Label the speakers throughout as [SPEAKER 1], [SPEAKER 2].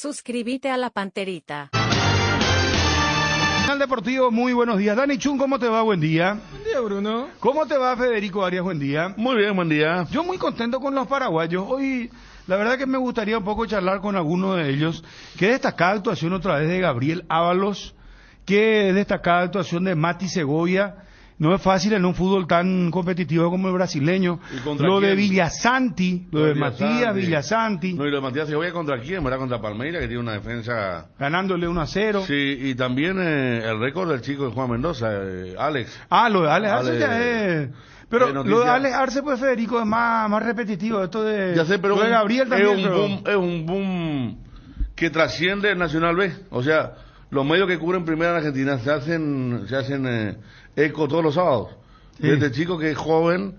[SPEAKER 1] Suscríbete a la Panterita.
[SPEAKER 2] Canal Deportivo, muy buenos días. Dani Chun, ¿cómo te va? Buen día.
[SPEAKER 3] Buen día, Bruno.
[SPEAKER 2] ¿Cómo te va, Federico Arias? Buen día.
[SPEAKER 4] Muy bien, buen día.
[SPEAKER 2] Yo muy contento con los paraguayos. Hoy, la verdad que me gustaría un poco charlar con alguno de ellos. Qué destacada actuación otra vez de Gabriel Ábalos. Qué destacada actuación de Mati Segovia. No es fácil en un fútbol tan competitivo como el brasileño. Lo de Villasanti, lo de Matías Villasanti.
[SPEAKER 4] No, y lo de Matías Segovia contra quién, ¿verdad? Contra Palmeiras, que tiene una defensa...
[SPEAKER 2] Ganándole 1-0.
[SPEAKER 4] Sí, y también el récord del chico de Juan Mendoza, Alex.
[SPEAKER 2] Ah, lo de Alex Arce ya es... Pero lo de Alex Arce, pues, Federico, es más repetitivo. Esto de...
[SPEAKER 4] Ya sé, pero
[SPEAKER 2] lo de Gabriel también.
[SPEAKER 4] Es un boom que trasciende el Nacional B. O sea, los medios que cubren Primera en Argentina se hacen eco todos los sábados. Sí. Este chico que es joven,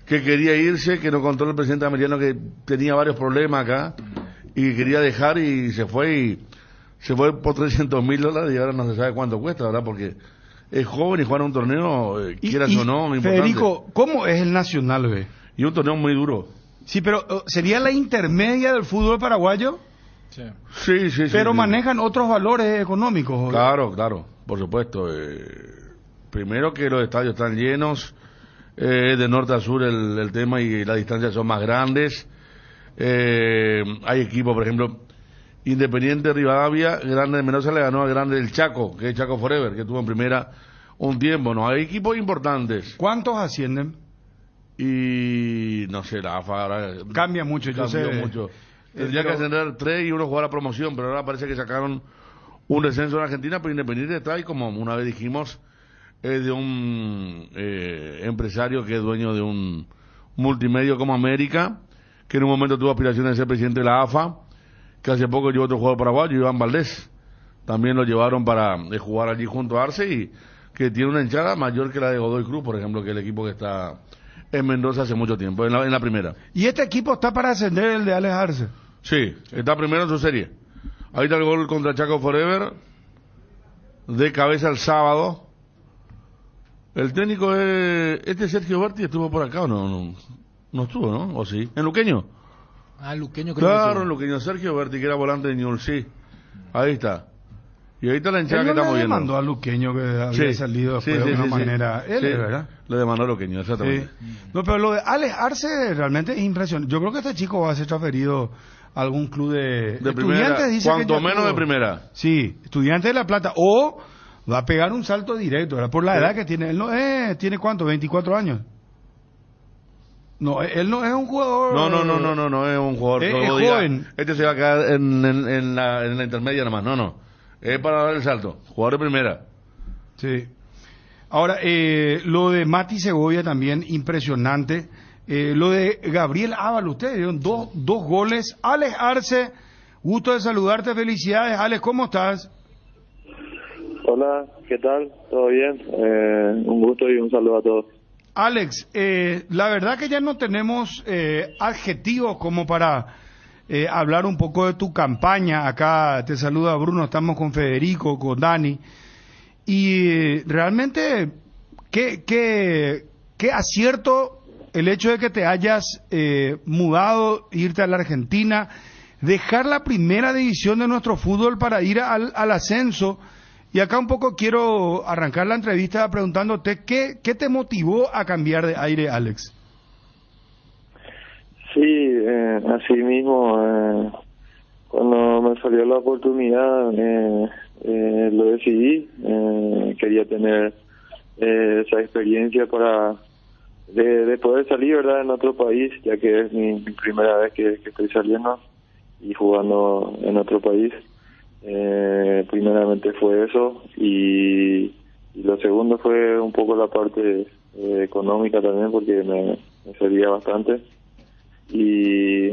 [SPEAKER 4] que quería irse, que nos contó el presidente americano que tenía varios problemas acá y que quería dejar y se fue por $300,000 y ahora no se sabe cuánto cuesta, ¿verdad? Porque es joven y juega en un torneo, quieras o no, muy importante.
[SPEAKER 2] Federico, ¿cómo es el Nacional B?
[SPEAKER 4] Y un torneo muy duro.
[SPEAKER 2] Sí, pero ¿sería la intermedia del fútbol paraguayo?
[SPEAKER 4] Sí.
[SPEAKER 2] Pero manejan otros valores económicos.
[SPEAKER 4] Claro, por supuesto. Primero que los estadios están llenos, de norte a sur el tema y las distancias son más grandes. Hay equipos, por ejemplo, Independiente Rivadavia, Grande de Mendoza le ganó al Grande del Chaco, que es Chaco Forever, que tuvo en primera un tiempo, ¿no? Hay equipos importantes.
[SPEAKER 2] ¿Cuántos ascienden?
[SPEAKER 4] Y no sé, la AFA ahora
[SPEAKER 2] cambia mucho, yo sé.
[SPEAKER 4] Mucho. Tendría que ascender 3 y uno jugar a promoción, pero ahora parece que sacaron un descenso en Argentina, pero Independiente está ahí, como una vez dijimos, de un empresario que es dueño de un multimedio como América, que en un momento tuvo aspiraciones de ser presidente de la AFA, que hace poco llevó otro jugador paraguayo, Iván Valdés. También lo llevaron para jugar allí junto a Arce y que tiene una hinchada mayor que la de Godoy Cruz, por ejemplo, que es el equipo que está en Mendoza hace mucho tiempo, en la primera.
[SPEAKER 2] ¿Y este equipo está para ascender, el de Alex Arce?
[SPEAKER 4] Sí, está primero en su serie. Ahí está el gol contra Chaco Forever, de cabeza el sábado. El técnico es... Sergio Berti estuvo por acá o no? No estuvo, ¿no? ¿O sí? ¿En Luqueño?
[SPEAKER 3] Luqueño creo
[SPEAKER 4] claro,
[SPEAKER 3] que sí.
[SPEAKER 4] En Luqueño. Sergio Berti, que era volante de Newell's, sí. Ahí está. Y ahí está la hinchada que estamos viendo.
[SPEAKER 2] Le demandó a Luqueño que había salido después de una manera... Él, ¿verdad?
[SPEAKER 4] Le demandó a Luqueño, exactamente.
[SPEAKER 2] Sí. No, pero lo de Alex Arce realmente es impresionante. Yo creo que este chico va a ser transferido a algún club de
[SPEAKER 4] Estudiantes, dice cuanto
[SPEAKER 2] que
[SPEAKER 4] menos de primera.
[SPEAKER 2] Sí, Estudiantes de La Plata. O va a pegar un salto directo, ¿verdad? Por la edad que tiene. Él no ¿tiene cuánto? 24 años. No, él no es un jugador...
[SPEAKER 4] No es un jugador.
[SPEAKER 2] Es joven.
[SPEAKER 4] Diga, este se va a quedar en la intermedia nomás. No. Es para dar el salto. Jugador de primera.
[SPEAKER 2] Sí. Ahora, lo de Mati Segovia también, impresionante. Lo de Gabriel Ábalos, ustedes dieron dos goles. Alex Arce, gusto de saludarte, felicidades. Alex, ¿cómo estás?
[SPEAKER 5] Hola, ¿qué tal? ¿Todo bien? Un gusto y un saludo a todos.
[SPEAKER 2] Alex, la verdad que ya no tenemos adjetivos como para hablar un poco de tu campaña. Acá te saluda Bruno, estamos con Federico, con Dani. Y realmente, qué acierto el hecho de que te hayas mudado, irte a la Argentina, dejar la primera división de nuestro fútbol para ir al ascenso. Y acá un poco quiero arrancar la entrevista preguntándote ¿qué te motivó a cambiar de aire, Alex?
[SPEAKER 5] Sí, así mismo, cuando me salió la oportunidad lo decidí. Quería tener esa experiencia para de poder salir, ¿verdad?, en otro país, ya que es mi primera vez que estoy saliendo y jugando en otro país. Primeramente fue eso y lo segundo fue un poco la parte económica también, porque me servía bastante y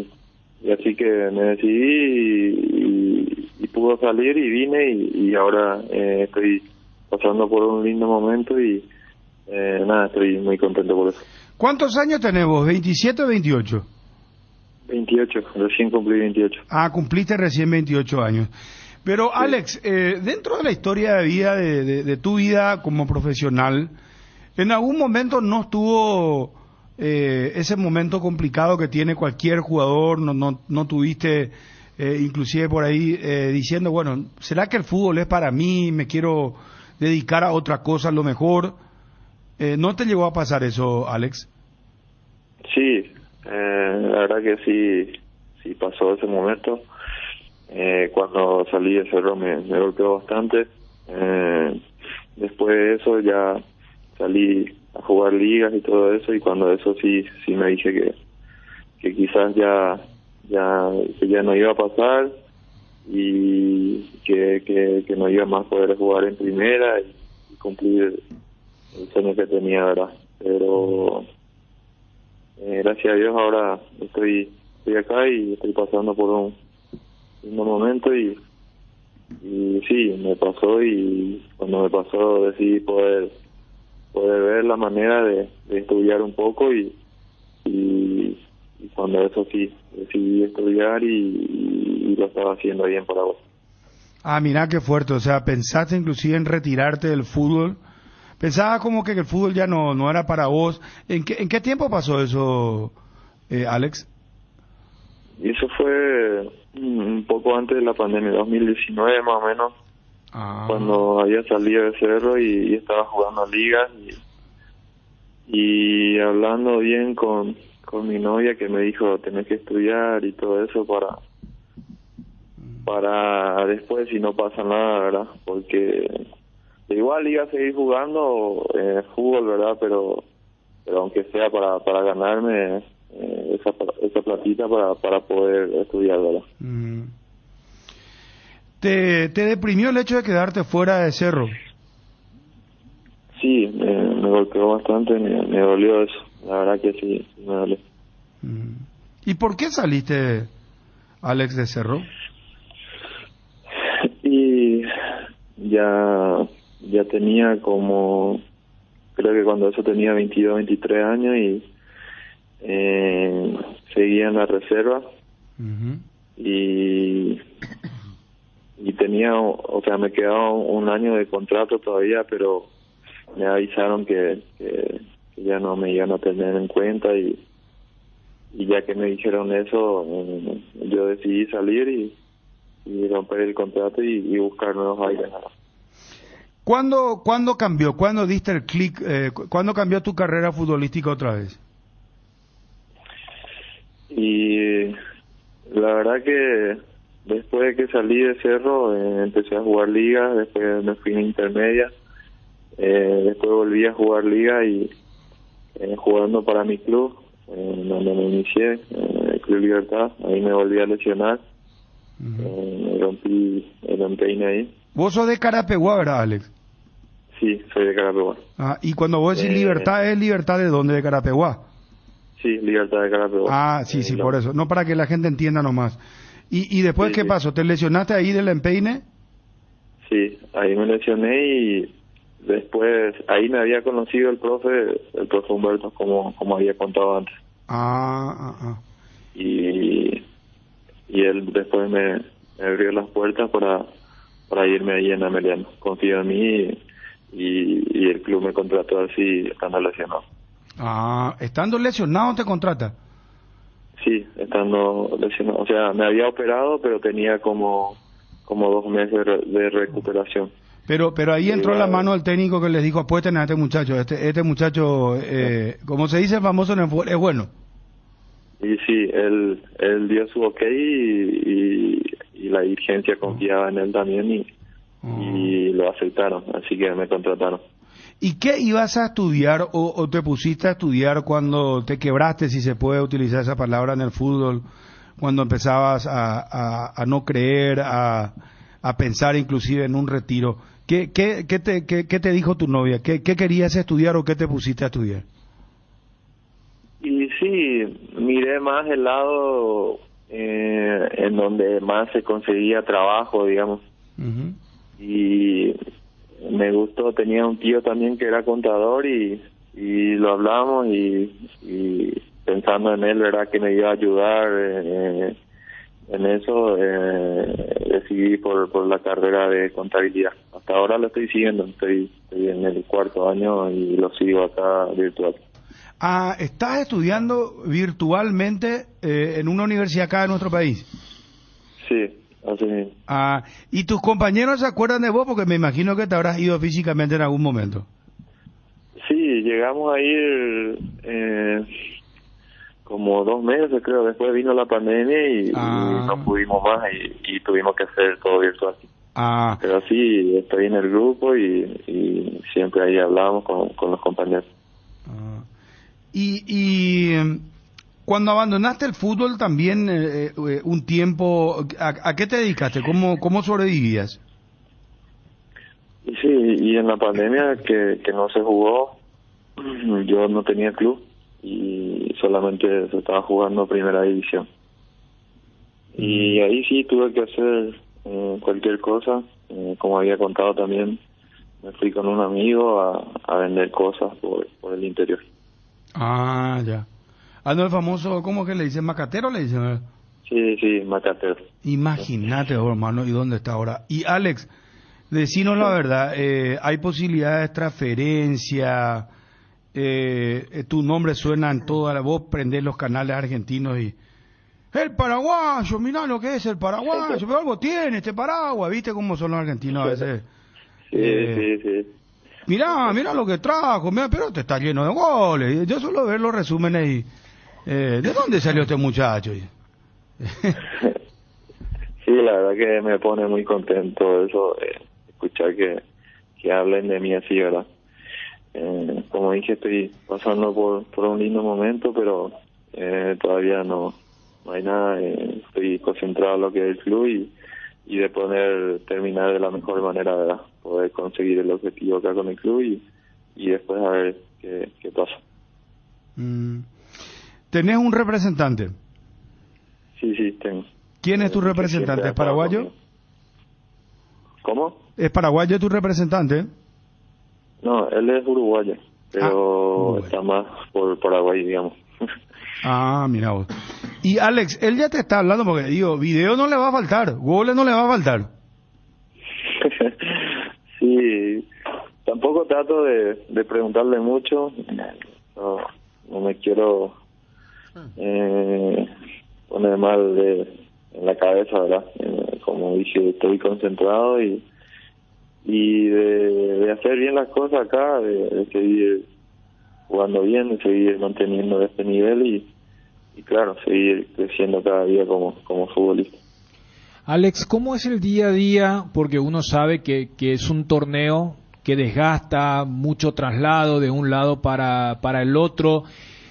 [SPEAKER 5] así que me decidí y pude salir y vine y ahora estoy pasando por un lindo momento y estoy muy contento por eso.
[SPEAKER 2] ¿Cuántos años tenés vos? ¿27 o 28?
[SPEAKER 5] 28, recién cumplí 28.
[SPEAKER 2] Cumpliste recién 28 años. Pero sí. Alex, dentro de la historia de vida de tu vida como profesional, ¿en algún momento no estuvo ese momento complicado que tiene cualquier jugador? ¿No tuviste inclusive por ahí diciendo, bueno, ¿será que el fútbol es para mí? Me quiero dedicar a otra cosa a lo mejor. ¿No te llegó a pasar eso, Alex?
[SPEAKER 5] Sí, la verdad que sí pasó ese momento. Cuando salí de Cerro me golpeó bastante. Después de eso ya salí a jugar ligas y todo eso, y cuando eso sí me dije que quizás ya no iba a pasar, y que no iba más a poder jugar en primera y cumplir el sueño que tenía, ¿verdad? Pero gracias a Dios ahora estoy acá y estoy pasando por un momento, y sí, me pasó, y cuando me pasó decidí poder ver la manera de estudiar un poco, y cuando eso sí decidí estudiar, y lo estaba haciendo ahí en Paraguay.
[SPEAKER 2] Ah, mira qué fuerte, o sea, pensaste inclusive en retirarte del fútbol, pensabas como que el fútbol ya no era para vos. ¿En qué tiempo pasó eso, Alex?
[SPEAKER 5] Y eso fue un poco antes de la pandemia, 2019 más o menos, cuando había salido de Cerro y estaba jugando ligas, y hablando bien con mi novia, que me dijo tenés que estudiar y todo eso para después, si no pasa nada, ¿verdad? Porque igual iba a seguir jugando fútbol, ¿verdad? Pero aunque sea para ganarme esa platita para poder estudiar, ¿verdad?
[SPEAKER 2] ¿Te deprimió el hecho de quedarte fuera de Cerro?
[SPEAKER 5] Sí, me golpeó bastante, me dolió eso, la verdad que sí me dolió.
[SPEAKER 2] ¿Y por qué saliste, Alex, de Cerro?
[SPEAKER 5] Y ya tenía como, creo que cuando eso tenía 22, 23 años, y seguía en la reserva. Y tenía, o sea, me quedaba un año de contrato todavía, pero me avisaron que ya no me iban a tener en cuenta, y ya que me dijeron eso, yo decidí salir y romper el contrato y buscar nuevos aires.
[SPEAKER 2] ¿Cuándo cambió? ¿Cuándo diste el clic? ¿Cuándo cambió tu carrera futbolística otra vez?
[SPEAKER 5] Y la verdad que después de que salí de Cerro, empecé a jugar liga, después me fui en intermedia, después volví a jugar liga, y jugando para mi club, donde me inicié, el Club Libertad, ahí me volví a lesionar. Me rompí el empeine ahí.
[SPEAKER 2] Vos sos de Carapeguá, ¿verdad, Alex?
[SPEAKER 5] Sí, soy de Carapeguá.
[SPEAKER 2] Y cuando vos decís libertad, ¿es libertad de dónde? ¿De Carapeguá?
[SPEAKER 5] Sí, Libertad de Carapeguá.
[SPEAKER 2] Sí, por eso. No, para que la gente entienda nomás. ¿Y después
[SPEAKER 5] sí,
[SPEAKER 2] qué pasó? ¿Te lesionaste ahí del empeine?
[SPEAKER 5] Sí, ahí me lesioné, y después ahí me había conocido el profe Humberto, como había contado antes. Y él después me abrió las puertas para irme ahí en Ameliano. Confió en mí, y el club me contrató así, estando lesionado.
[SPEAKER 2] ¿Estando lesionado te contrata?
[SPEAKER 5] Sí, estando lesionado. O sea, me había operado, pero tenía como 2 meses de recuperación.
[SPEAKER 2] Pero ahí entró la mano del técnico que les dijo, apuesten a este muchacho. Este muchacho, como se dice famoso en el fútbol, es bueno.
[SPEAKER 5] Y sí, él dio su ok, y la dirigencia confiaba en él también, y lo aceptaron, así que me contrataron.
[SPEAKER 2] ¿Y qué ibas a estudiar o te pusiste a estudiar cuando te quebraste, si se puede utilizar esa palabra en el fútbol, cuando empezabas a no creer, a pensar inclusive en un retiro? ¿Qué te dijo tu novia? ¿Qué querías estudiar o qué te pusiste a estudiar?
[SPEAKER 5] Y sí, miré más el lado en donde más se conseguía trabajo, digamos. Y me gustó, tenía un tío también que era contador, y lo hablamos, y pensando en él, verdad, que me iba a ayudar en eso, decidí por la carrera de contabilidad. Hasta ahora lo estoy siguiendo, estoy en el 4º año y lo sigo acá virtual.
[SPEAKER 2] ¿Estás estudiando virtualmente en una universidad acá de nuestro país?
[SPEAKER 5] Sí, así mismo.
[SPEAKER 2] Ah, ¿y tus compañeros se acuerdan de vos? Porque me imagino que te habrás ido físicamente en algún momento.
[SPEAKER 5] Sí, llegamos a ir como 2 meses, creo. Después vino la pandemia y no pudimos más y tuvimos que hacer todo virtual.
[SPEAKER 2] Ah,
[SPEAKER 5] Pero sí, estoy en el grupo y siempre ahí hablamos con los compañeros.
[SPEAKER 2] y cuando abandonaste el fútbol también un tiempo, ¿a qué te dedicaste? ¿Cómo sobrevivías?
[SPEAKER 5] Y sí, y en la pandemia que no se jugó, yo no tenía club y solamente se estaba jugando primera división. Y ahí sí tuve que hacer cualquier cosa, como había contado también, me fui con un amigo a vender cosas por el interior.
[SPEAKER 2] Ah, ya. Ah, no, el famoso, ¿cómo que le dicen? ¿Macatero le dicen?
[SPEAKER 5] Sí, macatero.
[SPEAKER 2] Imagínate, hermano, ¿y dónde está ahora? Y Alex, decinos la verdad, ¿hay posibilidades de transferencia? Tu nombre suena en toda la... Vos prendés los canales argentinos y... El paraguayo, mirá lo que es el paraguayo, pero algo tiene este paraguas, ¿viste cómo son los argentinos a veces?
[SPEAKER 5] Sí.
[SPEAKER 2] Mirá lo que trajo, mirá, pero te está lleno de goles. Yo suelo ver los resúmenes y... ¿de dónde salió este muchacho?
[SPEAKER 5] Sí, la verdad que me pone muy contento eso, escuchar que hablen de mí así, ¿verdad? Como dije, estoy pasando por un lindo momento, pero todavía no hay nada. Estoy concentrado en lo que es el club y de poder terminar de la mejor manera, ¿verdad? Poder conseguir el objetivo acá con el club y después a ver qué pasa.
[SPEAKER 2] ¿Tenés un representante?
[SPEAKER 5] Sí, tengo.
[SPEAKER 2] ¿Quién es tu representante? ¿Es paraguayo?
[SPEAKER 5] ¿Cómo?
[SPEAKER 2] ¿Es paraguayo tu representante?
[SPEAKER 5] No, él es uruguayo, pero
[SPEAKER 2] Uruguay.
[SPEAKER 5] está más por Paraguay, digamos.
[SPEAKER 2] Ah, mira vos. Y Alex, él ya te está hablando porque digo, video no le va a faltar, goles no le va a faltar.
[SPEAKER 5] Sí, tampoco trato de preguntarle mucho, no me quiero poner mal en la cabeza, ¿verdad? Como dije, estoy concentrado y de hacer bien las cosas acá, de seguir jugando bien, de seguir manteniendo este nivel y claro, seguir creciendo cada día como futbolista.
[SPEAKER 3] Alex, ¿cómo es el día a día? Porque uno sabe que es un torneo que desgasta, mucho traslado de un lado para el otro.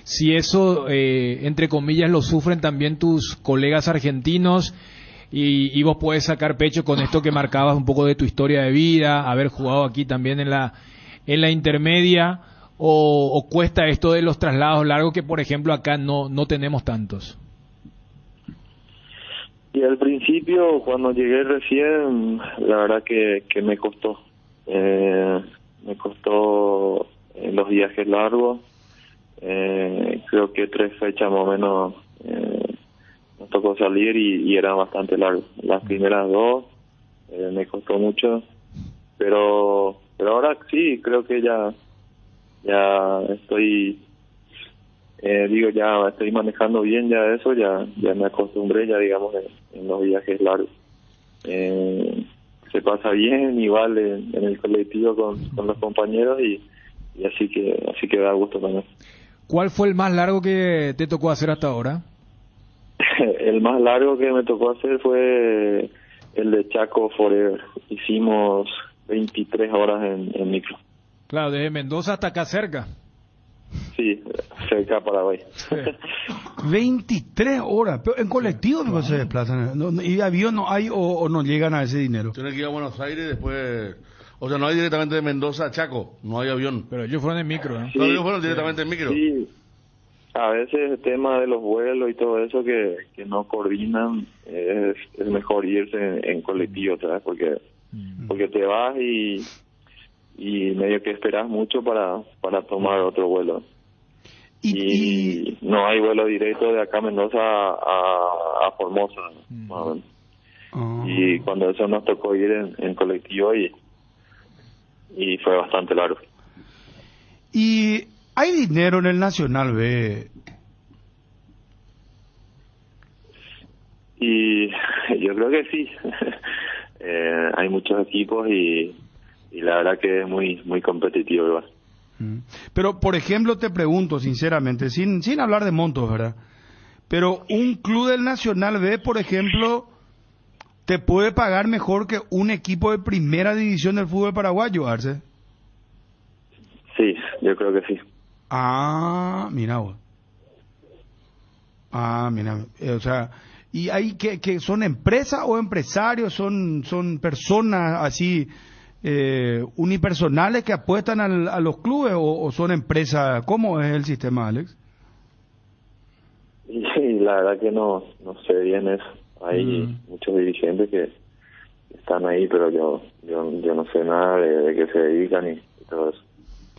[SPEAKER 3] Si eso, entre comillas, lo sufren también tus colegas argentinos y vos podés sacar pecho con esto que marcabas un poco de tu historia de vida, haber jugado aquí también en la intermedia, o cuesta esto de los traslados largos que, por ejemplo, acá no tenemos tantos.
[SPEAKER 5] Y al principio, cuando llegué recién, la verdad que me costó. Me costó los viajes largos. Creo que 3 fechas más o menos nos tocó salir y eran bastante largos. Las primeras 2 me costó mucho, pero ahora sí, creo que ya estoy... ya estoy manejando bien ya eso, ya me acostumbré ya digamos en los viajes largos. Se pasa bien igual en el colectivo con los compañeros y así que da gusto también.
[SPEAKER 3] ¿Cuál fue el más largo que te tocó hacer hasta ahora?
[SPEAKER 5] El más largo que me tocó hacer fue el de Chaco Forever. Hicimos 23 horas en micro.
[SPEAKER 3] Claro, desde Mendoza hasta acá cerca.
[SPEAKER 5] Sí, cerca de Paraguay.
[SPEAKER 2] 23 horas, pero en colectivo no se desplazan. ¿Y avión no hay o no llegan a ese dinero?
[SPEAKER 4] Tiene que ir a Buenos Aires después... O sea, no hay directamente de Mendoza a Chaco, no hay avión.
[SPEAKER 3] Pero ellos fueron en micro, ¿eh?
[SPEAKER 5] Sí,
[SPEAKER 4] No, ellos fueron directamente en micro.
[SPEAKER 5] Sí, a veces el tema de los vuelos y todo eso que no coordinan, es mejor irse en colectivo, ¿sabes? Porque te vas y medio que esperas mucho para tomar otro vuelo. Y no hay vuelo directo de acá a Mendoza a Formosa, más o menos. Y cuando eso nos tocó ir en colectivo y fue bastante largo.
[SPEAKER 2] ¿Y hay dinero en el Nacional B?
[SPEAKER 5] Y yo creo que sí. Hay muchos equipos y la verdad que es muy competitivo igual.
[SPEAKER 2] Pero, por ejemplo, te pregunto sinceramente, sin hablar de montos, ¿verdad? Pero un club del Nacional B, por ejemplo, ¿te puede pagar mejor que un equipo de primera división del fútbol paraguayo, Arce?
[SPEAKER 5] Sí, yo creo que sí.
[SPEAKER 2] Ah, mira vos. Ah, mira, o sea, ¿y ahí que son empresas o empresarios? ¿Son personas así unipersonales que apuestan a los clubes o son empresas? ¿Cómo es el sistema, Alex?
[SPEAKER 5] Y la verdad que no sé bien eso. Hay muchos dirigentes que están ahí, pero yo no sé nada de qué se dedican y todo eso.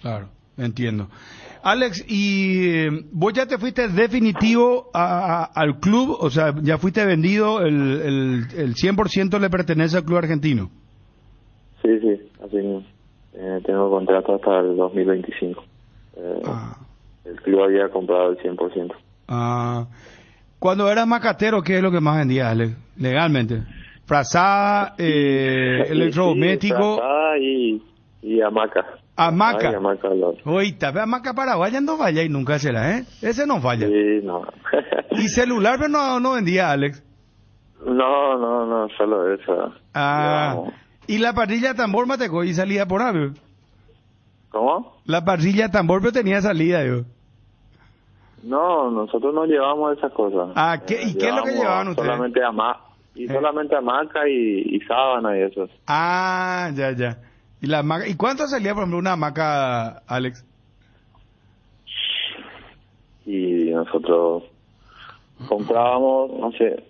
[SPEAKER 2] Claro, entiendo. Alex, ¿y vos ya te fuiste definitivo al club? O sea, ¿ya fuiste vendido? ¿El 100% le pertenece al club argentino?
[SPEAKER 5] Sí, así mismo. Tengo contrato hasta el 2025. El club había comprado el 100%.
[SPEAKER 2] Cuando eras macatero, ¿qué es lo que más vendías, Alex? Legalmente. Frazada, electrodoméstico.
[SPEAKER 5] Sí, frazada y hamaca.
[SPEAKER 2] Hamaca.
[SPEAKER 5] Ay, hamaca.
[SPEAKER 2] Oíste, hamaca paraguaya no vaya y nunca será, ¿eh? Ese no falla.
[SPEAKER 5] Sí, no.
[SPEAKER 2] ¿Y celular pero no vendía, Alex?
[SPEAKER 5] No, solo eso.
[SPEAKER 2] ¿Y la parrilla de tambor mateco y salida por ahí?
[SPEAKER 5] ¿Cómo?
[SPEAKER 2] La parrilla de tambor pero tenía salida, yo.
[SPEAKER 5] No, nosotros no llevamos esas cosas.
[SPEAKER 2] ¿Y qué es lo que llevaban ustedes?
[SPEAKER 5] Solamente hamaca y sábana y eso.
[SPEAKER 2] Ya. ¿Y cuánto salía, por ejemplo, una hamaca, Alex?
[SPEAKER 5] Y nosotros comprábamos, no sé,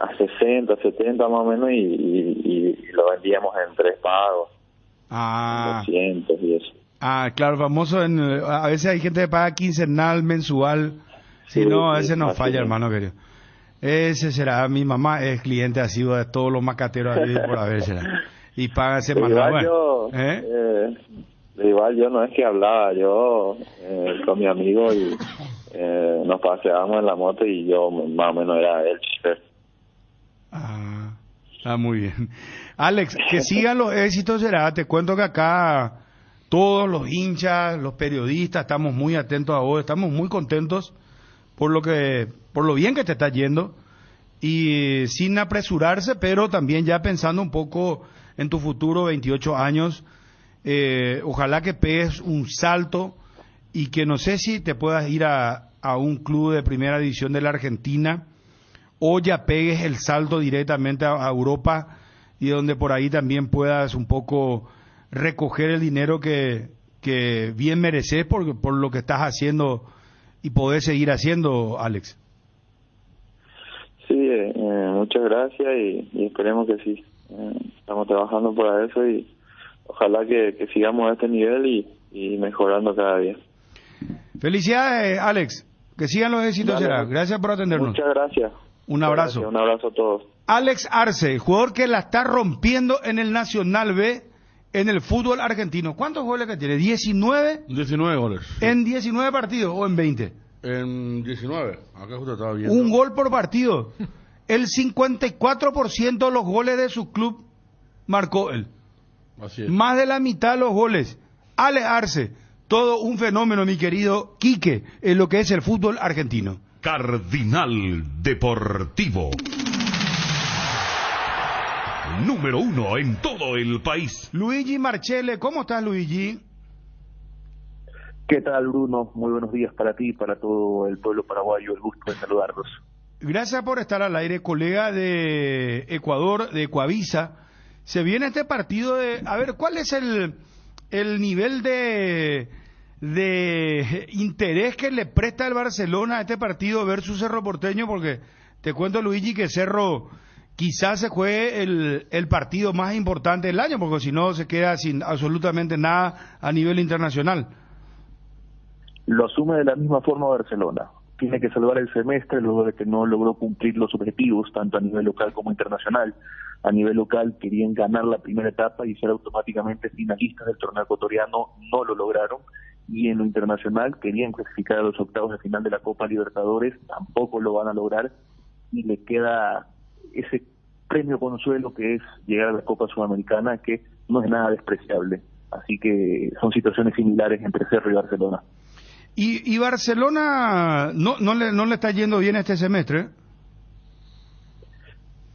[SPEAKER 5] a 60, 70 más o menos y lo vendíamos en 3 pagos. 200 y eso.
[SPEAKER 2] Claro, famoso. A veces hay gente que paga quincenal, mensual. Si no, a veces no falla, hermano querido. Ese será, mi mamá es cliente asiduo de todos los macateros por haber será. Y paga semanal.
[SPEAKER 5] Igual yo no es que hablaba, yo con mi amigo y nos paseábamos en la moto y yo más o menos era el chofer.
[SPEAKER 2] Muy bien. Alex, que sigan los éxitos será. Te cuento que acá todos los hinchas, los periodistas, estamos muy atentos a vos, estamos muy contentos por lo bien que te está yendo y sin apresurarse, pero también ya pensando un poco en tu futuro, 28 años, ojalá que pegues un salto y que no sé si te puedas ir a un club de primera división de la Argentina o ya pegues el salto directamente a Europa y donde por ahí también puedas un poco recoger el dinero que bien mereces por lo que estás haciendo y podés seguir haciendo, Alex.
[SPEAKER 5] Sí, muchas gracias y esperemos que sí. Estamos trabajando para eso y ojalá que sigamos a este nivel y mejorando cada día.
[SPEAKER 2] Felicidades, Alex. Que sigan los éxitos. Gracias por atendernos.
[SPEAKER 5] Muchas gracias.
[SPEAKER 2] Un abrazo.
[SPEAKER 5] Gracias, un abrazo a todos.
[SPEAKER 2] Alex Arce, jugador que la está rompiendo en el Nacional B, en el fútbol argentino. ¿Cuántos goles que tiene? ¿19?
[SPEAKER 4] 19 goles.
[SPEAKER 2] ¿En 19 partidos o en 20?
[SPEAKER 4] En 19. Acá justo estaba viendo.
[SPEAKER 2] Un gol por partido. El 54% de los goles de su club marcó él.
[SPEAKER 4] Así es.
[SPEAKER 2] Más de la mitad de los goles. Alex Arce, todo un fenómeno, mi querido Quique, en lo que es el fútbol argentino.
[SPEAKER 6] Cardinal Deportivo. Número 1 en todo el país.
[SPEAKER 2] Luigi Marchele, ¿cómo estás, Luigi?
[SPEAKER 7] ¿Qué tal, Bruno? Muy buenos días para ti y para todo el pueblo paraguayo. El gusto de saludarlos.
[SPEAKER 2] Gracias por estar al aire, colega de Ecuador, de Ecuavisa. Se viene este partido de... A ver, ¿cuál es el nivel de interés que le presta el Barcelona a este partido versus Cerro Porteño? Porque te cuento, Luigi, que Cerro quizás se juegue el partido más importante del año, porque si no se queda sin absolutamente nada a nivel internacional.
[SPEAKER 7] Lo asume de la misma forma Barcelona. Tiene que salvar el semestre luego de que no logró cumplir los objetivos, tanto a nivel local como internacional. A nivel local querían ganar la primera etapa y ser automáticamente finalistas del torneo ecuatoriano, no lo lograron. Y en lo internacional querían clasificar a los octavos de final de la Copa Libertadores, tampoco lo van a lograr. y le queda ese premio consuelo que es llegar a la Copa Sudamericana, que no es nada despreciable. Así que son situaciones similares entre Cerro y Barcelona.
[SPEAKER 2] ¿Y Barcelona no le está yendo bien este semestre?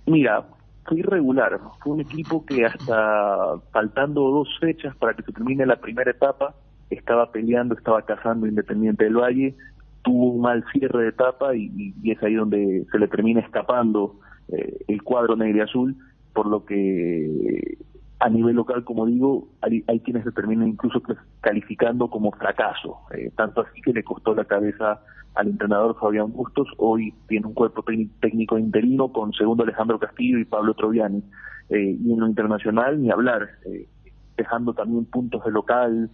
[SPEAKER 7] Mira, fue irregular. Fue un equipo que hasta faltando 2 fechas para que se termine la primera etapa, estaba peleando, estaba cazando Independiente del Valle, tuvo un mal cierre de etapa y es ahí donde se le termina escapando el cuadro negriazul, por lo que a nivel local, como digo, hay quienes se terminan incluso calificando como fracaso, tanto así que le costó la cabeza al entrenador Fabián Bustos. Hoy tiene un cuerpo técnico interino con segundo Alejandro Castillo y Pablo Troviani, y en lo internacional ni hablar, dejando también puntos de local,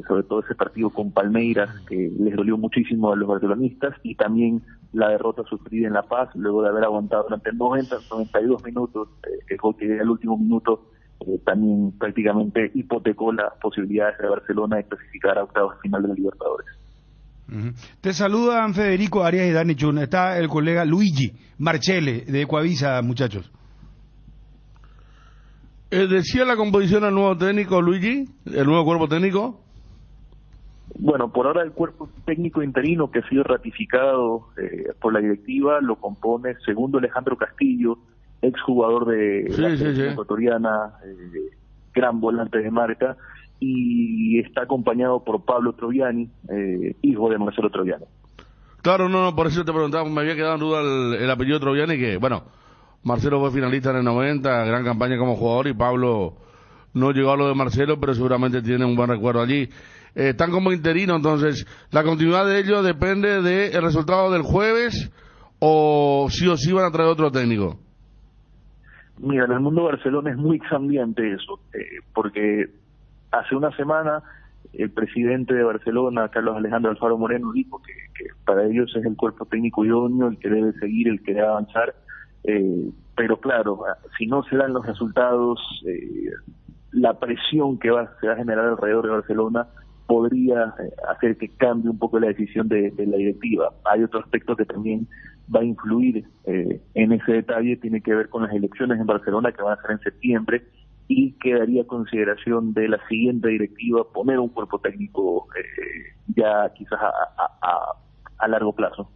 [SPEAKER 7] sobre todo ese partido con Palmeiras, que les dolió muchísimo a los barcelonistas, y también la derrota sufrida en La Paz, luego de haber aguantado durante 92 minutos, el gol que llega al último minuto, también prácticamente hipotecó las posibilidades de Barcelona de clasificar a octavos de final de la Libertadores.
[SPEAKER 2] Te saludan Federico Arias y Dani Chun. Está el colega Luigi Marchele de Ecuavisa, muchachos.
[SPEAKER 4] ¿Decía la composición al nuevo técnico, Luigi? ¿El nuevo cuerpo técnico?
[SPEAKER 7] Bueno, por ahora el cuerpo técnico interino que ha sido ratificado por la directiva lo compone segundo Alejandro Castillo, exjugador de la selección ecuatoriana, gran volante de marca, y está acompañado por Pablo Troviani, hijo de Marcelo Troviani.
[SPEAKER 4] Claro, no, por eso te preguntaba, me había quedado en duda el apellido Troviani, que bueno, Marcelo fue finalista en el 90, gran campaña como jugador, y Pablo no llegó a lo de Marcelo, pero seguramente tiene un buen recuerdo allí. Están como interino, entonces, ¿la continuidad de ellos depende del resultado del jueves o sí van a traer otro técnico?
[SPEAKER 7] Mira, en el mundo de Barcelona es muy cambiante eso, porque hace una semana el presidente de Barcelona, Carlos Alejandro Alfaro Moreno, dijo que para ellos es el cuerpo técnico idóneo, el que debe seguir, el que debe avanzar, pero claro, si no se dan los resultados, la presión que se va a generar alrededor de Barcelona podría hacer que cambie un poco la decisión de la directiva. Hay otro aspecto que también va a influir en ese detalle, tiene que ver con las elecciones en Barcelona que van a ser en septiembre, y quedaría a consideración de la siguiente directiva poner un cuerpo técnico ya quizás a largo plazo.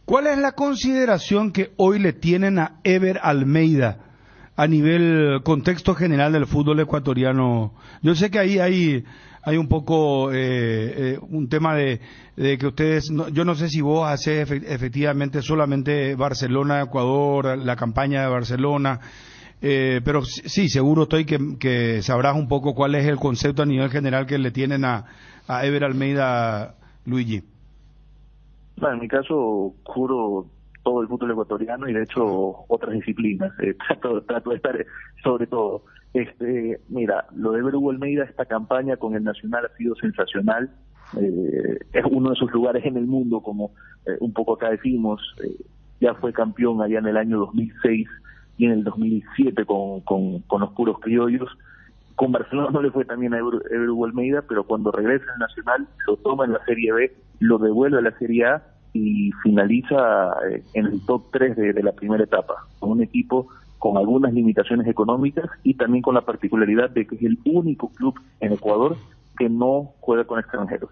[SPEAKER 2] ¿Cuál es la consideración que hoy le tienen a Ever Almeida a nivel contexto general del fútbol ecuatoriano? Yo sé que ahí hay un poco un tema de que ustedes, yo no sé si vos haces efectivamente solamente Barcelona, Ecuador, la campaña de Barcelona, pero sí, seguro estoy que sabrás un poco cuál es el concepto a nivel general que le tienen a Ever Almeida, Luigi.
[SPEAKER 7] Bueno, en mi caso cubro todo el fútbol ecuatoriano y de hecho otras disciplinas, trato de estar sobre todo. Mira, lo de Ever Almeida, esta campaña con el Nacional ha sido sensacional, es uno de sus lugares en el mundo, como un poco acá decimos, ya fue campeón allá en el año 2006 y en el 2007 con los puros criollos. Con Barcelona no le fue también a Ever Almeida, pero cuando regresa al Nacional lo toma en la Serie B, lo devuelve a la Serie A y finaliza en el top 3 de la primera etapa, con un equipo con algunas limitaciones económicas y también con la particularidad de que es el único club en Ecuador que no juega con extranjeros.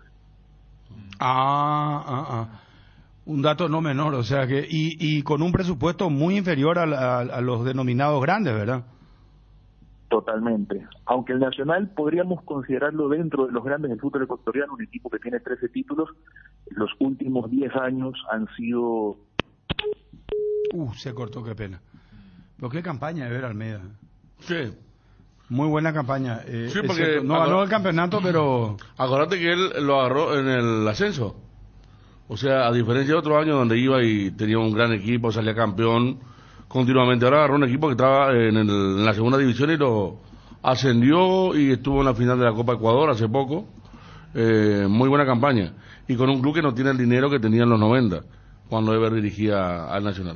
[SPEAKER 2] Un dato no menor, o sea que y con un presupuesto muy inferior a los denominados grandes, ¿verdad?
[SPEAKER 7] Totalmente. Aunque el Nacional podríamos considerarlo dentro de los grandes del fútbol ecuatoriano, un equipo que tiene 13 títulos, los últimos 10 años han sido...
[SPEAKER 2] Se cortó, qué pena. Pero qué campaña de Ever Almeida.
[SPEAKER 4] Sí.
[SPEAKER 2] Muy buena campaña.
[SPEAKER 4] Sí, porque
[SPEAKER 2] no ganó el campeonato, pero...
[SPEAKER 4] Acordate que él lo agarró en el ascenso. O sea, a diferencia de otros años donde iba y tenía un gran equipo, salía campeón continuamente. Ahora agarró un equipo que estaba en la segunda división y lo ascendió y estuvo en la final de la Copa Ecuador hace poco. Muy buena campaña. Y con un club que no tiene el dinero que tenía en los 90, cuando Ever dirigía al Nacional.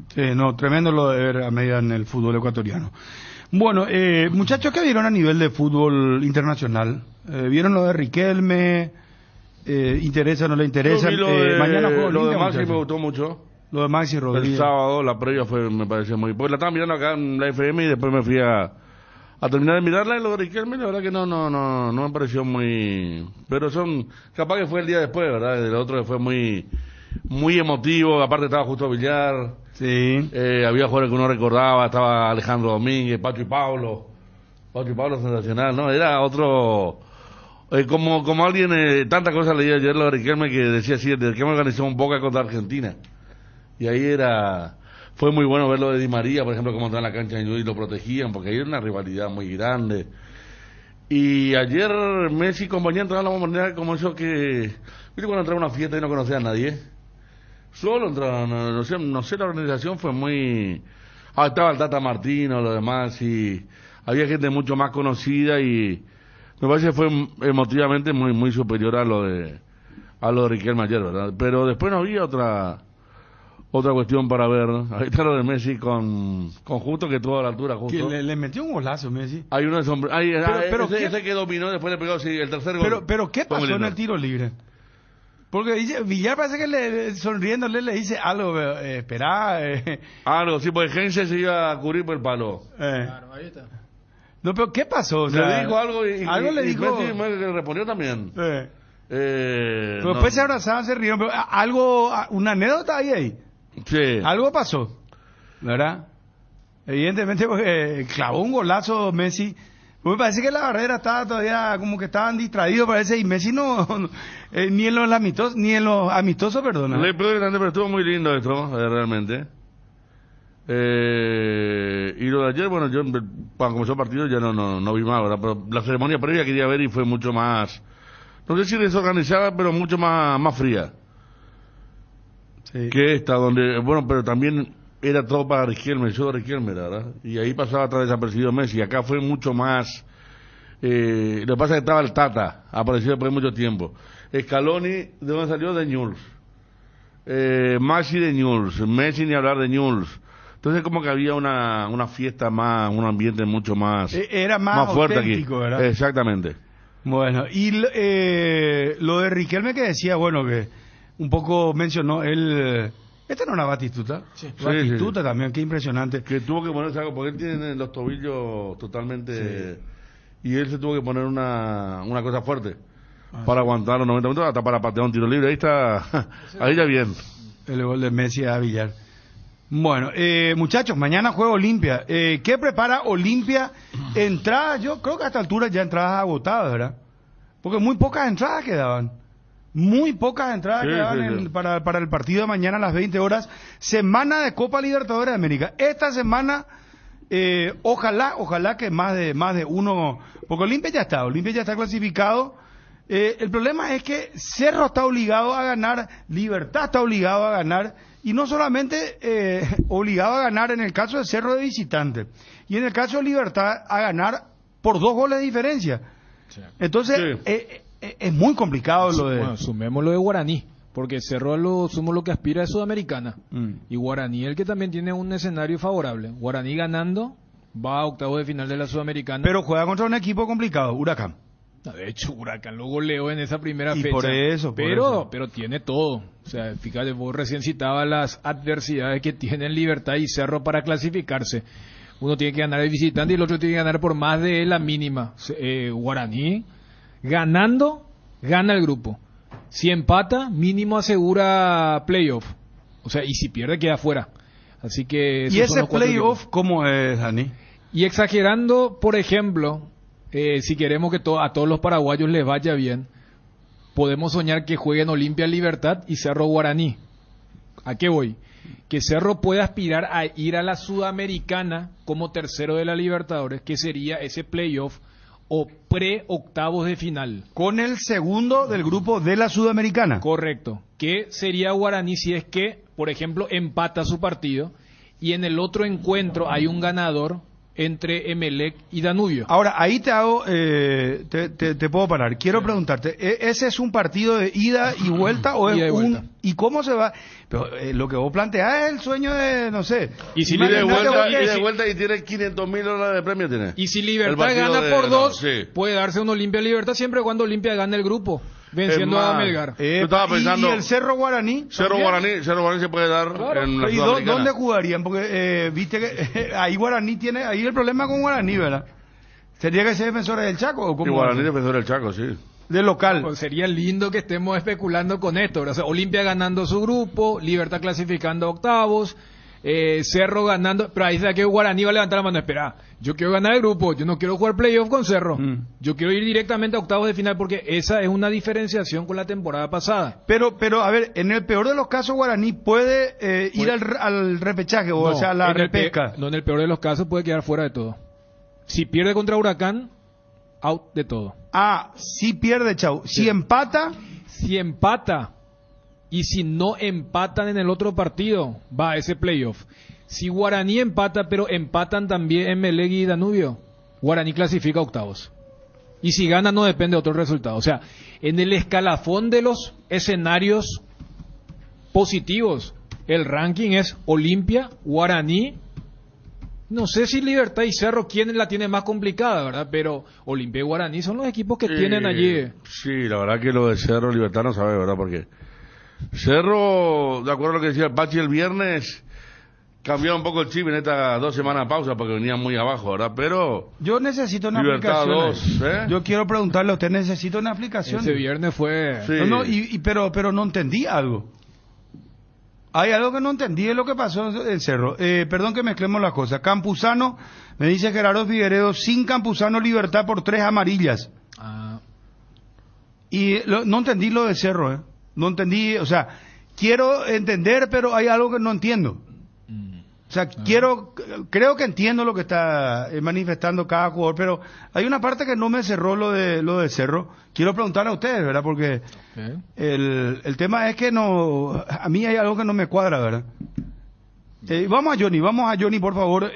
[SPEAKER 2] Sí, no, tremendo lo de Ever Almeida en el fútbol ecuatoriano. Bueno, muchachos, ¿qué vieron a nivel de fútbol internacional? ¿Vieron lo de Riquelme? ¿Interesa o no le interesa?
[SPEAKER 4] Mañana
[SPEAKER 2] juego
[SPEAKER 4] lo
[SPEAKER 2] Liga,
[SPEAKER 4] demás sí
[SPEAKER 2] muchachos.
[SPEAKER 4] me gustó mucho.
[SPEAKER 2] Lo de Maxi
[SPEAKER 4] El
[SPEAKER 2] Rodríguez.
[SPEAKER 4] sábado, la previa me pareció muy... Porque la estaba mirando acá en la FM y después me fui a terminar de mirarla, y lo de Riquelme, la verdad que no me pareció muy... Pero capaz que fue el día después, ¿verdad? El otro que fue muy emotivo, aparte estaba justo Villar,
[SPEAKER 2] Sí.
[SPEAKER 4] había jugadores que uno recordaba, estaba Alejandro Domínguez, Pacho y Pablo sensacional, ¿no? Era otro... como alguien, tantas cosas leí ayer lo de Riquelme que decía así, de Riquelme organizó un Boca contra Argentina, y ahí fue muy bueno ver lo de Di María, por ejemplo, cómo estaba en la cancha y lo protegían, porque ahí era una rivalidad muy grande. Y ayer Messi y compañía entraron a la manera como eso que... ¿Viste cuando entraba a una fiesta y no conocía a nadie? Solo entraron, no sé, la organización fue muy... estaba el Tata Martino, lo demás, y había gente mucho más conocida, y me parece que fue emotivamente muy superior a lo de Riquelme ayer, ¿verdad? Pero después no había otra cuestión para ver. Ahí está lo de Messi con Justo, que estuvo a la altura, Justo.
[SPEAKER 2] Que le metió un golazo Messi.
[SPEAKER 4] Hay uno de sombrero.
[SPEAKER 2] Pero
[SPEAKER 4] ese que dominó, después le pegó el tercer gol.
[SPEAKER 2] Pero ¿qué
[SPEAKER 4] Fue muy
[SPEAKER 2] pasó en
[SPEAKER 4] lindo.
[SPEAKER 2] el tiro libre? Porque Villar parece que sonriéndole le dice algo, esperá.
[SPEAKER 4] Algo, sí, porque Gense se iba a cubrir por el palo.
[SPEAKER 3] Claro, ahí está.
[SPEAKER 2] No, pero ¿qué pasó? O
[SPEAKER 4] Le
[SPEAKER 2] sea,
[SPEAKER 4] dijo algo y
[SPEAKER 2] algo le dijo.
[SPEAKER 4] Messi le respondió también.
[SPEAKER 2] Pero
[SPEAKER 4] No.
[SPEAKER 2] después se abrazaban, se rieron. Pero algo, una anécdota ahí.
[SPEAKER 4] Sí.
[SPEAKER 2] Algo pasó, ¿verdad? Evidentemente, porque clavó un golazo Messi. Me parece que la barrera estaba todavía, como que estaban distraídos, parece, y Messi ni en los amistosos, perdona.
[SPEAKER 4] Pero estuvo muy lindo esto, realmente. Y lo de ayer, bueno, yo cuando comenzó el partido ya no vi más, ¿verdad? Pero la ceremonia previa quería ver y fue mucho más, no sé si desorganizada, pero mucho más fría.
[SPEAKER 2] Sí.
[SPEAKER 4] Que esta, donde, bueno, pero también era todo para Riquelme, el show de Riquelme, ¿verdad? Y ahí pasaba atrás desapercibido Messi. Acá fue mucho más... lo que pasa es que estaba el Tata, apareció después de mucho tiempo. Scaloni, ¿de dónde salió? De Newell's. Maxi de Newell's, Messi ni hablar de Newell's. Entonces como que había una fiesta más, un ambiente mucho más...
[SPEAKER 2] Era más
[SPEAKER 4] fuerte
[SPEAKER 2] auténtico,
[SPEAKER 4] aquí.
[SPEAKER 2] ¿verdad?
[SPEAKER 4] Exactamente.
[SPEAKER 2] Bueno, y lo de Riquelme que decía, bueno, que un poco mencionó él... Esta no era Batistuta.
[SPEAKER 3] Sí.
[SPEAKER 2] Batistuta también, qué impresionante.
[SPEAKER 4] Que tuvo que ponerse algo, porque él tiene los tobillos totalmente... Y él se tuvo que poner una cosa fuerte para aguantar los 90 minutos, hasta para patear un tiro libre. Ahí está, ahí ya bien.
[SPEAKER 2] El gol de Messi a Villar. Bueno, muchachos, mañana juega Olimpia. ¿Qué prepara Olimpia? Entradas, yo creo que a esta altura ya entradas agotadas, ¿verdad? Porque muy pocas entradas quedaban. Muy pocas entradas
[SPEAKER 4] Sí,
[SPEAKER 2] quedaban
[SPEAKER 4] sí.
[SPEAKER 2] para el partido de mañana a las 20 horas. Semana de Copa Libertadores de América. Esta semana, ojalá que más de uno... Porque Olimpia ya está clasificado. El problema es que Cerro está obligado a ganar, Libertad está obligado a ganar, y no solamente obligado a ganar en el caso de Cerro de visitante, y en el caso de Libertad a ganar por 2 goles de diferencia.
[SPEAKER 3] Sí.
[SPEAKER 2] Entonces, es muy complicado lo de...
[SPEAKER 3] Bueno, sumemos lo de Guaraní, porque Cerro sumo lo que aspira es Sudamericana. Y Guaraní el que también tiene un escenario favorable. Guaraní ganando va a octavos de final de la Sudamericana.
[SPEAKER 2] Pero juega contra un equipo complicado, Huracán.
[SPEAKER 3] De hecho, Huracán lo goleó en esa primera
[SPEAKER 2] Y
[SPEAKER 3] fecha.
[SPEAKER 2] por eso.
[SPEAKER 3] Pero tiene todo. O sea, fíjate, vos recién citabas las adversidades que tienen Libertad y Cerro para clasificarse. Uno tiene que ganar de visitante y el otro tiene que ganar por más de la mínima. Guaraní, ganando, gana el grupo. Si empata, mínimo asegura playoff. O sea, y si pierde, queda fuera. Así que...
[SPEAKER 2] ¿Y ese playoff cómo es, Dani?
[SPEAKER 3] Y exagerando, por ejemplo, si queremos que a todos los paraguayos les vaya bien, podemos soñar que jueguen Olimpia Libertad y Cerro Guaraní. ¿A qué voy? Que Cerro pueda aspirar a ir a la Sudamericana como tercero de la Libertadores, que sería ese playoff o pre-octavos de final.
[SPEAKER 2] Con el segundo del grupo de la Sudamericana.
[SPEAKER 3] Correcto. Que sería Guaraní si es que, por ejemplo, empata su partido y en el otro encuentro hay un ganador entre Emelec y Danubio.
[SPEAKER 2] Ahora, ahí te hago, te puedo parar. Quiero preguntarte, ¿ese es un partido de ida y vuelta o
[SPEAKER 3] Ida y
[SPEAKER 2] es
[SPEAKER 3] vuelta.
[SPEAKER 2] ¿Y cómo se va? Pero, lo que vos planteás es el sueño de, no sé.
[SPEAKER 3] Y si
[SPEAKER 4] Y de
[SPEAKER 2] imagínate vos que-
[SPEAKER 4] vuelta y tiene $500,000 de premio, tiene.
[SPEAKER 3] Y si
[SPEAKER 4] El
[SPEAKER 3] Libertad
[SPEAKER 4] partido
[SPEAKER 3] gana
[SPEAKER 4] de-
[SPEAKER 3] por
[SPEAKER 4] no,
[SPEAKER 3] 2,
[SPEAKER 4] sí.
[SPEAKER 3] puede darse un Olimpia Libertad siempre y cuando Olimpia gane el grupo. Venciendo
[SPEAKER 4] Es más,
[SPEAKER 3] a Melgar.
[SPEAKER 4] Yo estaba pensando...
[SPEAKER 2] ¿Y el Cerro Guaraní?
[SPEAKER 4] Cerro
[SPEAKER 2] ¿También?
[SPEAKER 4] Guaraní se puede dar en la
[SPEAKER 2] ¿Y
[SPEAKER 4] Sudamericana.
[SPEAKER 2] dónde jugarían? Porque viste que ahí Guaraní tiene, ahí el problema con Guaraní, ¿verdad? ¿Sería que sea defensores del Chaco o
[SPEAKER 4] Y
[SPEAKER 2] cómo?
[SPEAKER 4] Guaraní defensor del Chaco, sí.
[SPEAKER 2] De local.
[SPEAKER 3] Pues sería lindo que estemos especulando con esto, ¿verdad? O sea, Olimpia ganando su grupo, Libertad clasificando a octavos, Cerro ganando, pero ahí está que Guaraní va a levantar la mano. Espera, yo quiero ganar el grupo, yo no quiero jugar playoff con Cerro, yo quiero ir directamente a octavos de final porque esa es una diferenciación con la temporada pasada.
[SPEAKER 2] Pero a ver, en el peor de los casos Guaraní puede ir al repechaje, o sea, a la repesca.
[SPEAKER 3] No, en el peor de los casos puede quedar fuera de todo. Si pierde contra Huracán, out de todo.
[SPEAKER 2] Ah, si pierde, chau.
[SPEAKER 3] Sí.
[SPEAKER 2] Si empata,
[SPEAKER 3] Si empata y si no empatan en el otro partido, va a ese playoff. Si Guaraní empata, pero empatan también Emelec y Danubio, Guaraní clasifica a octavos. Y si gana no depende de otro resultado. O sea, en el escalafón de los escenarios positivos, el ranking es Olimpia, Guaraní. No sé si Libertad y Cerro quién la tiene más complicada, ¿verdad? Pero Olimpia y Guaraní son los equipos que tienen allí.
[SPEAKER 4] Sí, la verdad que lo de Cerro, Libertad no sabe, ¿verdad? Porque Cerro, de acuerdo a lo que decía el Pachi el viernes, cambió un poco el chip en estas 2 semanas de pausa porque venía muy abajo, ¿verdad? Pero
[SPEAKER 2] yo necesito una
[SPEAKER 4] Libertad
[SPEAKER 2] aplicación.
[SPEAKER 4] 2, ¿eh?
[SPEAKER 2] Yo quiero preguntarle a usted, ¿necesita una aplicación?
[SPEAKER 3] Ese viernes fue...
[SPEAKER 4] Sí.
[SPEAKER 2] No, pero no entendí algo. Hay algo que no entendí de lo que pasó en Cerro. Perdón que mezclemos las cosas. Campuzano, me dice Gerardo Figueredo, sin Campuzano Libertad por 3 amarillas.
[SPEAKER 3] Ah,
[SPEAKER 2] Y no entendí lo de Cerro, ¿eh? No entendí, o sea, quiero entender, pero hay algo que no entiendo. O sea, creo que entiendo lo que está manifestando cada jugador, pero hay una parte que no me cerró lo de Cerro. Quiero preguntarle a ustedes, ¿verdad? Porque
[SPEAKER 3] okay.
[SPEAKER 2] el tema es que a mí hay algo que no me cuadra, ¿verdad? Vamos a Johnny, por favor.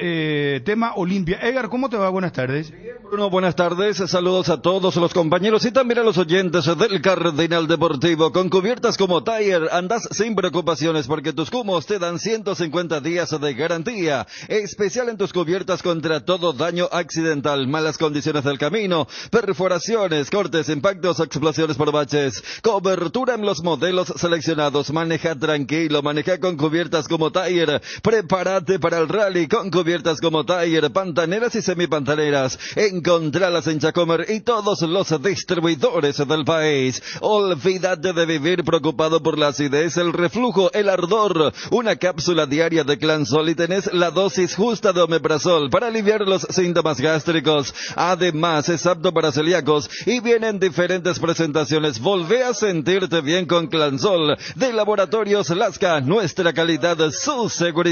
[SPEAKER 2] Tema Olimpia. Edgar, ¿cómo te va? Buenas tardes.
[SPEAKER 8] Bruno, buenas tardes. Saludos a todos los compañeros y también a los oyentes del Cardinal Deportivo. Con cubiertas como Tire, andas sin preocupaciones porque tus cumos te dan 150 días de garantía. Especial en tus cubiertas contra todo daño accidental, malas condiciones del camino, perforaciones, cortes, impactos, explosiones por baches. Cobertura en los modelos seleccionados. Maneja tranquilo, maneja con cubiertas como Tire. Prepárate para el rally con cubiertas como Tire, pantaneras y semipantaneras. Encontralas en Chacomer y todos los distribuidores del país. Olvídate de vivir preocupado por la acidez, el reflujo, el ardor. Una cápsula diaria de Clansol y tenés la dosis justa de omeprazol para aliviar los síntomas gástricos. Además, es apto para celíacos y viene en diferentes presentaciones. Volvé a sentirte bien con Clansol de Laboratorios Lasca. Nuestra calidad, su seguridad.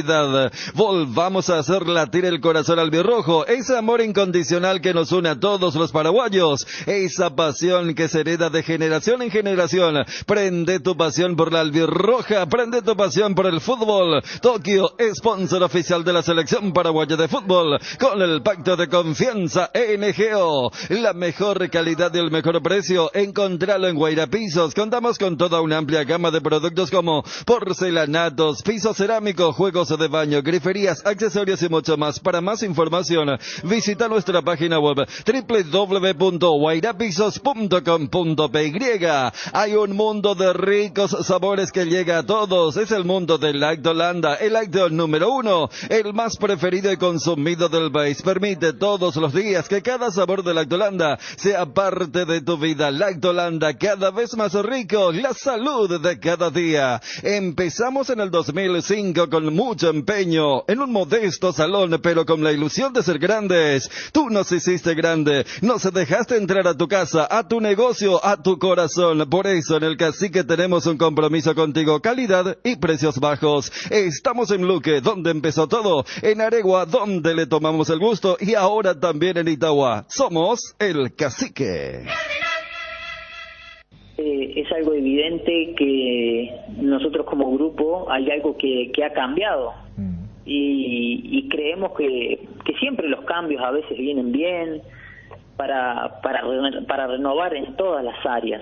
[SPEAKER 8] Volvamos a hacer latir el corazón albirrojo, ese amor incondicional que nos une a todos los paraguayos, esa pasión que se hereda de generación en generación. Prende tu pasión por la albirroja, prende tu pasión por el fútbol. Tokio, sponsor oficial de la selección paraguaya de fútbol, con el pacto de confianza NGO. La mejor calidad y el mejor precio, encontralo en Guaira Pisos. Contamos con toda una amplia gama de productos como porcelanatos, pisos cerámicos, juegos de baño, griferías, accesorios y mucho más. Para más información, visita nuestra página web www.guairapisos.com.py. Hay un mundo de ricos sabores que llega a todos. Es el mundo del Lactolanda, el lácteo número 1, el más preferido y consumido del país. Permite todos los días que cada sabor de Lactolanda sea parte de tu vida. Lactolanda, cada vez más rico, la salud de cada día. Empezamos en el 2005 con mucho empeño, en un modesto salón, pero con la ilusión de ser grandes. Tú nos hiciste grande, nos dejaste entrar a tu casa, a tu negocio, a tu corazón. Por eso en el Cacique tenemos un compromiso contigo, calidad y precios bajos. Estamos en Luque, donde empezó todo, en Aregua, donde le tomamos el gusto, y ahora también en Itagua. Somos el Cacique.
[SPEAKER 9] Es algo evidente que nosotros como grupo hay algo que ha cambiado y creemos que siempre los cambios a veces vienen bien para renovar en todas las áreas.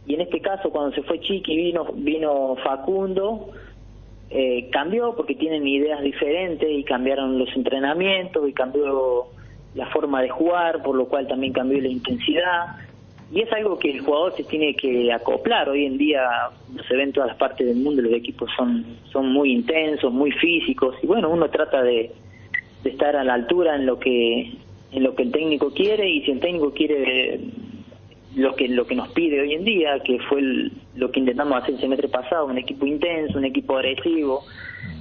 [SPEAKER 9] Y en este caso cuando se fue Chiqui vino Facundo, cambió porque tienen ideas diferentes y cambiaron los entrenamientos y cambió la forma de jugar, por lo cual también cambió la intensidad. y es algo que el jugador se tiene que acoplar. Hoy en día se ve en todas las partes del mundo, los equipos son muy intensos, muy físicos, y bueno, uno trata de estar a la altura en lo que el técnico quiere, y si el técnico quiere lo que nos pide hoy en día, que fue lo que intentamos hacer el semestre pasado, un equipo intenso, un equipo agresivo.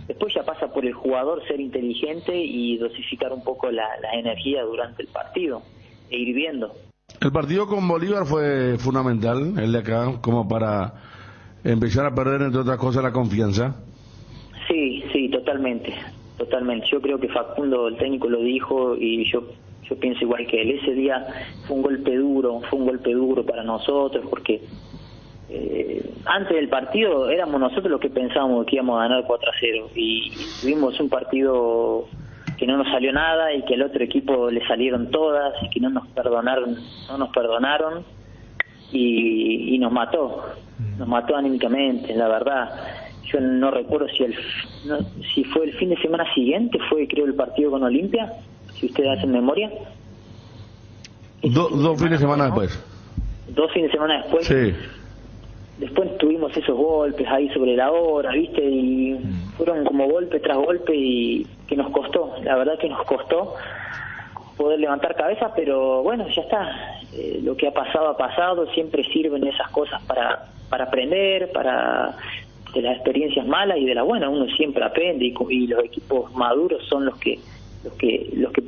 [SPEAKER 9] Después ya pasa por el jugador ser inteligente y dosificar un poco la energía durante el partido e ir viendo.
[SPEAKER 4] El partido con Bolívar fue fundamental, el de acá, como para empezar a perder, entre otras cosas, la confianza.
[SPEAKER 9] Sí, totalmente. Yo creo que Facundo, el técnico, lo dijo, y yo pienso igual que él. Ese día fue un golpe duro para nosotros, porque antes del partido éramos nosotros los que pensábamos que íbamos a ganar 4-0, y tuvimos un partido que no nos salió nada, y que al otro equipo le salieron todas, y que no nos perdonaron, y nos mató anímicamente, la verdad. Yo no recuerdo si fue el fin de semana siguiente, creo el partido con Olimpia, si ustedes hacen memoria.
[SPEAKER 4] Dos fines de semana después.
[SPEAKER 9] 2 fines de semana después.
[SPEAKER 4] Sí.
[SPEAKER 9] Después tuvimos esos golpes ahí sobre la hora, ¿viste? Y fueron como golpe tras golpe, y que nos costó, la verdad que nos costó poder levantar cabeza, pero bueno, ya está. Lo que ha pasado, siempre sirven esas cosas para aprender, de las experiencias malas y de las buenas, uno siempre aprende, y los equipos maduros son los que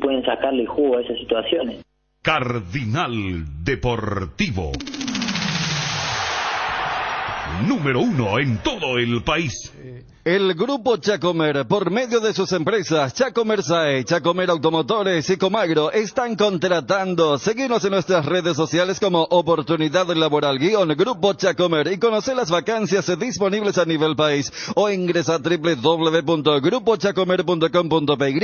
[SPEAKER 9] pueden sacarle el jugo a esas situaciones.
[SPEAKER 6] Cardinal Deportivo. Número 1 en todo el país.
[SPEAKER 8] El Grupo Chacomer, por medio de sus empresas Chacomer SAE, Chacomer Automotores y Comagro, están contratando. Seguinos en nuestras redes sociales como Oportunidad Laboral Grupo Chacomer, y conoce las vacancias disponibles a nivel país, o ingresa a www.grupochacomer.com.py,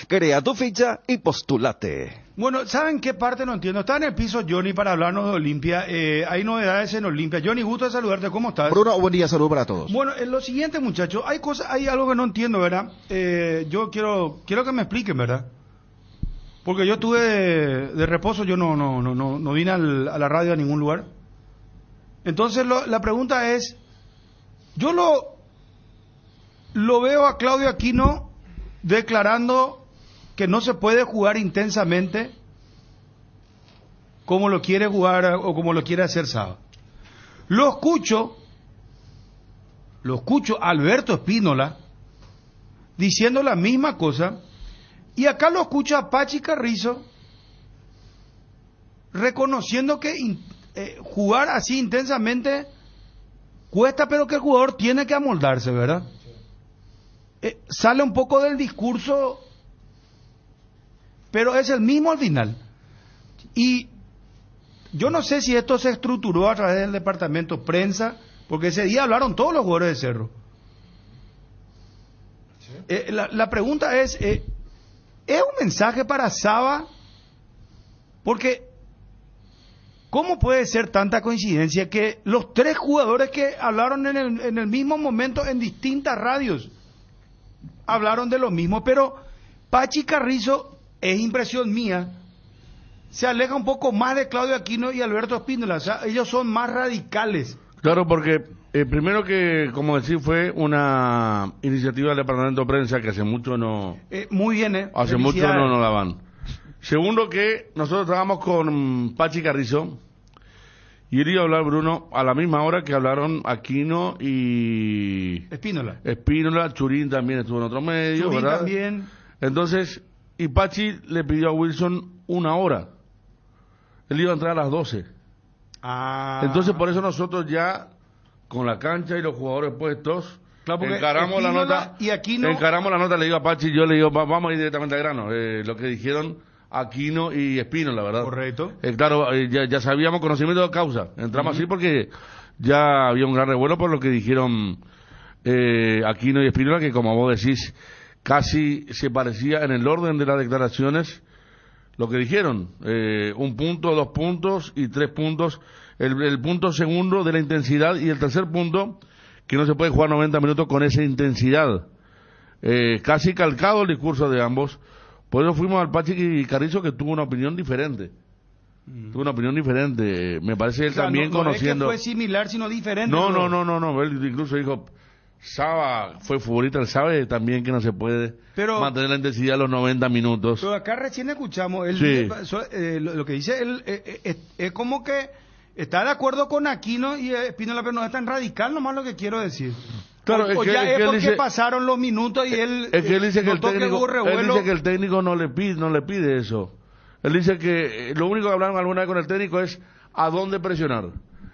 [SPEAKER 8] crea tu ficha y postulate.
[SPEAKER 2] Bueno, ¿saben qué parte no entiendo? Está en el piso Johnny para hablarnos de Olimpia. Hay novedades en Olimpia. Johnny, gusto de saludarte. ¿Cómo estás?
[SPEAKER 10] Bruno, buen día. Saludos para todos.
[SPEAKER 2] Bueno, lo siguiente, muchachos. Hay algo que no entiendo, ¿verdad? Yo quiero que me expliquen, ¿verdad? Porque yo estuve de reposo. Yo no vine a la radio a ningún lugar. Entonces, la pregunta es... Yo lo veo a Claudio Aquino declarando que no se puede jugar intensamente como lo quiere jugar o como lo quiere hacer Saba. Lo escucho a Alberto Espínola diciendo la misma cosa, y acá lo escucho a Pachi Carrizo reconociendo que jugar así intensamente cuesta, pero que el jugador tiene que amoldarse, ¿verdad? Sale un poco del discurso, pero es el mismo al final. Y yo no sé si esto se estructuró a través del departamento prensa, porque ese día hablaron todos los jugadores de Cerro. ¿Sí? La pregunta ¿es un mensaje para Saba? Porque ¿cómo puede ser tanta coincidencia que los 3 jugadores que hablaron en el mismo momento en distintas radios hablaron de lo mismo? Pero Pachi Carrizo, es impresión mía, se aleja un poco más de Claudio Aquino y Alberto Espínola. O sea, ellos son más radicales.
[SPEAKER 4] Claro, porque primero que, como decir, fue una iniciativa del departamento de prensa que hace mucho no...
[SPEAKER 2] muy bien,
[SPEAKER 4] hace mucho no la van. Segundo que nosotros trabajamos con Pachi Carrizo, y él iba a hablar, Bruno, a la misma hora que hablaron Aquino y... Espínola, Churín también estuvo en otro medio,
[SPEAKER 2] Churín
[SPEAKER 4] ¿verdad?
[SPEAKER 2] También.
[SPEAKER 4] Entonces, y Pachi le pidió a Wilson 1 hora. Él iba a entrar a las 12. Entonces, por eso nosotros ya, con la cancha y los jugadores puestos, claro, encaramos la nota. Y Aquino... Encaramos la nota, le digo a Pachi, yo le digo, vamos a ir directamente al grano. Lo que dijeron Aquino y Espínola, ¿verdad?
[SPEAKER 2] Correcto.
[SPEAKER 4] Claro, ya sabíamos conocimiento de causa. Entramos así porque ya había un gran revuelo por lo que dijeron Aquino y Espínola, que como vos decís, casi se parecía en el orden de las declaraciones lo que dijeron. 1 punto, 2 puntos y 3 puntos. El punto segundo de la intensidad, y el tercer punto, que no se puede jugar 90 minutos con esa intensidad. Casi calcado el discurso de ambos. Por eso fuimos al Pachi Carrizo, que tuvo una opinión diferente. Tuve una opinión diferente. Me parece él también
[SPEAKER 2] no
[SPEAKER 4] conociendo.
[SPEAKER 2] No es que fue similar, sino diferente.
[SPEAKER 4] No. Él incluso dijo, Saba fue futbolista, él sabe también que no se puede mantener la intensidad a los 90 minutos.
[SPEAKER 2] Pero acá recién escuchamos, él lo que dice él es como que está de acuerdo con Aquino y Espínola, pero no es tan radical, nomás lo que quiero decir.
[SPEAKER 4] Claro,
[SPEAKER 2] es porque dice, pasaron los minutos y él
[SPEAKER 4] es que él dice que el técnico no le pide eso. Él dice que lo único que hablaron alguna vez con el técnico es a dónde presionar,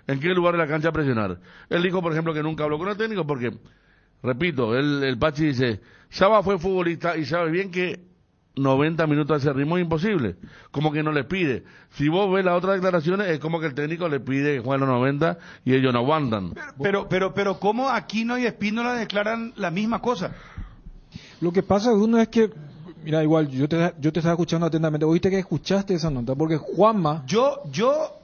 [SPEAKER 4] en qué lugar de la cancha presionar. Él dijo, por ejemplo, que nunca habló con el técnico porque, repito, el Pachi dice, Saba fue futbolista y sabe bien que 90 minutos a ese ritmo es imposible, como que no le pide. Si vos ves las otras declaraciones, es como que el técnico le pide que jueguen los 90 y ellos no aguantan.
[SPEAKER 2] Pero ¿cómo Aquino y Espínola declaran la misma cosa?
[SPEAKER 3] Lo que pasa, Bruno, es que, mira, igual, yo te estaba escuchando atentamente. ¿Oíste que escuchaste esa nota? Porque Juanma...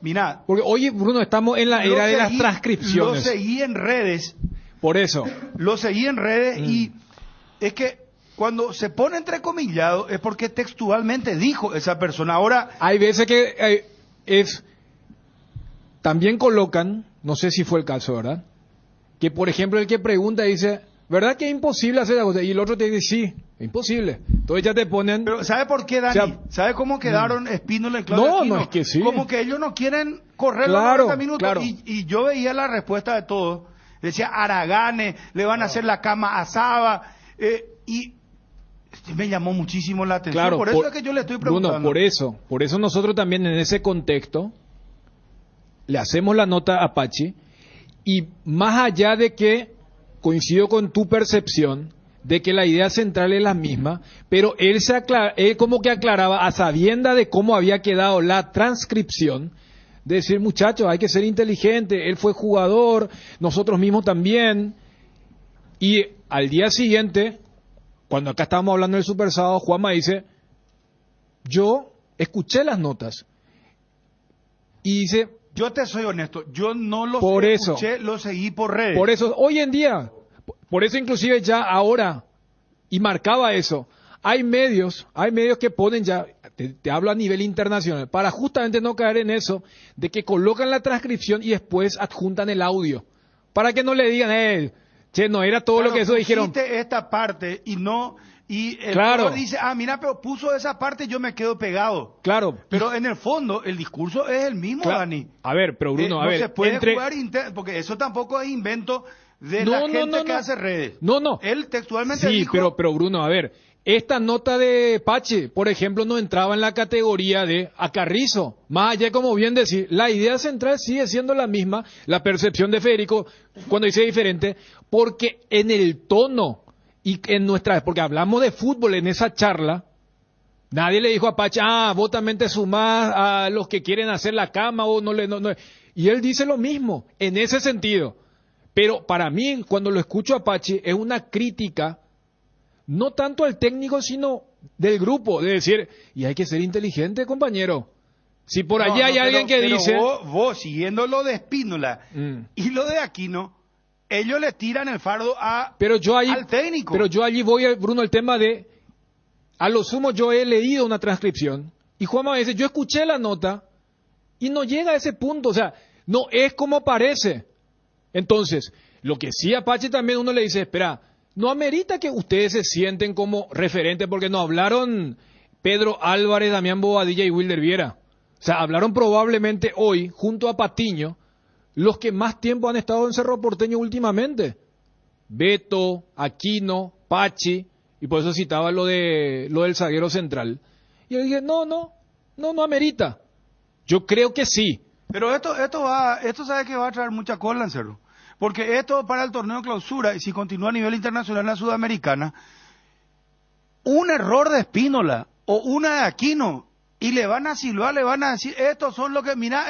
[SPEAKER 2] Mira...
[SPEAKER 3] Porque, oye, Bruno, estamos en la era de las transcripciones.
[SPEAKER 2] Lo seguí en redes.
[SPEAKER 3] Por eso.
[SPEAKER 2] Lo seguí en redes y es que cuando se pone entrecomillado es porque textualmente dijo esa persona. Ahora...
[SPEAKER 3] Hay veces que también colocan, no sé si fue el caso, ¿verdad? Que, por ejemplo, el que pregunta dice, ¿verdad que es imposible hacer la cosa? Y el otro te dice, sí, es imposible. Entonces ya te ponen...
[SPEAKER 2] Pero ¿sabe por qué, Dani? ¿Sabe cómo quedaron Espínola y Claudio Aquino?
[SPEAKER 3] No, es que sí.
[SPEAKER 2] Como que ellos no quieren correr los 90 minutos. Claro. Y yo veía la respuesta de todos. Decía, Aragane, le van a hacer la cama a Saba. Y me llamó muchísimo la atención.
[SPEAKER 3] Claro,
[SPEAKER 2] por eso es que yo le estoy preguntando.
[SPEAKER 3] Bruno, por eso nosotros también en ese contexto le hacemos la nota a Pachi y más allá de que coincido con tu percepción de que la idea central es la misma, pero él como que aclaraba a sabienda de cómo había quedado la transcripción, de decir, muchachos, hay que ser inteligente, él fue jugador, nosotros mismos también, y al día siguiente, cuando acá estábamos hablando del Super Sábado, Juanma dice, yo escuché las notas, y dice...
[SPEAKER 2] Yo te soy honesto, yo no los
[SPEAKER 3] escuché,
[SPEAKER 2] lo seguí por redes.
[SPEAKER 3] Por eso, hoy en día, por eso inclusive ya ahora, y marcaba eso, hay medios que ponen ya, te hablo a nivel internacional, para justamente no caer en eso, de que colocan la transcripción y después adjuntan el audio, para que no le digan, che, no era todo lo que eso dijeron.
[SPEAKER 2] Esta parte y no... Y el jugador dice, mira, pero puso esa parte y yo me quedo pegado.
[SPEAKER 3] Claro.
[SPEAKER 2] Pero en el fondo, el discurso es el mismo, Dani.
[SPEAKER 3] A ver, pero Bruno,
[SPEAKER 2] no se puede jugar porque eso tampoco es invento de la gente que hace redes.
[SPEAKER 3] No.
[SPEAKER 2] Él textualmente dijo...
[SPEAKER 3] Sí, pero Bruno, a ver, esta nota de Pache, por ejemplo, no entraba en la categoría de Acarrizo. Más allá, como bien decir, la idea central sigue siendo la misma, la percepción de Federico, cuando dice diferente, porque en el tono... Y en porque hablamos de fútbol en esa charla, nadie le dijo a Pachi, vos también te sumás a los que quieren hacer la cama o no. Y él dice lo mismo, en ese sentido. Pero para mí, cuando lo escucho a Pachi, es una crítica, no tanto al técnico, sino del grupo, de decir, y hay que ser inteligente, compañero. Si por allí hay alguien que dice...
[SPEAKER 2] Vos, siguiendo lo de Espínola y lo de Aquino, ellos le tiran el fardo al técnico.
[SPEAKER 3] Pero yo allí voy, Bruno, el tema de, a lo sumo yo he leído una transcripción y Juanma dice, yo escuché la nota y no llega a ese punto, o sea, no es como parece. Entonces, lo que sí a Pachi también uno le dice, espera, no amerita que ustedes se sienten como referentes porque no hablaron Pedro Álvarez, Damián Bobadilla y Wilder Viera. O sea, hablaron probablemente hoy, junto a Patiño, los que más tiempo han estado en Cerro Porteño últimamente. Beto, Aquino, Pachi, y por eso citaba lo del zaguero central. Y yo dije, no amerita. Yo creo que sí.
[SPEAKER 2] Pero esto sabe que va a traer mucha cola en Cerro. Porque esto para el torneo clausura, y si continúa a nivel internacional en la Sudamericana, un error de Espínola o una de Aquino, y le van a silbar, le van a decir, estos son los que, mira,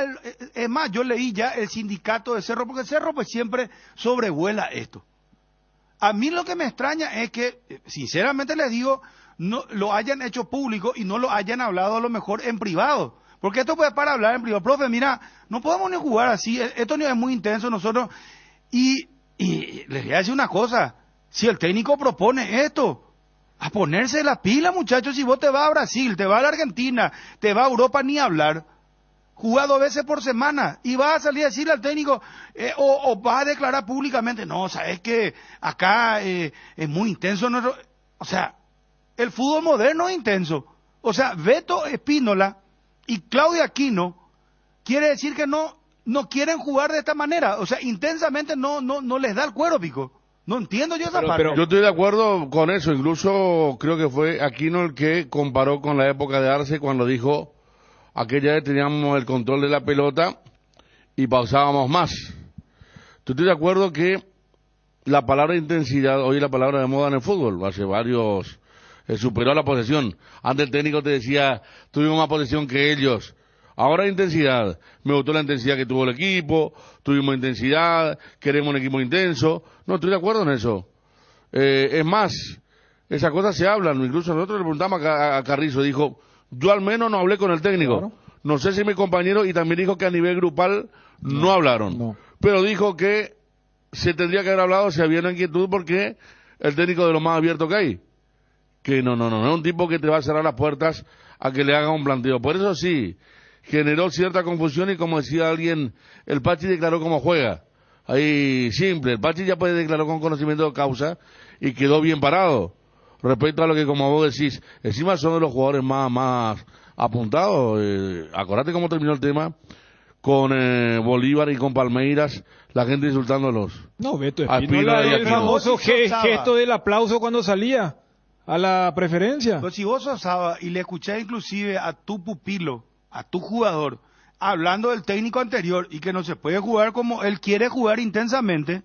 [SPEAKER 2] es más, yo leí ya el sindicato de Cerro, porque Cerro pues siempre sobrevuela esto. A mí lo que me extraña es que, sinceramente les digo, no lo hayan hecho público y no lo hayan hablado a lo mejor en privado. Porque esto puede para hablar en privado. Profe, mira, no podemos ni jugar así, esto ni es muy intenso nosotros. Y les voy a decir una cosa, si el técnico propone esto, a ponerse la pila, muchachos. Si vos te vas a Brasil, te vas a la Argentina, te vas a Europa, ni hablar. Jugá 2 veces por semana y vas a salir a decirle al técnico o vas a declarar públicamente, no, sabes que acá es muy intenso. O sea, el fútbol moderno es intenso. O sea, Beto Espínola y Claudio Aquino quiere decir que no quieren jugar de esta manera. O sea, intensamente no les da el cuero, Pico. No entiendo yo esa parte.
[SPEAKER 4] Yo estoy de acuerdo con eso. Incluso creo que fue Aquino el que comparó con la época de Arce cuando dijo: aquella vez teníamos el control de la pelota y pausábamos más. Yo estoy de acuerdo que la palabra intensidad hoy es la palabra de moda en el fútbol. Hace varios superó la posesión. Antes el técnico te decía, tuvimos más posesión que ellos. Ahora hay intensidad. Me gustó la intensidad que tuvo el equipo, tuvimos intensidad, queremos un equipo intenso. No, estoy de acuerdo en eso. Es más, esas cosas se hablan. Incluso nosotros le preguntamos a Carrizo, dijo, yo al menos no hablé con el técnico. Claro. No sé si mi compañero, y también dijo que a nivel grupal no hablaron. No. Pero dijo que se tendría que haber hablado si había una inquietud porque el técnico de lo más abierto que hay. Que no es un tipo que te va a cerrar las puertas a que le haga un planteo. Por eso sí, generó cierta confusión y como decía alguien, el Pachi declaró cómo juega. Ahí simple, el Pachi ya puede declarar con conocimiento de causa y quedó bien parado. Respecto a lo que como vos decís, encima son de los jugadores más apuntados. Acordate cómo terminó el tema con Bolívar y con Palmeiras, la gente insultándolos.
[SPEAKER 3] No, Beto Espínola, el famoso gesto del aplauso cuando salía a la preferencia.
[SPEAKER 2] Pues si vos sos Saba y le escuchás inclusive a tu pupilo, a tu jugador, hablando del técnico anterior y que no se puede jugar como él quiere jugar intensamente,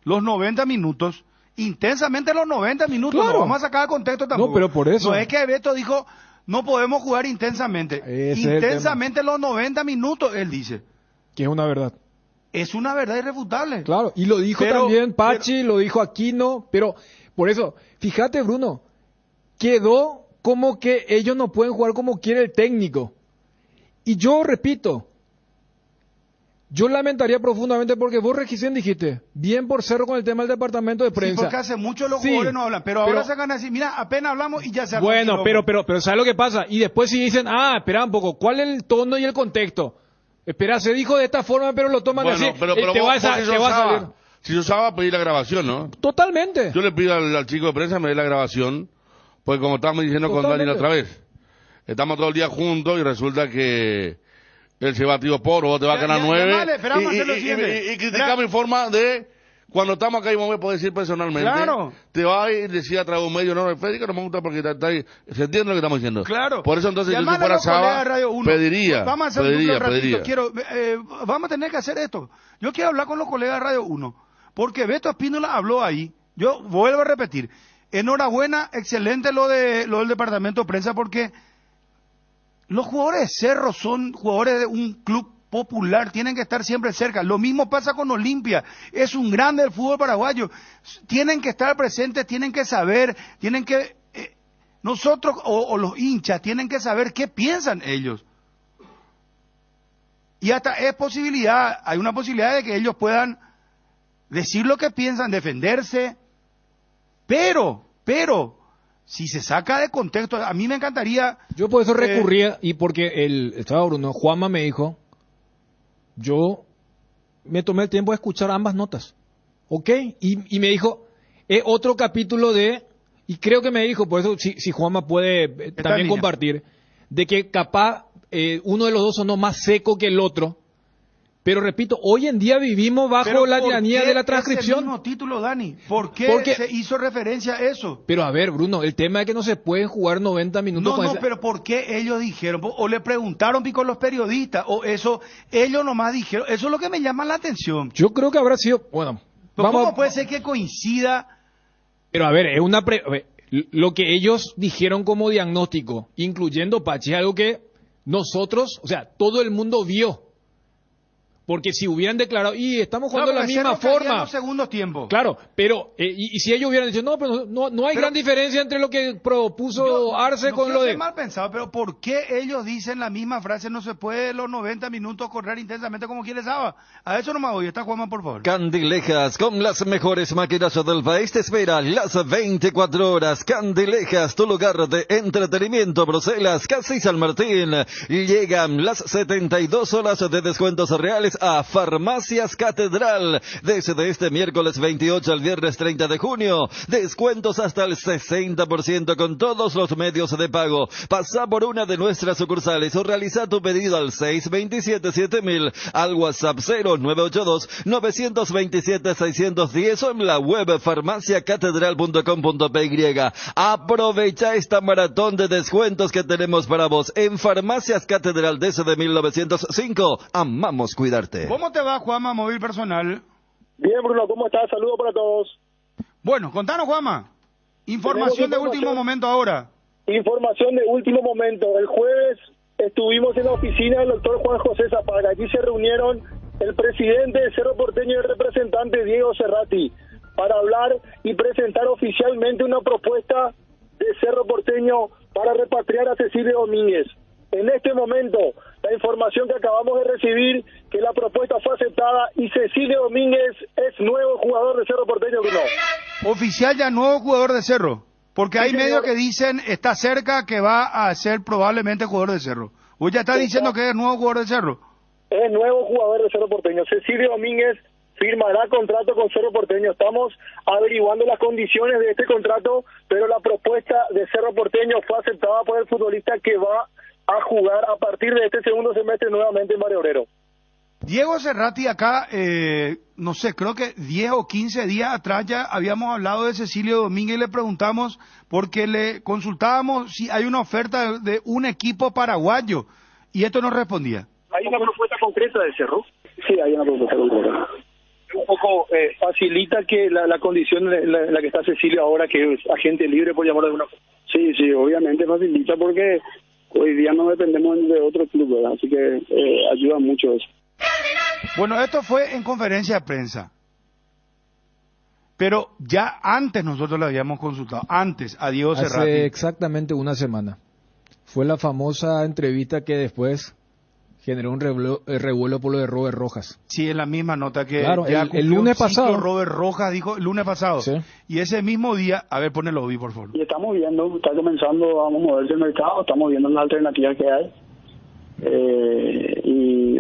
[SPEAKER 2] los 90 minutos, intensamente los 90 minutos, claro. No vamos a sacar de contexto tampoco.
[SPEAKER 3] No, pero por eso.
[SPEAKER 2] No es que Beto dijo, no podemos jugar intensamente. Intensamente los 90 minutos, él dice.
[SPEAKER 3] Que es una verdad.
[SPEAKER 2] Es una verdad irrefutable.
[SPEAKER 3] Claro, y lo dijo también Pachi, lo dijo Aquino, pero por eso, fíjate Bruno, quedó como que ellos no pueden jugar como quiere el técnico. Y yo repito, yo lamentaría profundamente porque vos recién dijiste, bien por Cerro con el tema del departamento de prensa.
[SPEAKER 2] Sí, porque hace mucho los jugadores no hablan, pero ahora sacan así, mira, apenas hablamos y ya se habla.
[SPEAKER 3] Bueno, pero ¿sabes lo que pasa? Y después si dicen, espera un poco, ¿cuál es el tono y el contexto? Espera, se dijo de esta forma, pero lo toman así,
[SPEAKER 4] pero
[SPEAKER 3] te va a salir.
[SPEAKER 4] Si yo usaba, pedir la grabación, ¿no?
[SPEAKER 3] Totalmente.
[SPEAKER 4] Yo le pido al chico de prensa me dé la grabación, porque como estábamos diciendo con Dani la otra vez, estamos todo el día juntos y resulta que él se batió por, vos te va a ganar 9 y critica mi forma de cuando estamos acá y vos me podés decir personalmente,
[SPEAKER 2] claro.
[SPEAKER 4] Te va a ir decir a través de un medio, no, Federico no me gusta porque está ahí, se entiende lo que estamos diciendo.
[SPEAKER 2] Claro.
[SPEAKER 4] Por eso entonces yo si fuera Saba, pediría.
[SPEAKER 2] Vamos a hacer un ratito. Vamos a tener que hacer esto. Yo quiero hablar con los colegas de Radio 1, porque Beto Espínola habló ahí, yo vuelvo a repetir, enhorabuena, excelente lo del departamento de prensa, porque los jugadores de Cerro son jugadores de un club popular, tienen que estar siempre cerca. Lo mismo pasa con Olimpia, es un grande del fútbol paraguayo. Tienen que estar presentes, tienen que saber, tienen que... nosotros o los hinchas tienen que saber qué piensan ellos. Y hasta hay una posibilidad de que ellos puedan decir lo que piensan, defenderse, pero... si se saca de contexto, a mí me encantaría...
[SPEAKER 3] Yo por eso recurría, y porque estaba Bruno, Juanma me dijo, yo me tomé el tiempo de escuchar ambas notas, ¿ok? Y me dijo, es otro capítulo y creo que me dijo, por eso si Juanma puede también compartir, de que capaz uno de los dos sonó más seco que el otro. Pero repito, hoy en día vivimos bajo la tiranía de la transcripción.
[SPEAKER 2] ¿Por qué ese mismo título, Dani? Porque se hizo referencia a eso?
[SPEAKER 3] Pero a ver, Bruno, el tema es que no se pueden jugar 90 minutos.
[SPEAKER 2] Pero ¿por qué ellos dijeron? O le preguntaron pico los periodistas, o eso, ellos nomás dijeron. Eso es lo que me llama la atención.
[SPEAKER 3] Yo creo que habrá sido, bueno.
[SPEAKER 2] ¿Cómo puede ser que coincida?
[SPEAKER 3] Pero a ver, lo que ellos dijeron como diagnóstico, incluyendo Pachi, es algo que nosotros, o sea, todo el mundo vio. Porque si hubieran declarado, y estamos jugando de la
[SPEAKER 2] porque
[SPEAKER 3] misma
[SPEAKER 2] Cerro caía en
[SPEAKER 3] forma.
[SPEAKER 2] los segundos tiempos.
[SPEAKER 3] Claro, pero, y si ellos hubieran dicho, no, pero no hay gran diferencia entre lo que propuso Arce
[SPEAKER 2] No
[SPEAKER 3] con
[SPEAKER 2] quiero
[SPEAKER 3] lo
[SPEAKER 2] ser
[SPEAKER 3] de...
[SPEAKER 2] mal pensado, pero ¿por qué ellos dicen la misma frase? No se puede los 90 minutos correr intensamente como quiere Saba. A eso no me voy. Está Juanma, por favor.
[SPEAKER 8] Candilejas, con las mejores máquinas del país, te espera las 24 horas. Candilejas, tu lugar de entretenimiento. Bruselas, casi San Martín. Llegan las 72 horas de descuentos reales a Farmacias Catedral. Desde este miércoles 28 al viernes 30 de junio. Descuentos hasta el 60% con todos los medios de pago. Pasa por una de nuestras sucursales o realiza tu pedido al 627-7000, al WhatsApp 0982-927-610 o en la web farmaciacatedral.com.py. Aprovecha esta maratón de descuentos que tenemos para vos en Farmacias Catedral desde 1905. Amamos cuidarte.
[SPEAKER 2] ¿Cómo te va, Juanma, móvil personal?
[SPEAKER 10] Bien, Bruno, ¿cómo estás? Saludos para todos.
[SPEAKER 2] Bueno, contanos, Juanma. Información de último momento ahora.
[SPEAKER 10] Información de último momento. El jueves estuvimos en la oficina del doctor Juan José Zapata. Aquí se reunieron el presidente de Cerro Porteño y el representante Diego Cerrati para hablar y presentar oficialmente una propuesta de Cerro Porteño para repatriar a Cecilio Domínguez. En este momento, la información que acabamos de recibir, que la propuesta fue aceptada y Cecilio Domínguez es nuevo jugador de Cerro Porteño, Bruno.
[SPEAKER 2] Oficial ya nuevo jugador de Cerro. Porque hay medios que dicen está cerca que va a ser probablemente jugador de Cerro. ¿Vos ya está diciendo que es nuevo jugador de Cerro?
[SPEAKER 10] Es nuevo jugador de Cerro Porteño. Cecilio Domínguez firmará contrato con Cerro Porteño. Estamos averiguando las condiciones de este contrato, pero la propuesta de Cerro Porteño fue aceptada por el futbolista que va a jugar a partir de este segundo semestre nuevamente en Barrio Obrero.
[SPEAKER 2] Diego Cerrati acá, no sé, creo que 10 o 15 días atrás ya habíamos hablado de Cecilio Domínguez y le preguntamos porque le consultábamos si hay una oferta de un equipo paraguayo y esto no respondía.
[SPEAKER 10] ¿Hay una propuesta concreta de Cerro? Sí, hay una propuesta concreta. Un poco facilita que la condición en la que está Cecilio ahora, que es agente libre, por llamarlo de alguna forma. Sí, obviamente facilita porque hoy día no dependemos de otro club, ¿verdad? Así que ayuda mucho eso.
[SPEAKER 2] Bueno, esto fue en conferencia de prensa. Pero ya antes nosotros le habíamos consultado, antes a Diego Cerrati.
[SPEAKER 3] Hace exactamente una semana. Fue la famosa entrevista que después generó un revuelo por lo de Robert Rojas.
[SPEAKER 2] Sí, en la misma nota que
[SPEAKER 3] claro,
[SPEAKER 2] ya
[SPEAKER 3] el lunes pasado.
[SPEAKER 2] Robert Rojas dijo el lunes pasado.
[SPEAKER 3] Sí.
[SPEAKER 2] Y ese mismo día, a ver, ponelo, Obi, por favor.
[SPEAKER 10] Y estamos viendo, está comenzando a moverse el mercado, estamos viendo las alternativas que hay. Y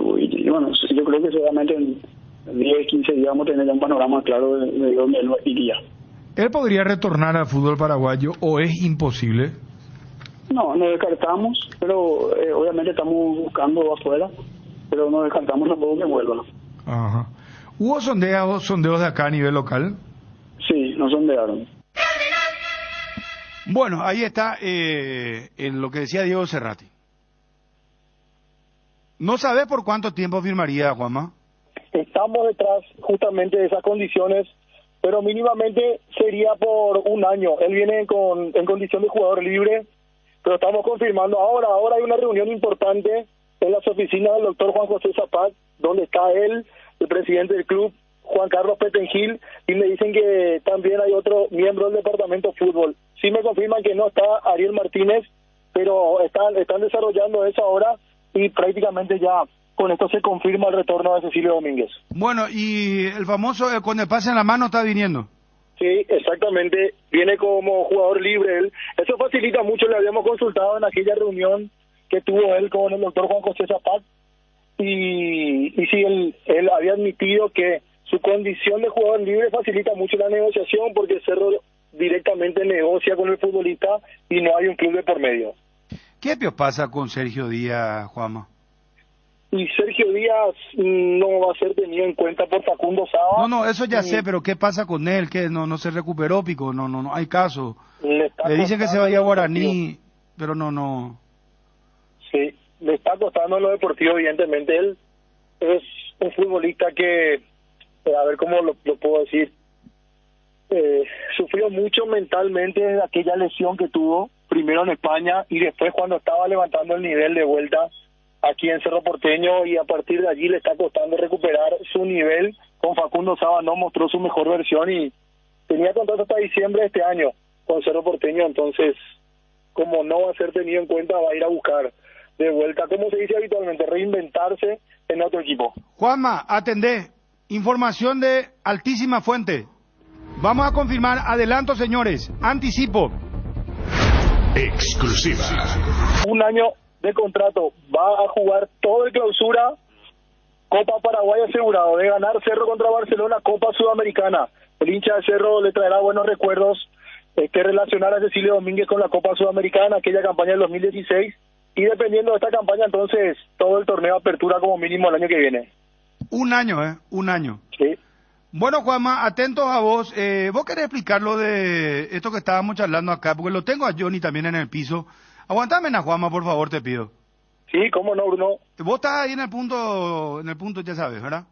[SPEAKER 10] bueno, yo creo que seguramente en 10, 15 días vamos a tener ya un panorama claro de dónde él iría.
[SPEAKER 2] ¿Él podría retornar al fútbol paraguayo o es imposible?
[SPEAKER 10] No descartamos, pero obviamente estamos buscando afuera, pero no descartamos tampoco que vuelva.
[SPEAKER 2] Ajá. ¿Hubo sondeos de acá a nivel local?
[SPEAKER 10] Sí, nos sondearon.
[SPEAKER 2] Bueno, ahí está en lo que decía Diego Cerrati. ¿No sabes por cuánto tiempo firmaría, Juanma?
[SPEAKER 10] Estamos detrás justamente de esas condiciones, pero mínimamente sería por un año. Él viene en condición de jugador libre, pero estamos confirmando ahora hay una reunión importante en las oficinas del doctor Juan José Zapat, donde está él, el presidente del club, Juan Carlos Petengil, y me dicen que también hay otro miembro del departamento de fútbol. Sí me confirman que no está Ariel Martínez, pero están desarrollando eso ahora y prácticamente ya con esto se confirma el retorno de Cecilio Domínguez.
[SPEAKER 2] Bueno, y el famoso con el pase en la mano está viniendo.
[SPEAKER 10] Sí, exactamente, viene como jugador libre él. Eso facilita mucho, le habíamos consultado en aquella reunión que tuvo él con el doctor Juan José Zapat, y sí, él había admitido que su condición de jugador libre facilita mucho la negociación porque Cerro directamente negocia con el futbolista y no hay un club de por medio.
[SPEAKER 2] ¿Qué pasa con Sergio Díaz, Juanma?
[SPEAKER 10] Y Sergio Díaz no va a ser tenido en cuenta por Facundo Saba.
[SPEAKER 2] No, eso ya sé, pero ¿qué pasa con él? ¿Qué? No se recuperó, Pico, no hay caso. Le dicen que se vaya a Guaraní, pero no. Sí,
[SPEAKER 10] le está costando en lo deportivo, evidentemente. Él es un futbolista que, a ver cómo lo puedo decir, sufrió mucho mentalmente de aquella lesión que tuvo, primero en España y después cuando estaba levantando el nivel de vuelta aquí en Cerro Porteño, y a partir de allí le está costando recuperar su nivel. Con Facundo Saba no mostró su mejor versión y tenía contrato hasta diciembre de este año con Cerro Porteño, entonces como no va a ser tenido en cuenta, va a ir a buscar de vuelta, como se dice habitualmente, reinventarse en otro equipo.
[SPEAKER 2] Juanma, atendé, información de altísima fuente. Vamos a confirmar, adelanto señores, anticipo.
[SPEAKER 6] Exclusiva.
[SPEAKER 10] Un año de contrato, va a jugar todo el clausura, Copa Paraguay asegurado, de ganar Cerro contra Barcelona, Copa Sudamericana. El hincha de Cerro le traerá buenos recuerdos que relacionar a Cecilio Domínguez con la Copa Sudamericana, aquella campaña del 2016, y dependiendo de esta campaña, entonces, todo el torneo de apertura como mínimo el año que viene.
[SPEAKER 2] Un año, un año.
[SPEAKER 10] Sí.
[SPEAKER 2] Bueno, Juanma, atentos a vos. Vos querés explicar lo de esto que estábamos charlando acá, porque lo tengo a Johnny también en el piso. Aguantame, Juanma, por favor, te pido.
[SPEAKER 10] Sí, cómo no, Bruno.
[SPEAKER 2] Vos estás ahí en el punto, ya sabes, ¿verdad?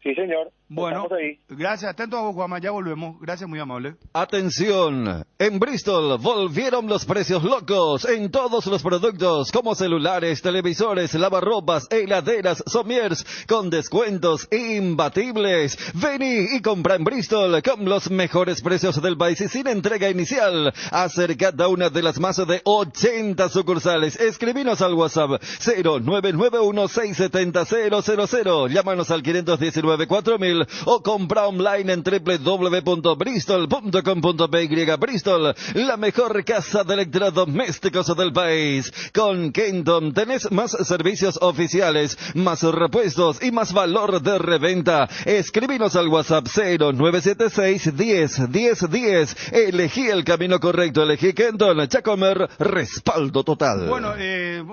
[SPEAKER 10] Sí, señor.
[SPEAKER 2] Bueno,
[SPEAKER 10] estamos ahí.
[SPEAKER 2] Gracias. Atento a vos, Juanma, ya volvemos. Gracias, muy amable.
[SPEAKER 8] Atención, en Bristol volvieron los precios locos en todos los productos como celulares, televisores, lavarropas, heladeras, somiers, con descuentos imbatibles. Vení y compra en Bristol con los mejores precios del país y sin entrega inicial. Acercate a una de las más de 80 sucursales. Escribinos al WhatsApp 0991-670-000. Llámanos al 519-4000 o compra online en www.bristol.com.py. Bristol, la mejor casa de electrodomésticos del país. Con Kenton tenés más servicios oficiales, más repuestos y más valor de reventa. Escribinos al WhatsApp 0976 10 10 10. Elegí el camino correcto, elegí Kenton. Chacomer, respaldo total.
[SPEAKER 2] Bueno,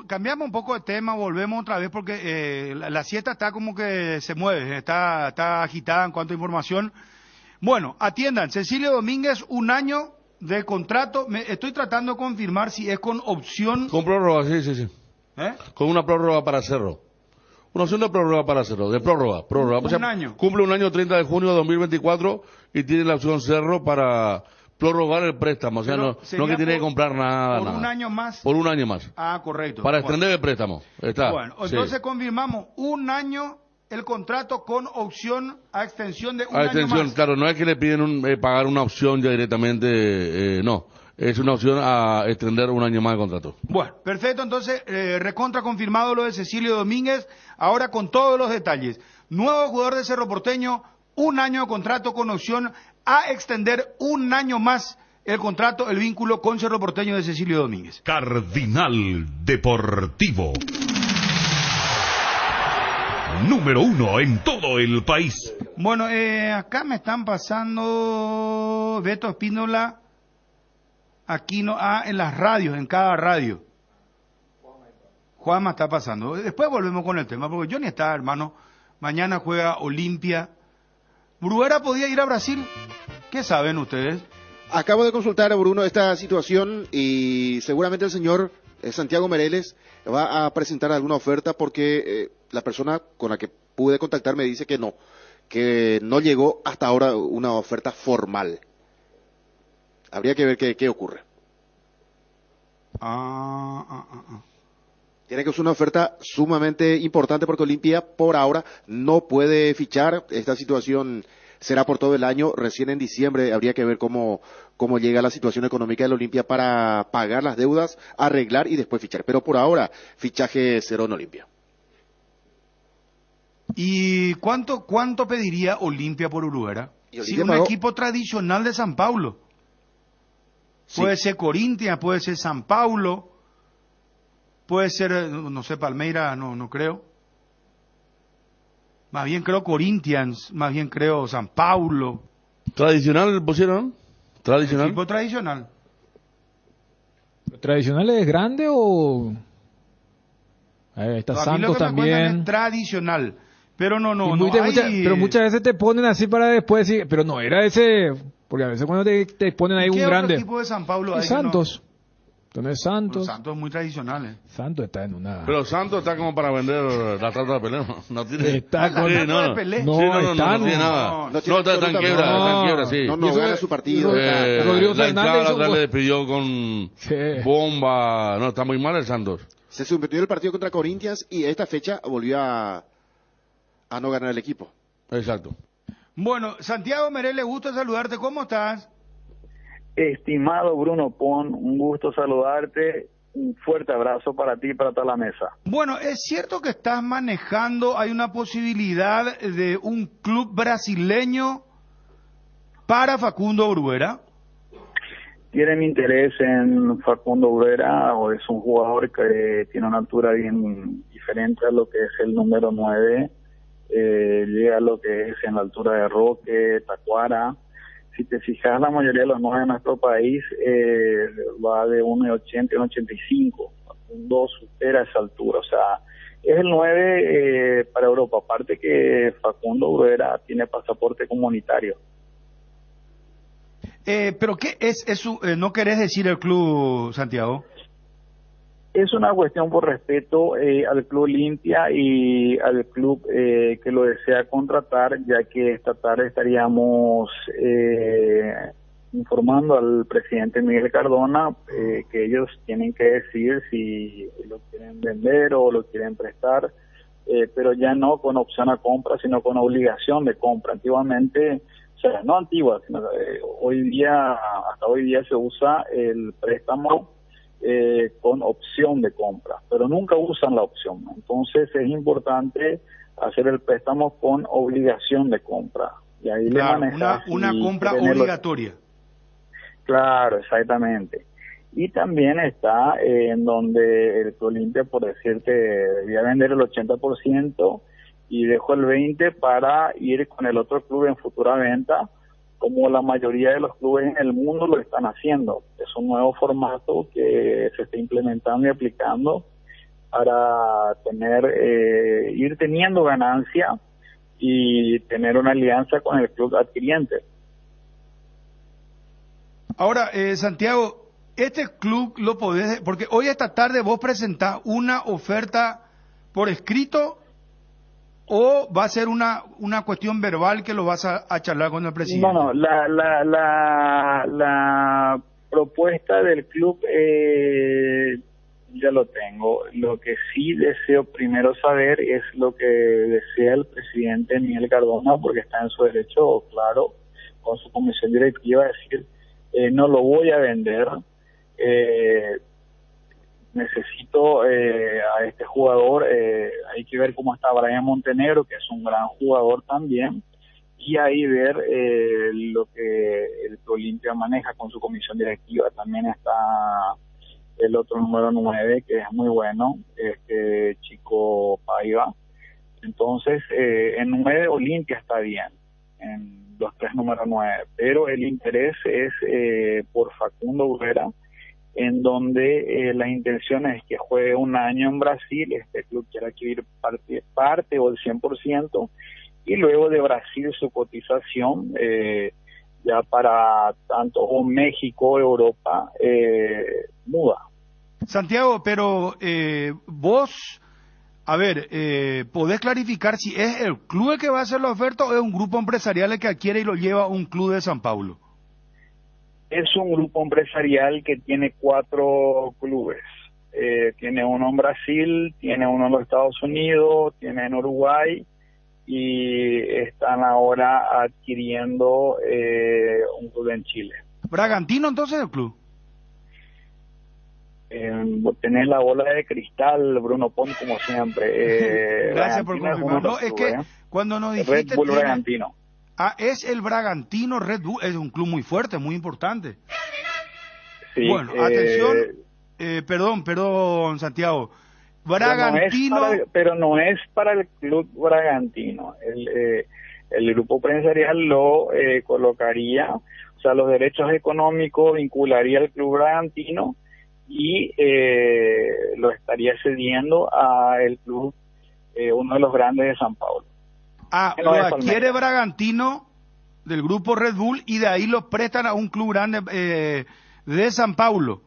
[SPEAKER 2] cambiamos un poco de tema, volvemos otra vez porque la siesta está como que se mueve, está agitada en cuanto a información. Bueno, atiendan, Cecilio Domínguez, un año de contrato. Estoy tratando de confirmar si es con opción.
[SPEAKER 4] Con prórroga, sí. Con una prórroga para Cerro. Una opción de prórroga para Cerro, de prórroga.
[SPEAKER 2] Un año.
[SPEAKER 4] Cumple un año 30 de junio de 2024 y tiene la opción Cerro para prorrogar el préstamo. O sea, no que tiene que comprar nada.
[SPEAKER 2] ¿Por un año más?
[SPEAKER 4] Por un año más.
[SPEAKER 2] Ah, correcto.
[SPEAKER 4] Para extender el préstamo. Está.
[SPEAKER 2] Bueno, entonces confirmamos un año el contrato con opción a extensión de un año más.
[SPEAKER 4] Claro, no es que le piden pagar una opción ya directamente, no. Es una opción a extender un año más el contrato.
[SPEAKER 2] Bueno, perfecto, entonces recontra confirmado lo de Cecilio Domínguez, ahora con todos los detalles. Nuevo jugador de Cerro Porteño, un año de contrato con opción a extender un año más el contrato, el vínculo con Cerro Porteño de Cecilio Domínguez.
[SPEAKER 6] Cardinal Deportivo. Número 1 en todo el país.
[SPEAKER 2] Bueno, acá me están pasando Beto Espíndola, aquí en las radios, en cada radio. Juanma está pasando. Después volvemos con el tema, porque Johnny está, hermano. Mañana juega Olimpia. ¿Bruguera podía ir a Brasil? ¿Qué saben ustedes?
[SPEAKER 11] Acabo de consultar a Bruno esta situación y seguramente el señor Santiago Mereles va a presentar alguna oferta porque la persona con la que pude contactar me dice que no llegó hasta ahora una oferta formal. Habría que ver qué ocurre. Tiene que ser una oferta sumamente importante porque Olimpia por ahora no puede fichar. Esta situación será por todo el año. Recién en diciembre habría que ver cómo llega la situación económica de la Olimpia para pagar las deudas, arreglar y después fichar. Pero por ahora, fichaje cero en Olimpia.
[SPEAKER 2] ¿Y cuánto pediría Olimpia por Bruguera? Si un equipo tradicional de San Paulo. Sí. Puede ser Corinthians, puede ser San Paulo, puede ser, no sé, Palmeiras, no creo. Más bien creo Corinthians, más bien creo San Paulo.
[SPEAKER 4] ¿Tradicional pusieron? ¿Tradicional?
[SPEAKER 2] Equipo tradicional.
[SPEAKER 3] ¿Tradicional es grande o...? Está Santos también.
[SPEAKER 2] Es tradicional, pero no
[SPEAKER 3] pero muchas veces te ponen así para después decir, pero no era ese, porque a veces cuando te ponen ahí un grande.
[SPEAKER 2] ¿Qué equipo de San Paulo hay?
[SPEAKER 3] Santos. Entonces Santos.
[SPEAKER 2] Bueno, Santos es muy tradicional.
[SPEAKER 3] Santos está en una.
[SPEAKER 4] Pero Santos está como para vender la trata de Pelé. No tiene.
[SPEAKER 3] Está con
[SPEAKER 2] de Pelé.
[SPEAKER 4] No tiene nada. No está en quiebra, sí.
[SPEAKER 11] No gana su partido.
[SPEAKER 3] Rodrigo Fernández
[SPEAKER 4] le despidió con bomba. No, está muy mal el Santos.
[SPEAKER 11] Se suspendió el partido contra Corinthians y esta fecha volvió a no ganar el equipo.
[SPEAKER 4] Exacto.
[SPEAKER 2] Bueno, Santiago Mereles, gusto saludarte. ¿Cómo estás?
[SPEAKER 12] Estimado Bruno Pon, un gusto saludarte. Un fuerte abrazo para ti y para toda la mesa.
[SPEAKER 2] Bueno, es cierto que estás manejando, hay una posibilidad de un club brasileño para Facundo Bruera.
[SPEAKER 12] Tienen interés en Facundo Bruera, o es un jugador que tiene una altura bien diferente a lo que es el número 9, llega a lo que es en la altura de Roque, Tacuara. Si te fijas, la mayoría de los 9 de nuestro país va de 1,80 a 1,85. Facundo supera esa altura, o sea, es el 9 para Europa. Aparte que Facundo Bruera tiene pasaporte comunitario.
[SPEAKER 2] ¿Pero qué es eso? ¿No querés decir el club, Santiago?
[SPEAKER 12] Es una cuestión por respeto al Club Olimpia y al club que lo desea contratar, ya que esta tarde estaríamos informando al presidente Miguel Cardona que ellos tienen que decidir si lo quieren vender o lo quieren prestar, pero ya no con opción a compra, sino con obligación de compra. Antiguamente, o sea, no antigua, sino hasta hoy día se usa el préstamo con opción de compra, pero nunca usan la opción. Entonces es importante hacer el préstamo con obligación de compra. Y ahí
[SPEAKER 2] claro,
[SPEAKER 12] le manejas
[SPEAKER 2] una compra obligatoria.
[SPEAKER 12] Claro, exactamente. Y también está en donde el Club Olimpia, por decirte, debía vender el 80% y dejó el 20% para ir con el otro club en futura venta, como la mayoría de los clubes en el mundo lo están haciendo. Es un nuevo formato que se está implementando y aplicando para ir teniendo ganancia y tener una alianza con el club adquiriente.
[SPEAKER 2] Ahora, Santiago, este club lo podés, porque hoy esta tarde vos presentás una oferta por escrito, ¿o va a ser una cuestión verbal que lo vas a charlar con el presidente?
[SPEAKER 12] No, la propuesta del club ya lo tengo. Lo que sí deseo primero saber es lo que desea el presidente Miguel Cardona, porque está en su derecho, claro, con su comisión directiva, decir, no lo voy a vender, necesito a este jugador, hay que ver cómo está Brian Montenegro, que es un gran jugador también, y ahí ver lo que el Olimpia maneja con su comisión directiva. También está el otro número 9, que es muy bueno, este Chico Paiva. Entonces, en 9 Olimpia está bien, en los 3 número 9, pero el interés es por Facundo Bruera, en donde la intención es que juegue un año en Brasil, este club quiere adquirir parte o el 100%, y luego de Brasil su cotización ya para tanto o México, Europa, muda.
[SPEAKER 2] Santiago, pero vos, a ver, ¿podés clarificar si es el club el que va a hacer la oferta o es un grupo empresarial el que adquiere y lo lleva a un club de San Paulo?
[SPEAKER 12] Es un grupo empresarial que tiene 4 clubes. Tiene uno en Brasil, tiene uno en los Estados Unidos, tiene en Uruguay y están ahora adquiriendo un club en Chile.
[SPEAKER 2] ¿Bragantino entonces el club?
[SPEAKER 12] Tenés la bola de cristal, Bruno Pon, como siempre.
[SPEAKER 2] Gracias por confirmar. No, es que cuando nos dijiste...
[SPEAKER 12] Red Bull Bragantino.
[SPEAKER 2] Es el Bragantino Red Bull, es un club muy fuerte, muy importante.
[SPEAKER 12] Sí,
[SPEAKER 2] bueno, atención, perdón, Santiago. Bragantino...
[SPEAKER 12] Pero no es para el club Bragantino. El grupo empresarial lo colocaría, o sea, los derechos económicos vincularía al club Bragantino y lo estaría cediendo a el club, uno de los grandes de San Paulo.
[SPEAKER 2] Lo adquiere Bragantino del grupo Red Bull y de ahí lo prestan a un club grande de San Paulo.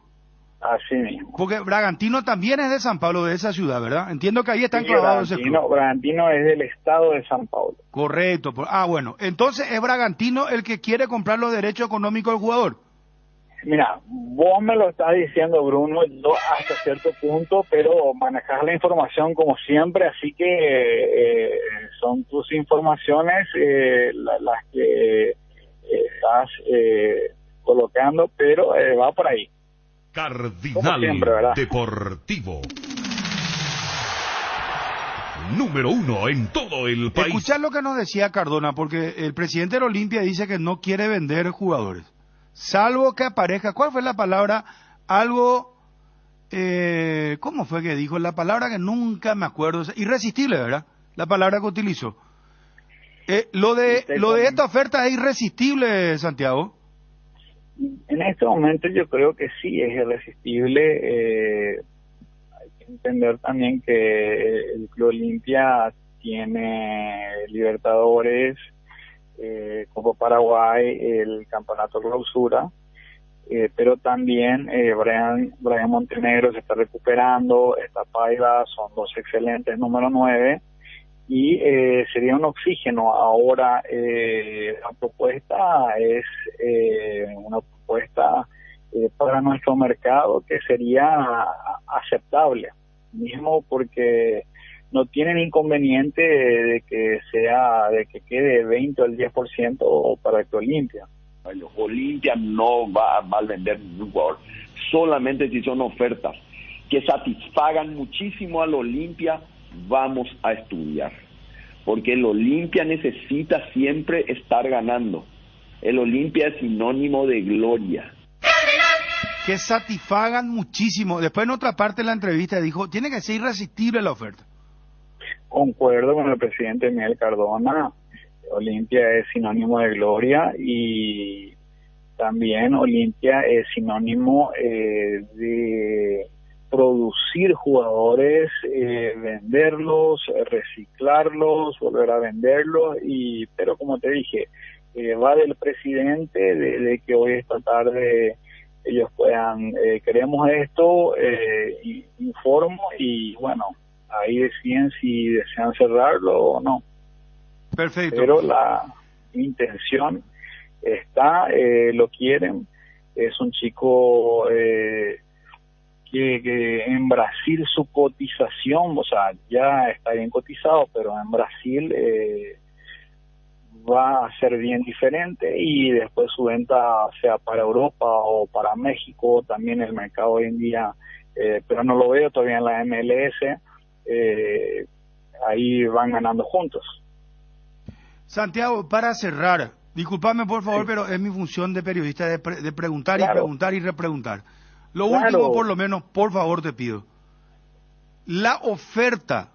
[SPEAKER 12] Así mismo.
[SPEAKER 2] Porque Bragantino también es de San Paulo, de esa ciudad, ¿verdad? Entiendo que ahí están clavados ese club.
[SPEAKER 12] Bragantino es del estado de San Paulo.
[SPEAKER 2] Correcto. Bueno, entonces es Bragantino el que quiere comprar los derechos económicos del jugador.
[SPEAKER 12] Mira, vos me lo estás diciendo, Bruno, yo hasta cierto punto, pero manejas la información como siempre, así que son tus informaciones las que estás colocando, pero va por ahí.
[SPEAKER 6] Cardinal
[SPEAKER 12] siempre, ¿verdad?
[SPEAKER 6] Deportivo. Número 1 en todo el país.
[SPEAKER 2] Escuchar lo que nos decía Cardona, porque el presidente de la Olimpia dice que no quiere vender jugadores, salvo que aparezca, ¿cuál fue la palabra? Algo, ¿cómo fue que dijo? La palabra que nunca me acuerdo, irresistible, ¿verdad? La palabra que utilizó. Lo de esta oferta es irresistible, Santiago.
[SPEAKER 12] En este momento yo creo que sí es irresistible. Hay que entender también que el Club Olimpia tiene Libertadores, Copa Paraguay, el Campeonato Clausura, pero también Brian Montenegro se está recuperando, está Paiva, son dos excelentes número 9, y sería un oxígeno. Ahora la propuesta es una propuesta para nuestro mercado que sería aceptable, mismo porque no tienen inconveniente de que quede 20 o el 10% para el Olimpia.
[SPEAKER 13] Olimpia no va a mal vender ningún jugador, solamente si son ofertas que satisfagan muchísimo al Olimpia, vamos a estudiar, porque el Olimpia necesita siempre estar ganando. El Olimpia es sinónimo de gloria.
[SPEAKER 2] Que satisfagan muchísimo. Después en otra parte de la entrevista dijo, tiene que ser irresistible la oferta.
[SPEAKER 12] Concuerdo con el presidente Miguel Cardona, Olimpia es sinónimo de gloria y también Olimpia es sinónimo de producir jugadores, venderlos, reciclarlos, volver a venderlos, pero como te dije, va del presidente de que hoy esta tarde ellos puedan, queremos esto, informo y bueno, ahí deciden si desean cerrarlo o no.
[SPEAKER 2] Perfecto.
[SPEAKER 12] Pero la intención está, lo quieren, es un chico que en Brasil su cotización, o sea, ya está bien cotizado, pero en Brasil va a ser bien diferente y después su venta sea para Europa o para México, también el mercado hoy en día, pero no lo veo todavía en la MLS, ahí van ganando juntos.
[SPEAKER 2] Santiago, para cerrar, discúlpame por favor, pero es mi función de periodista de preguntar y preguntar y repreguntar. Lo último, por lo menos, por favor te pido, la oferta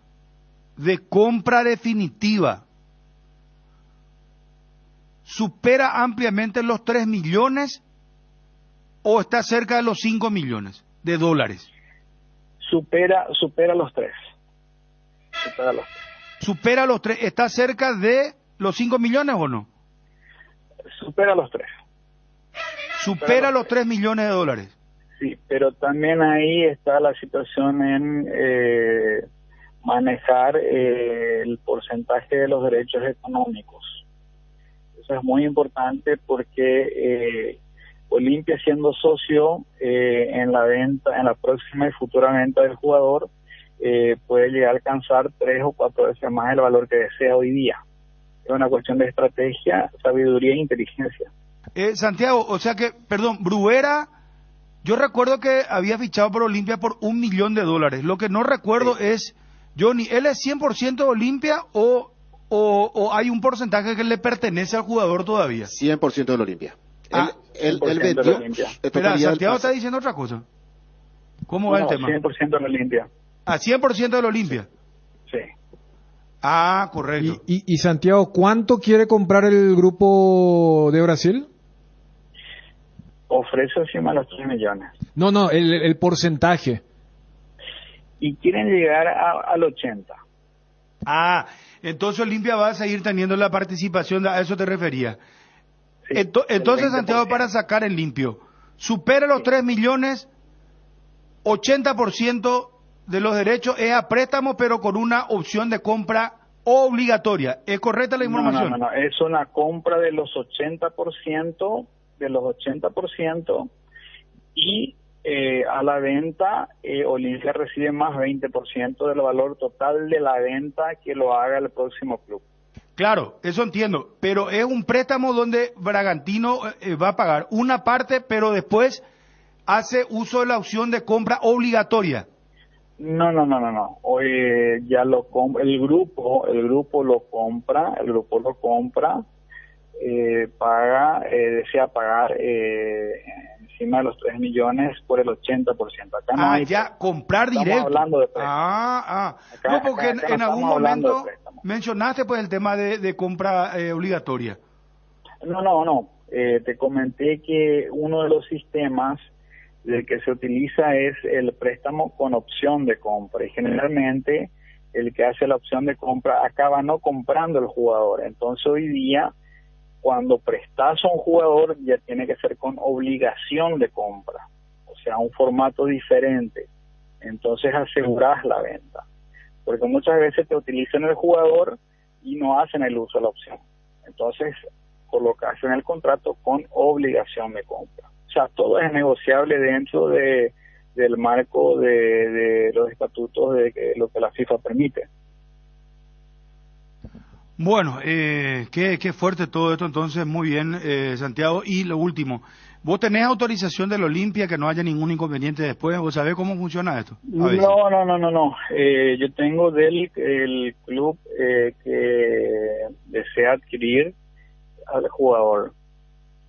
[SPEAKER 2] de compra definitiva ¿supera ampliamente los 3 millones o está cerca de los 5 millones de dólares?
[SPEAKER 12] Supera los 3.
[SPEAKER 2] Supera los 3. ¿Está cerca de los 5 millones o no?
[SPEAKER 12] Supera los 3.
[SPEAKER 2] Supera los 3 millones de dólares.
[SPEAKER 12] Sí, pero también ahí está la situación en manejar el porcentaje de los derechos económicos. Eso es muy importante porque Olimpia, siendo socio en la venta, en la próxima y futura venta del jugador, puede llegar a alcanzar 3 o 4 veces más el valor que desea hoy día. Es una cuestión de estrategia, sabiduría e inteligencia.
[SPEAKER 2] Santiago, o sea que, perdón, Bruguera, yo recuerdo que había fichado por Olimpia por $1 millón. Lo que no recuerdo es, Johnny, ¿él es 100% de Olimpia o hay un porcentaje que le pertenece al jugador todavía?
[SPEAKER 11] 100% de Olimpia. Él
[SPEAKER 12] vendió.
[SPEAKER 2] Espera, Santiago está diciendo otra cosa. ¿Cómo va el tema?
[SPEAKER 12] 100% de la Olimpia.
[SPEAKER 2] ¿A 100% de la Olimpia?
[SPEAKER 12] Sí.
[SPEAKER 2] Ah, correcto.
[SPEAKER 3] Y Santiago, ¿cuánto quiere comprar el grupo de Brasil?
[SPEAKER 12] Ofrece encima de los 3 millones.
[SPEAKER 3] No, el porcentaje.
[SPEAKER 12] Y quieren llegar al 80.
[SPEAKER 2] Ah, entonces Olimpia va a seguir teniendo la participación, a eso te refería. Sí, entonces, Santiago, para sacar en limpio, supera los 3 millones, 80% de los derechos es a préstamo, pero con una opción de compra obligatoria. ¿Es correcta la información?
[SPEAKER 12] No, es una compra de los 80%, y a la venta Olimpia recibe más 20% del valor total de la venta que lo haga el próximo club.
[SPEAKER 2] Claro, eso entiendo, pero es un préstamo donde Bragantino va a pagar una parte, pero después hace uso de la opción de compra obligatoria.
[SPEAKER 12] No. Ya el grupo lo compra, paga, desea pagar encima de los 3 millones por el 80%. Acá no hay
[SPEAKER 2] ya comprar directo.
[SPEAKER 12] Estamos hablando de préstamo.
[SPEAKER 2] No, porque
[SPEAKER 12] acá
[SPEAKER 2] en
[SPEAKER 12] no
[SPEAKER 2] algún
[SPEAKER 12] estamos hablando
[SPEAKER 2] momento
[SPEAKER 12] de préstamo.
[SPEAKER 2] mencionaste pues el tema de compra obligatoria.
[SPEAKER 12] No. Te comenté que uno de los sistemas del que se utiliza es el préstamo con opción de compra, y generalmente el que hace la opción de compra acaba no comprando el jugador. Entonces hoy día, cuando prestas a un jugador, ya tiene que ser con obligación de compra, o sea, un formato diferente. Entonces aseguras la venta, porque muchas veces te utilizan el jugador y no hacen el uso de la opción. Entonces colocas en el contrato con obligación de compra. O sea, todo es negociable dentro del marco de los estatutos de lo que la FIFA permite.
[SPEAKER 2] Bueno, qué fuerte todo esto, entonces, muy bien, Santiago. Y lo último, ¿vos tenés autorización del Olimpia que no haya ningún inconveniente después? ¿Vos sabés cómo funciona esto?
[SPEAKER 12] No. Yo tengo del el club que desea adquirir al jugador.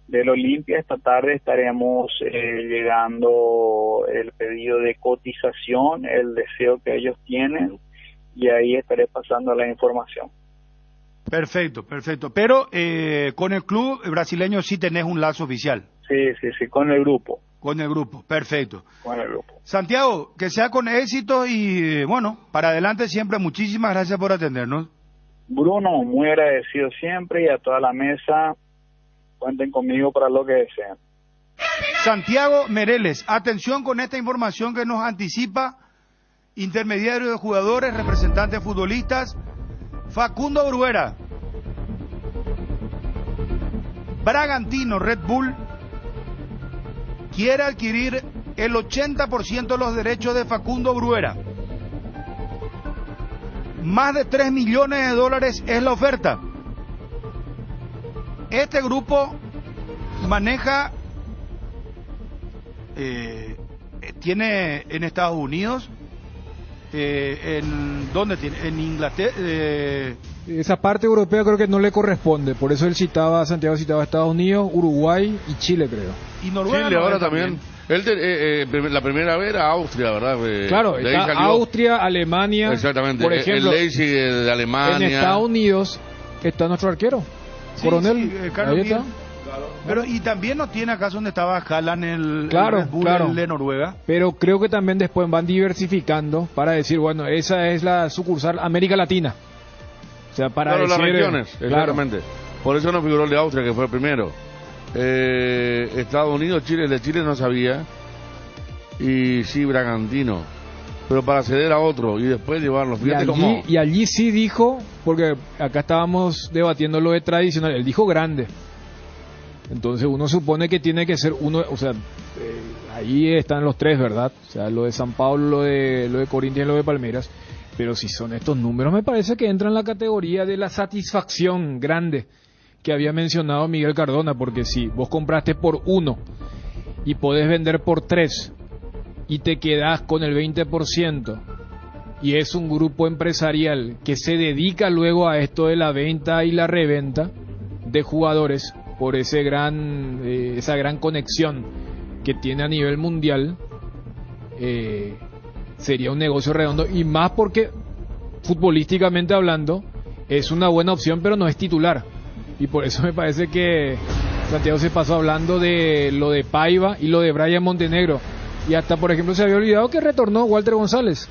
[SPEAKER 12] Del Olimpia esta tarde estaremos llegando el pedido de cotización, el deseo que ellos tienen, y ahí estaré pasando la información.
[SPEAKER 2] Perfecto. Pero con el club brasileño sí tenés un lazo oficial.
[SPEAKER 12] Sí, con el grupo.
[SPEAKER 2] Con el grupo, perfecto.
[SPEAKER 12] Con el grupo.
[SPEAKER 2] Santiago, que sea con éxito y bueno, para adelante siempre. Muchísimas gracias por atendernos.
[SPEAKER 12] Bruno, muy agradecido siempre, y a toda la mesa, cuenten conmigo para lo que deseen.
[SPEAKER 2] Santiago Mereles, atención con esta información que nos anticipa intermediario de jugadores, representantes futbolistas, Facundo Bruera. Bragantino Red Bull quiere adquirir el 80% de los derechos de Facundo Bruera. Más de 3 millones de dólares es la oferta. Este grupo maneja, tiene en Estados Unidos, ¿dónde tiene? En Inglaterra.
[SPEAKER 3] Esa parte europea creo que no le corresponde, por eso Santiago citaba Estados Unidos, Uruguay y Chile, creo.
[SPEAKER 2] Y Noruega.
[SPEAKER 4] Chile ahora también. La primera vez era Austria, ¿verdad?
[SPEAKER 3] Claro, está Austria, Alemania.
[SPEAKER 4] Exactamente.
[SPEAKER 3] Por ejemplo,
[SPEAKER 4] el Leipzig de Alemania.
[SPEAKER 3] En Estados Unidos está nuestro arquero, Coronel.
[SPEAKER 2] Carlos
[SPEAKER 3] ahí está.
[SPEAKER 2] Pero y también no tiene acaso donde estaba Haaland el Red Bull, el de Noruega.
[SPEAKER 3] Pero creo que también después van diversificando para decir, bueno, esa es la sucursal América Latina. O sea, para decir,
[SPEAKER 4] las regiones, exactamente. Por eso no figuró el de Austria, que fue el primero. Estados Unidos, Chile, el de Chile no sabía. Y sí, Bragantino. Pero para ceder a otro y después llevarlo. Fíjate cómo.
[SPEAKER 3] Y allí sí dijo, porque acá estábamos debatiendo lo de tradicional, él dijo grande. Entonces uno supone que tiene que ser uno, o sea, ahí están los tres, ¿verdad? O sea, lo de San Pablo, lo de Corinthians y lo de Palmeiras. Pero si son estos números, me parece que entra en la categoría de la satisfacción grande que había mencionado Miguel Cardona, porque si vos compraste por 1 y podés vender por 3 y te quedás con el 20%, y es un grupo empresarial que se dedica luego a esto de la venta y la reventa de jugadores por esa gran conexión que tiene a nivel mundial, sería un negocio redondo, y más porque futbolísticamente hablando es una buena opción, pero no es titular, y por eso me parece que Santiago se pasó hablando de lo de Paiva y lo de Brian Montenegro, y hasta por ejemplo se había olvidado que retornó Walter González,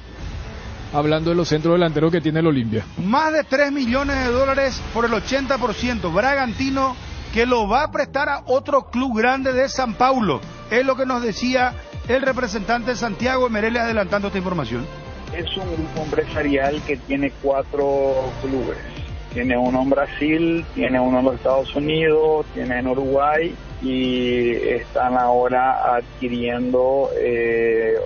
[SPEAKER 3] hablando de los centros delanteros que tiene el Olimpia.
[SPEAKER 2] Más de 3 millones de dólares por el 80%, Bragantino, que lo va a prestar a otro club grande de San Paulo. Es lo que nos decía el representante Santiago Mereles adelantando esta información.
[SPEAKER 12] Es un grupo empresarial que tiene 4 clubes. Tiene uno en Brasil, tiene uno en los Estados Unidos, tiene en Uruguay y están ahora adquiriendo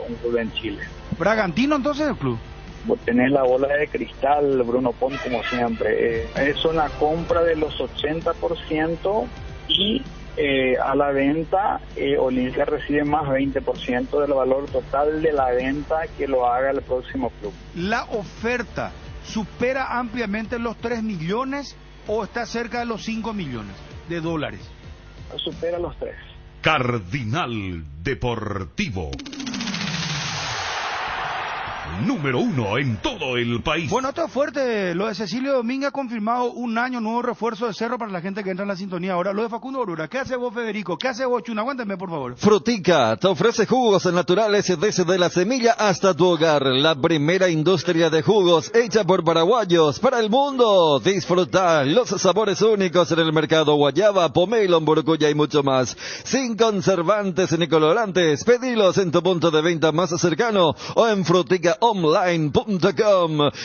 [SPEAKER 12] un club en Chile.
[SPEAKER 2] ¿Bragantino entonces el club?
[SPEAKER 12] Vos tenés la bola de cristal, Bruno Pont, como siempre. Es una compra de los 80% y a la venta Olimpia recibe más 20% del valor total de la venta que lo haga el próximo club.
[SPEAKER 2] ¿La oferta supera ampliamente los 3 millones o está cerca de los 5 millones de dólares?
[SPEAKER 12] Supera los 3.
[SPEAKER 6] Cardinal Deportivo. Número 1 en todo el país.
[SPEAKER 2] Bueno, esto es fuerte. Lo de Cecilio Domínguez ha confirmado un año, nuevo refuerzo de Cerro para la gente que entra en la sintonía. Ahora, lo de Facundo Orura. ¿Qué hace vos, Federico? ¿Qué hace vos, Chuna? Aguántame, por favor.
[SPEAKER 8] Frutica te ofrece jugos naturales desde la semilla hasta tu hogar. La primera industria de jugos hecha por paraguayos para el mundo. Disfruta los sabores únicos en el mercado: guayaba, pomelo, mburucuya y mucho más. Sin conservantes ni colorantes. Pedilos en tu punto de venta más cercano o en fruticaonline.com.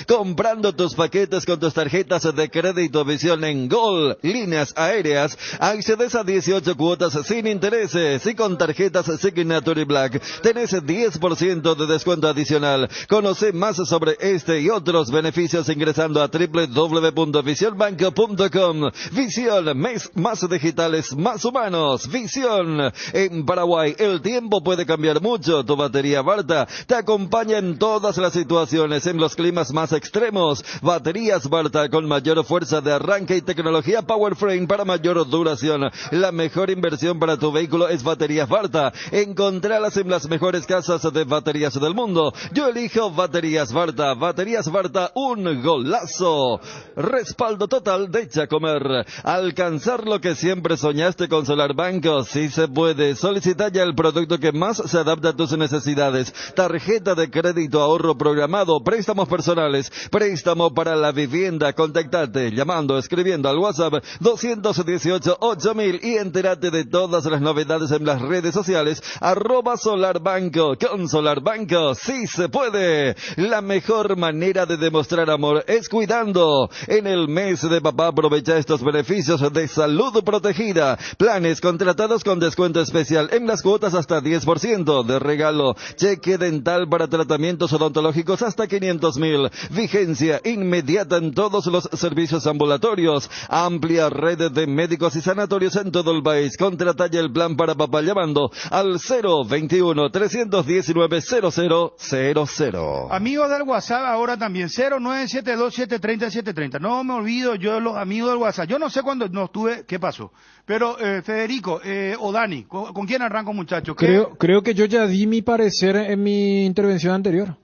[SPEAKER 8] Comprando tus paquetes con tus tarjetas de crédito Visión en Gol, líneas aéreas, accedes a 18 cuotas sin intereses, y con tarjetas Signature Black tenés 10% de descuento adicional. Conoce más sobre este y otros beneficios ingresando a www.visionbanco.com. Visión, más digitales, más humanos. Visión. En Paraguay el tiempo puede cambiar mucho. Tu batería Varta te acompaña en todas las situaciones, en los climas más extremos. Baterías Varta con mayor fuerza de arranque y tecnología Powerframe para mayor duración. La mejor inversión para tu vehículo es Baterías Varta. Encontralas en las mejores casas de baterías del mundo. Yo elijo Baterías Varta. Baterías Varta, un golazo. Respaldo total de Chacomer. Alcanzar lo que siempre soñaste con Solar Banco. Sí se puede. Solicita ya el producto que más se adapta a tus necesidades. Tarjeta de crédito, ahorro programado, préstamos personales, préstamo para la vivienda. Contactate llamando, escribiendo al WhatsApp 218-8000 y entérate de todas las novedades en las redes sociales @SolarBanco. Con Solar Banco sí se puede. La mejor manera de demostrar amor es cuidando. En el mes de papá aprovecha estos beneficios de salud protegida. Planes contratados con descuento especial en las cuotas hasta 10% de regalo. Cheque dental para tratamientos odontológicos hasta 500.000. Vigencia inmediata en todos los servicios ambulatorios. Amplia red de médicos y sanatorios en todo el país. Contrata ya el plan para papá llamando al 021-319-0000.
[SPEAKER 2] Amigos del WhatsApp ahora también, 0972-730-730. No me olvido yo de los amigos del WhatsApp. Yo no sé cuándo no estuve, qué pasó. Pero Federico o Dani, ¿con quién arranco, muchachos?
[SPEAKER 3] Creo que yo ya di mi parecer en mi intervención anterior.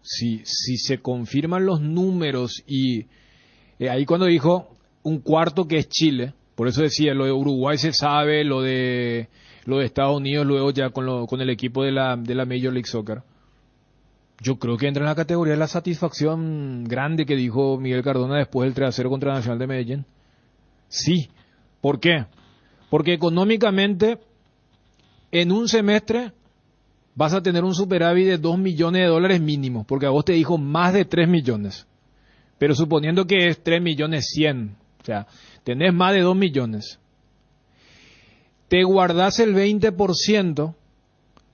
[SPEAKER 3] Si se confirman los números y ahí cuando dijo un cuarto que es Chile, por eso decía, lo de Uruguay se sabe, lo de Estados Unidos luego ya con el equipo de la Major League Soccer. Yo creo que entra en la categoría de la satisfacción grande que dijo Miguel Cardona después del 3-0 contra Nacional de Medellín. Sí. ¿Por qué? Porque económicamente en un semestre vas a tener un superávit de $2 millones mínimo, porque a vos te dijo más de 3 millones. Pero suponiendo que es 3.100.000, o sea, tenés más de 2 millones. Te guardás el 20%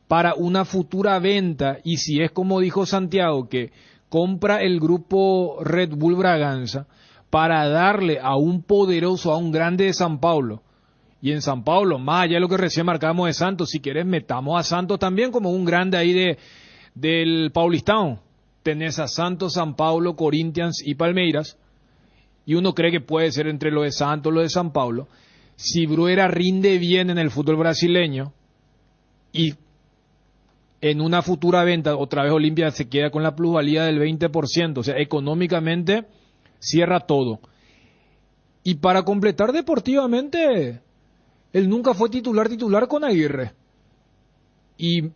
[SPEAKER 3] para una futura venta, y si es como dijo Santiago, que compra el grupo Red Bull Braganza para darle a un poderoso, a un grande de San Paulo. Y en San Paulo, más allá de lo que recién marcamos de Santos, si querés metamos a Santos también como un grande ahí del Paulistão. Tenés a Santos, San Paulo, Corinthians y Palmeiras, y uno cree que puede ser entre lo de Santos, lo de San Paulo. Si Bruera rinde bien en el fútbol brasileño y en una futura venta, otra vez Olimpia se queda con la plusvalía del 20%, o sea, económicamente cierra todo. Y para completar deportivamente, él nunca fue titular con Aguirre. Y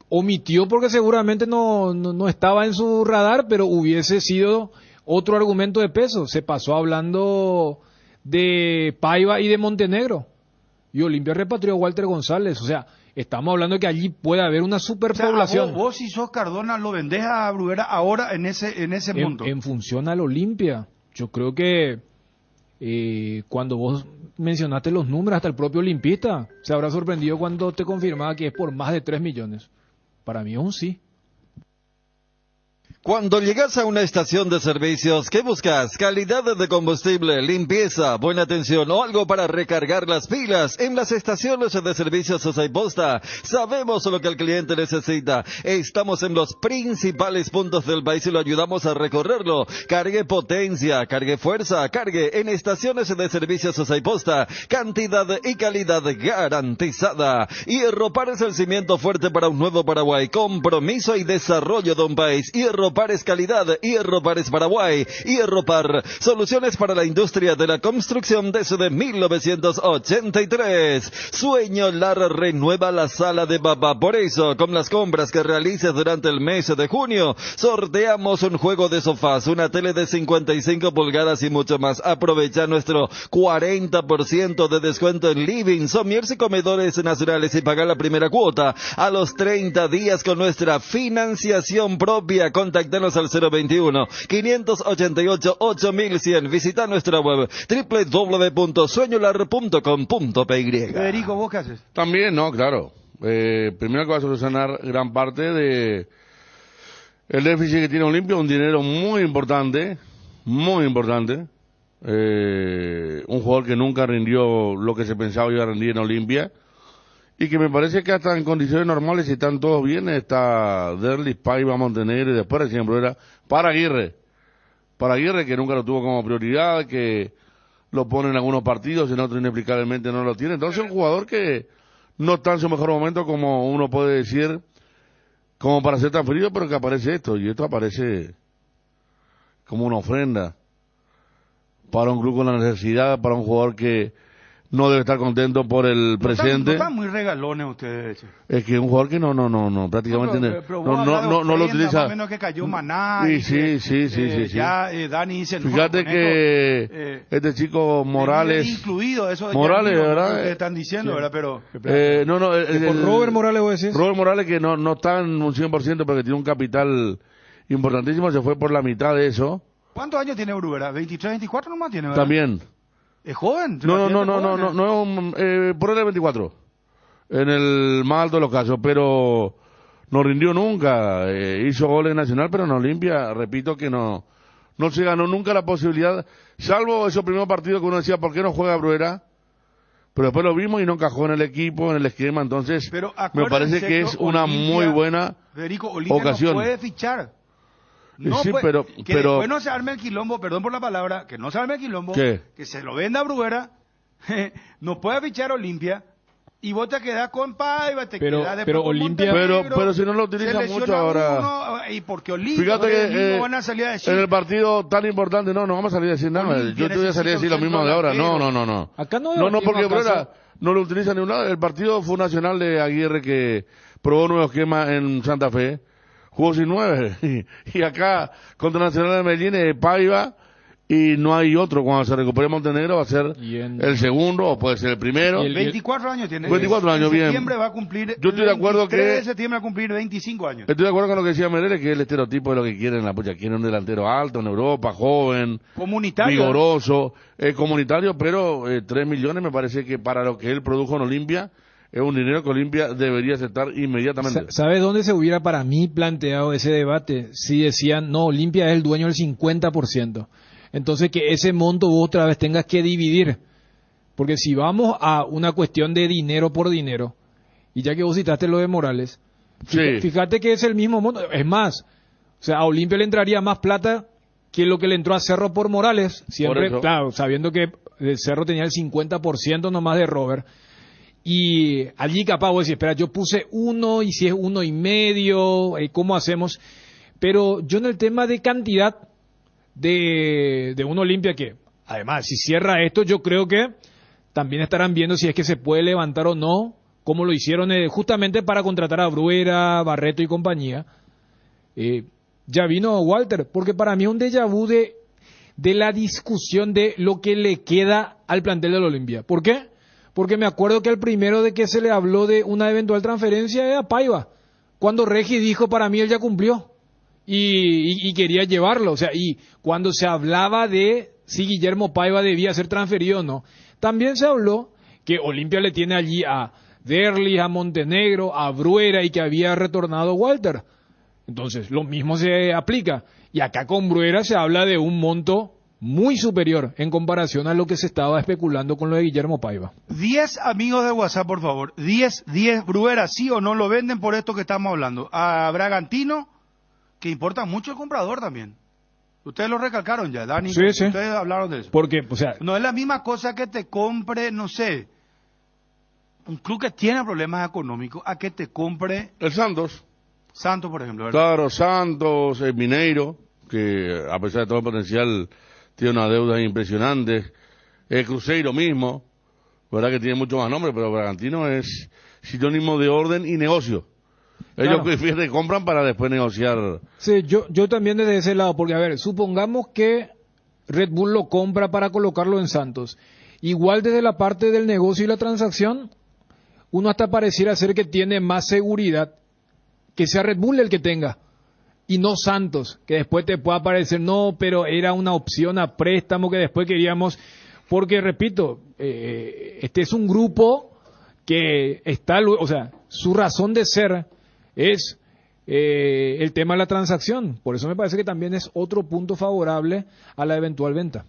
[SPEAKER 3] omitió porque seguramente no estaba en su radar, pero hubiese sido otro argumento de peso. Se pasó hablando de Paiva y de Montenegro. Y Olimpia repatrió a Walter González. O sea, estamos hablando de que allí puede haber una superpoblación.
[SPEAKER 2] O sea, vos si sos Cardona lo vendés a Bruguera ahora en ese punto.
[SPEAKER 3] En función al Olimpia. Yo creo que Cuando vos mencionaste los números, hasta el propio olimpista se habrá sorprendido cuando te confirmaba que es por más de 3 millones. Para mí es un sí.
[SPEAKER 8] Cuando llegas a una estación de servicios, ¿qué buscas? Calidad de combustible, limpieza, buena atención o algo para recargar las pilas. En las estaciones de servicios Sosaiposta sabemos lo que el cliente necesita. Estamos en los principales puntos del país y lo ayudamos a recorrerlo. Cargue potencia, cargue fuerza, cargue en estaciones de servicios Sosaiposta. Cantidad y calidad garantizada. Hierropar es el cimiento fuerte para un nuevo Paraguay. Compromiso y desarrollo de un país. Hierropar es calidad, Hierropar es Paraguay, Hierropar, soluciones para la industria de la construcción desde 1983. Sueño Lar renueva la sala de papá. Por eso, con las compras que realices durante el mes de junio, sorteamos un juego de sofás, una tele de 55 pulgadas y mucho más. Aprovecha nuestro 40% de descuento en living, sommiers y comedores nacionales y paga la primera cuota a los 30 días con nuestra financiación propia. Contáctanos al 021-588-8100. Visita nuestra web www.sueñolar.com.py.
[SPEAKER 2] Federico, ¿vos qué haces?
[SPEAKER 4] También, no, claro. Primero que va a solucionar gran parte de el déficit que tiene Olimpia, un dinero muy importante, muy importante. Un jugador que nunca rindió lo que se pensaba iba a rendir en Olimpia. Y que me parece que hasta en condiciones normales, si están todos bien, está Derlis, Paiva, Montenegro y después recién era para Aguirre, que nunca lo tuvo como prioridad, que lo pone en algunos partidos, en otros inexplicablemente no lo tiene. Entonces un jugador que no está en su mejor momento, como uno puede decir, como para ser tan frío, pero que aparece esto, y esto aparece como una ofrenda para un club con la necesidad, para un jugador que no debe estar contento por el presente.
[SPEAKER 2] No están muy regalones ustedes.
[SPEAKER 4] Es que un jugador que no, prácticamente no lo utiliza.
[SPEAKER 2] Más o menos que cayó Maná.
[SPEAKER 4] Sí.
[SPEAKER 2] Ya Dani dice.
[SPEAKER 4] Fíjate que este chico Morales.
[SPEAKER 2] Incluido, eso
[SPEAKER 4] Morales, ¿verdad?
[SPEAKER 2] Que están diciendo, ¿verdad? Pero.
[SPEAKER 3] Por Robert Morales, vos decís.
[SPEAKER 4] Robert Morales, que no está en un 100% porque tiene un capital importantísimo, se fue por la mitad de eso.
[SPEAKER 2] ¿Cuántos años tiene Bruguera? 23, 24 nomás tiene, ¿verdad?
[SPEAKER 4] También.
[SPEAKER 2] ¿Es joven?
[SPEAKER 4] No, por él es 24, en el más alto de los casos, pero no rindió nunca, hizo goles nacional, pero en Olimpia, repito que no se ganó nunca la posibilidad, salvo esos primeros partidos que uno decía, ¿por qué no juega Bruguera? Pero después lo vimos y no encajó en el equipo, en el esquema, entonces me parece que es una muy buena
[SPEAKER 2] Federico, Olimpia
[SPEAKER 4] ocasión.
[SPEAKER 2] No puede fichar. No,
[SPEAKER 4] sí,
[SPEAKER 2] pues,
[SPEAKER 4] pero
[SPEAKER 2] después no se arme el quilombo, perdón por la palabra, que no se arme el quilombo,
[SPEAKER 4] ¿qué?
[SPEAKER 2] Que se lo venda a Bruguera, no puede fichar Olimpia, y vos te quedás con Paiva, te quedás de
[SPEAKER 3] pero Olimpia,
[SPEAKER 4] pero si no lo utiliza mucho ahora.
[SPEAKER 2] Y porque Olimpia,
[SPEAKER 4] fíjate que
[SPEAKER 2] van a salir a decir,
[SPEAKER 4] en el partido tan importante, no vamos a salir a decir nada, yo te voy a salir a decir lo mismo de ahora, no.
[SPEAKER 3] Acá no
[SPEAKER 4] porque Bruguera no lo utiliza ni un lado. El partido fue nacional de Aguirre que probó un nuevo esquema en Santa Fe. Jugó sin 9, y acá contra Nacional de Medellín Paiva, y no hay otro. Cuando se recupere Montenegro va a ser el segundo, o puede ser el primero.
[SPEAKER 2] 24 años tiene.
[SPEAKER 4] 24 años, bien.
[SPEAKER 2] En septiembre va a cumplir,
[SPEAKER 4] yo estoy de acuerdo que
[SPEAKER 2] de septiembre va a cumplir 25 años.
[SPEAKER 4] Estoy de acuerdo con lo que decía Mereles, que es el estereotipo de lo que quieren en la pucha. Quieren un delantero alto en Europa, joven,
[SPEAKER 2] comunitario,
[SPEAKER 4] vigoroso, comunitario, pero 3 millones me parece que para lo que él produjo en Olimpia, es un dinero que Olimpia debería aceptar inmediatamente.
[SPEAKER 3] ¿Sabes dónde se hubiera para mí planteado ese debate? Si decían, no, Olimpia es el dueño del 50%. Entonces que ese monto vos otra vez tengas que dividir. Porque si vamos a una cuestión de dinero por dinero, y ya que vos citaste lo de Morales, fíjate que es el mismo monto. Es más, o sea, a Olimpia le entraría más plata que lo que le entró a Cerro por Morales. Siempre, claro, sabiendo que Cerro tenía el 50% nomás de Robert. Y allí capaz vos decís, espera, yo puse 1 y si es 1,5, ¿cómo hacemos? Pero yo en el tema de cantidad de un Olimpia que, además, si cierra esto, yo creo que también estarán viendo si es que se puede levantar o no, como lo hicieron justamente para contratar a Bruguera, Barreto y compañía. Ya vino Walter, porque para mí es un déjà vu de la discusión de lo que le queda al plantel del Olimpia. ¿Por qué? Porque me acuerdo que el primero de que se le habló de una eventual transferencia era Paiva. Cuando Regi dijo, para mí él ya cumplió. Y quería llevarlo. O sea, y cuando se hablaba de si Guillermo Paiva debía ser transferido o no. También se habló que Olimpia le tiene allí a Derlis, a Montenegro, a Bruera y que había retornado Walter. Entonces, lo mismo se aplica. Y acá con Bruera se habla de un monto muy superior en comparación a lo que se estaba especulando con lo de Guillermo Paiva.
[SPEAKER 2] 10 amigos de WhatsApp, por favor. 10, Bruera, ¿sí o no lo venden por esto que estamos hablando? A Bragantino, que importa mucho el comprador también. Ustedes lo recalcaron ya, Dani.
[SPEAKER 3] Sí, sí.
[SPEAKER 2] Ustedes hablaron de eso.
[SPEAKER 3] Porque, o sea,
[SPEAKER 2] no es la misma cosa que te compre, no sé, un club que tiene problemas económicos, a que te compre...
[SPEAKER 4] El Santos.
[SPEAKER 2] Santos, por ejemplo, ¿verdad?
[SPEAKER 4] Claro, Santos, el Mineiro, que a pesar de todo el potencial tiene una deuda impresionante. El Cruzeiro mismo, verdad que tiene mucho más nombre, pero Bragantino es sinónimo de orden y negocio. Ellos prefieren compran para después negociar.
[SPEAKER 3] Sí, yo también desde ese lado, porque a ver, supongamos que Red Bull lo compra para colocarlo en Santos. Igual desde la parte del negocio y la transacción, uno hasta pareciera ser que tiene más seguridad que sea Red Bull el que tenga, y no Santos, que después te pueda parecer, no, pero era una opción a préstamo que después queríamos, porque repito, este es un grupo que está, o sea, su razón de ser es el tema de la transacción, por eso me parece que también es otro punto favorable a la eventual venta.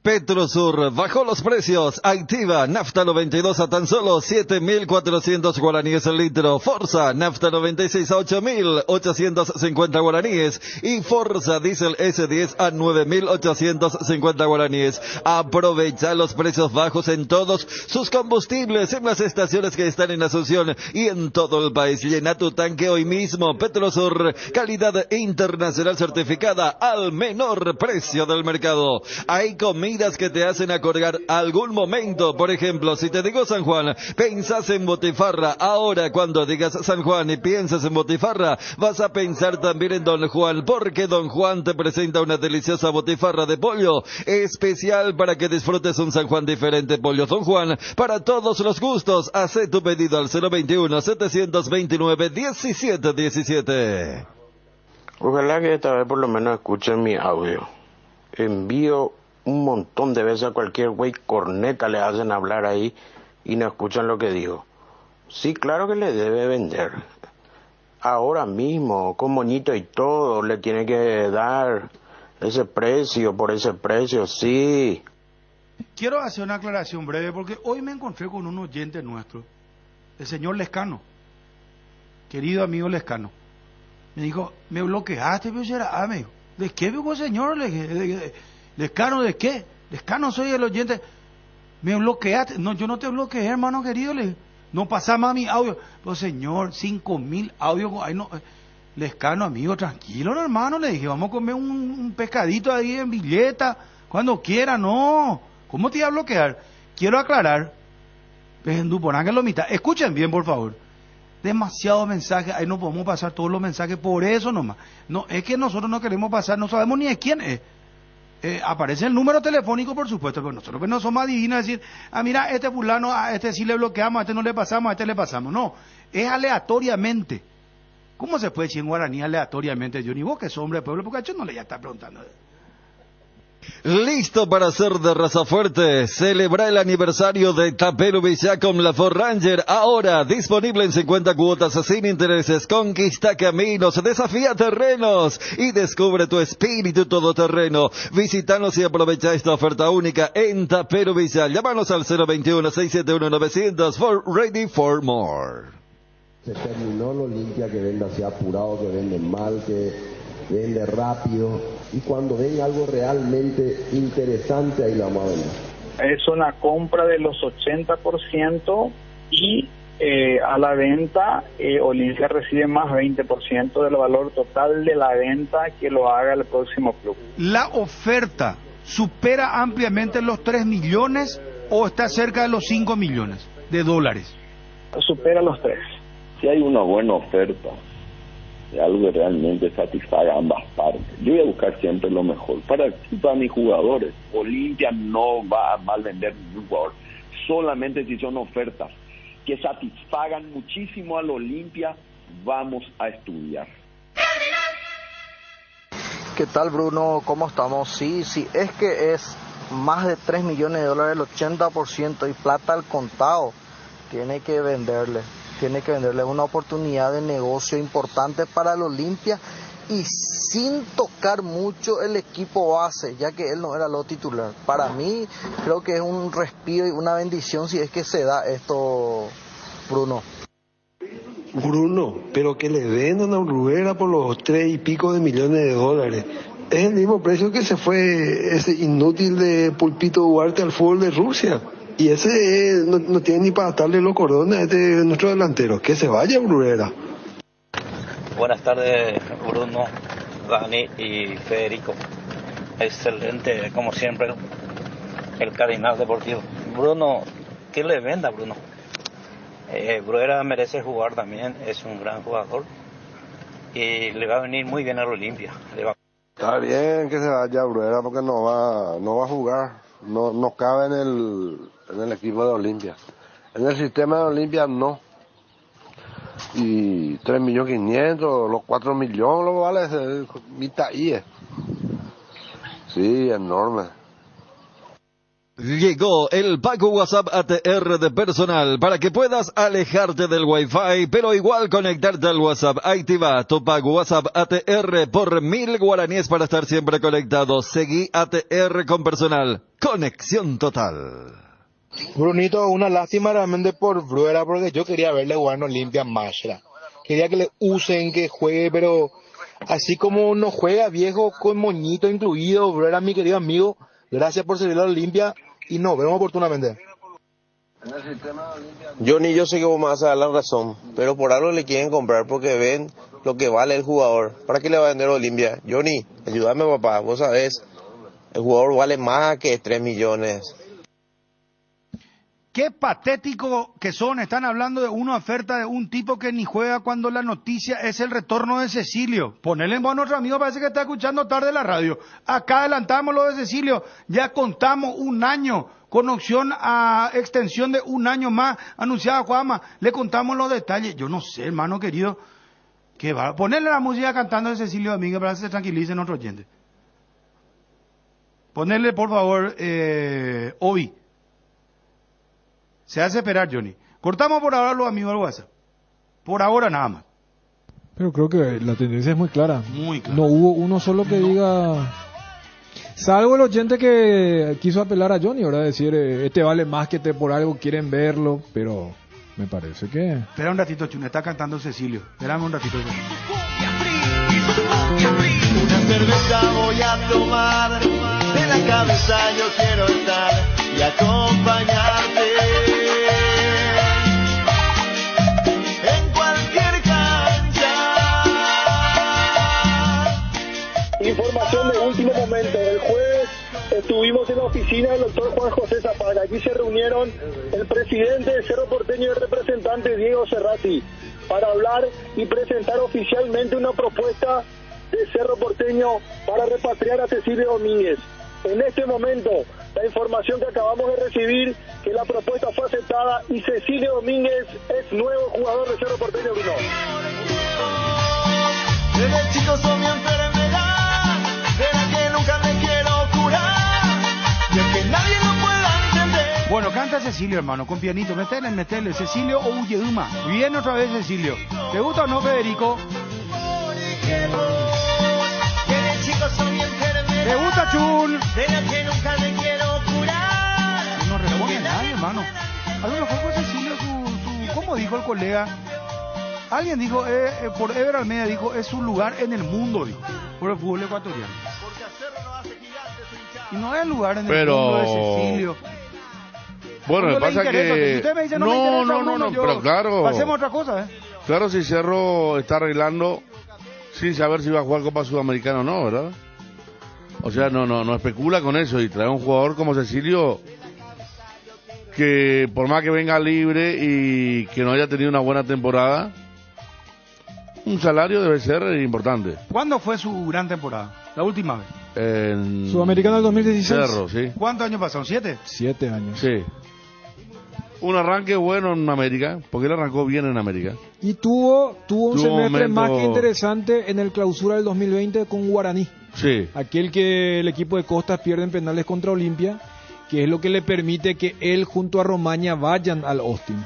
[SPEAKER 8] Petrosur bajó los precios. Activa Nafta 92 a tan solo 7.400 guaraníes el litro. Forza Nafta 96 a 8.850 guaraníes. Y Forza Diesel S10 a 9.850 guaraníes. Aprovecha los precios bajos en todos sus combustibles en las estaciones que están en Asunción y en todo el país. Llena tu tanque hoy mismo. Petrosur, calidad internacional certificada al menor precio del mercado. Hay comidas que te hacen acordar algún momento. Por ejemplo, si te digo San Juan, pensás en botifarra. Ahora, cuando digas San Juan y piensas en botifarra, vas a pensar también en Don Juan, porque Don Juan te presenta una deliciosa botifarra de pollo, especial para que disfrutes un San Juan diferente. Pollo Don Juan, para todos los gustos. Haz tu pedido al 021-729-1717.
[SPEAKER 14] Ojalá que esta vez por lo menos escuchen mi audio. Envío un montón de veces a cualquier güey corneta le hacen hablar ahí y no escuchan lo que digo. Sí, claro que le debe vender. Ahora mismo, con moñito y todo, le tiene que dar ese precio, por ese precio, sí.
[SPEAKER 2] Quiero hacer una aclaración breve porque hoy me encontré con un oyente nuestro, el señor Lescano, querido amigo Lescano. Me dijo, me bloqueaste, pero será, me dijo, ¿de qué, señor? ¿Lescano de qué? Lescano soy el oyente. Me bloqueaste. No, yo no te bloqueé, hermano querido. No pasá más mi audio. Pues señor, 5.000 audios. Ay, no. Lescano, amigo, tranquilo, hermano. Le dije, vamos a comer un pescadito ahí en Villeta. Cuando quiera, no. ¿Cómo te iba a bloquear? Quiero aclarar. Escuchen bien, por favor. Demasiados mensajes. Ahí no podemos pasar todos los mensajes. Por eso nomás. No, es que nosotros no queremos pasar. No sabemos ni de quién es. Aparece el número telefónico, por supuesto, pero nosotros no somos adivinos, decir, mira, este fulano, a este sí le bloqueamos, a este no le pasamos, a este le pasamos. No, es aleatoriamente. ¿Cómo se puede decir en guaraní aleatoriamente? Yo ni vos que sos hombre de pueblo, porque yo no le ya está preguntando.
[SPEAKER 8] Listo para ser de raza fuerte. Celebra el aniversario de Tapero Villa con la Ford Ranger. Ahora disponible en 50 cuotas sin intereses. Conquista caminos, desafía terrenos y descubre tu espíritu todoterreno. Visítanos y aprovecha esta oferta única en Tapero Villa. Llámanos al 021-671-900 for Ready for More.
[SPEAKER 15] Se terminó lo Olimpia que vende así apurado, que vende mal, que vende rápido, y cuando ven algo realmente interesante ahí la vamos a vender.
[SPEAKER 12] Es una compra de los 80% y a la venta Olimpia recibe más 20% del valor total de la venta que lo haga el próximo club.
[SPEAKER 2] ¿La oferta supera ampliamente los 3 millones o está cerca de los 5 millones de dólares?
[SPEAKER 12] Supera los 3.
[SPEAKER 13] Si hay una buena oferta de algo que realmente satisfaga a ambas partes, yo voy a buscar siempre lo mejor para mis jugadores. Olimpia no va a mal vender ningún jugador, solamente si son ofertas que satisfagan muchísimo al Olimpia, vamos a estudiar.
[SPEAKER 16] ¿Qué tal, Bruno? ¿Cómo estamos? Sí, es que es más de 3 millones de dólares, el 80% y plata al contado. Tiene que venderle una oportunidad de negocio importante para el Olimpia y sin tocar mucho el equipo base, ya que él no era lo titular. Para mí creo que es un respiro y una bendición si es que se da esto, Bruno.
[SPEAKER 17] Bruno, pero que le vendan a Bruguera por los 3 y pico de millones de dólares. Es el mismo precio que se fue ese inútil de Pulpito Duarte al fútbol de Rusia. Y ese no tiene ni para atarle los cordones a nuestro delantero. Que se vaya Bruguera.
[SPEAKER 18] Buenas tardes, Bruno, Dani y Federico. Excelente, como siempre, el Cardinal Deportivo. Bruno, ¿qué le venda, Bruno? Bruguera merece jugar también, es un gran jugador y le va a venir muy bien al Olimpia.
[SPEAKER 19] Está bien que se vaya Bruguera porque no va a jugar, no cabe en el equipo de Olimpia. En el sistema de Olimpia no. Y 3.500.000, los 4 millones lo vale mitad IE. Sí, enorme.
[SPEAKER 8] Llegó el Pago WhatsApp ATR de Personal para que puedas alejarte del Wi-Fi, pero igual conectarte al WhatsApp. Activa tu Pago WhatsApp ATR por 1.000 guaraníes para estar siempre conectado. Seguí ATR con Personal. Conexión total.
[SPEAKER 20] Brunito, una lástima realmente por Bruguera porque yo quería verle jugar en Olimpia más. Quería que le usen, que juegue, pero así como no juega viejo con moñito incluido, Bruguera, mi querido amigo, gracias por servir a Olimpia y nos vemos oportunamente.
[SPEAKER 14] Johnny, yo sé que vos me vas a dar la razón, pero por algo le quieren comprar porque ven lo que vale el jugador. ¿Para qué le va a vender a Olimpia? Johnny, ayúdame, papá, vos sabés, el jugador vale más que 3 millones.
[SPEAKER 2] Qué patético que son, están hablando de una oferta de un tipo que ni juega cuando la noticia es el retorno de Cecilio. Ponele en voz a nuestro amigo, parece que está escuchando tarde la radio. Acá adelantamos lo de Cecilio, ya contamos un año, con opción a extensión de un año más, anunciada Juanma, le contamos los detalles. Yo no sé, hermano querido, que va a ponerle la música cantando de Cecilio Domínguez para que se tranquilicen nuestros oyentes. Ponerle, por favor, hoy. Se hace esperar, Johnny. Cortamos por ahora los amigos del WhatsApp. Por ahora nada más.
[SPEAKER 3] Pero creo que la tendencia es muy clara.
[SPEAKER 2] Muy clara.
[SPEAKER 3] No hubo uno solo que diga... Salvo el oyente que quiso apelar a Johnny, ¿verdad? Decir, este vale más que por algo quieren verlo, pero me parece que...
[SPEAKER 2] Espera un ratito, Chune, está cantando Cecilio. Espérame un ratito.
[SPEAKER 21] Una cerveza voy a tomar, de la cabeza yo quiero estar y acompañarte en cualquier cancha.
[SPEAKER 10] Información de último momento. El jueves estuvimos en la oficina del doctor Juan José Zapata. Aquí se reunieron el presidente de Cerro Porteño y el representante Diego Cerrati para hablar y presentar oficialmente una propuesta de Cerro Porteño para repatriar a Cecilio Domínguez. En este momento, la información que acabamos de recibir, que la propuesta fue aceptada y Cecilio Domínguez es nuevo jugador de Cerro Porteño, Bruno.
[SPEAKER 21] Desde chico soy mi enfermedad, de la que nunca me quiero curar, y es que nadie lo pueda entender.
[SPEAKER 2] Bueno, canta Cecilio, hermano, con pianito. Metele, Cecilio o Ulleuma. Viene otra vez Cecilio. ¿Te gusta o no, Federico? ¿Te gusta, Chun?
[SPEAKER 21] De la que nunca me quiero curar.
[SPEAKER 2] No responde nadie, hermano. A lo mejor fue Cecilio ¿cómo dijo el colega? Alguien dijo, por Ever Almeida dijo, es su lugar en el mundo, dijo, por el fútbol ecuatoriano. Y no es el lugar en el mundo de Cecilio.
[SPEAKER 4] Bueno, me pasa que...
[SPEAKER 2] Si usted me dice, no,
[SPEAKER 4] pero claro...
[SPEAKER 2] Pasemos a otra cosa,
[SPEAKER 4] Claro, si Cerro está arreglando sin saber si va a jugar Copa Sudamericana o no, ¿verdad? O sea, no especula con eso y trae un jugador como Cecilio que por más que venga libre y que no haya tenido una buena temporada, un salario debe ser importante.
[SPEAKER 2] ¿Cuándo fue su gran temporada? La última vez.
[SPEAKER 3] Sudamericana del 2016.
[SPEAKER 4] Cerro, sí.
[SPEAKER 2] ¿Cuántos años pasaron? ¿7?
[SPEAKER 3] 7 años.
[SPEAKER 4] Sí. un arranque bueno en América, porque él arrancó bien en América.
[SPEAKER 3] Y tuvo un semestre
[SPEAKER 4] momento...
[SPEAKER 3] más que interesante en el clausura del 2020 con Guaraní.
[SPEAKER 4] Sí.
[SPEAKER 3] Aquel que el equipo de Costas pierde en penales contra Olimpia, que es lo que le permite que él junto a Romaña vayan al Austin.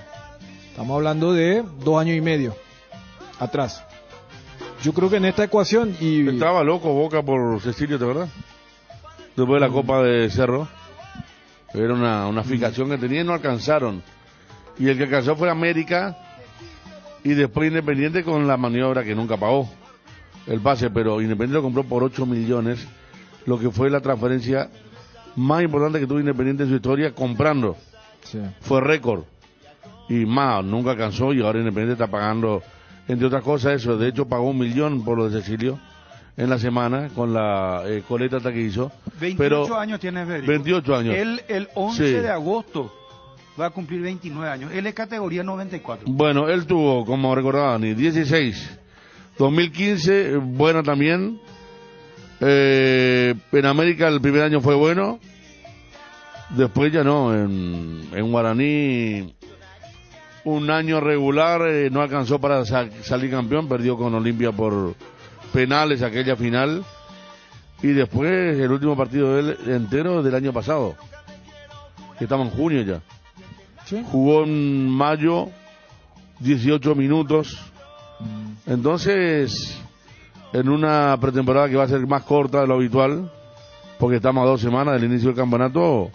[SPEAKER 3] Estamos hablando de 2 años y medio atrás. Yo creo que en esta ecuación...
[SPEAKER 4] Estaba loco Boca por Cecilio, ¿te verdad? Después de la Copa de Cerro. Era una fijación que tenía y no alcanzaron. Y el que alcanzó fue América y después Independiente con la maniobra que nunca pagó el pase, pero Independiente lo compró por 8 millones, lo que fue la transferencia más importante que tuvo Independiente en su historia comprando.
[SPEAKER 3] Sí.
[SPEAKER 4] Fue récord. Y más, nunca alcanzó y ahora Independiente está pagando, entre otras cosas, eso. De hecho, pagó 1 millón por lo de Cecilio en la semana con la coleta que hizo.
[SPEAKER 2] 28 años tiene Federico.
[SPEAKER 4] 28 años.
[SPEAKER 2] Él el 11
[SPEAKER 4] Sí.
[SPEAKER 2] de agosto va a cumplir 29 años. Él es categoría 94.
[SPEAKER 4] Bueno, él tuvo, como recordaba Dani, 16. 2015, buena también. En América el primer año fue bueno. Después ya no. En Guaraní, un año regular, no alcanzó para salir campeón. Perdió con Olimpia por penales aquella final. Y después el último partido de él entero del año pasado. Que estamos en junio ya.
[SPEAKER 3] ¿Sí?
[SPEAKER 4] Jugó en mayo 18 minutos. Entonces, en una pretemporada que va a ser más corta de lo habitual, porque estamos a 2 semanas del inicio del campeonato,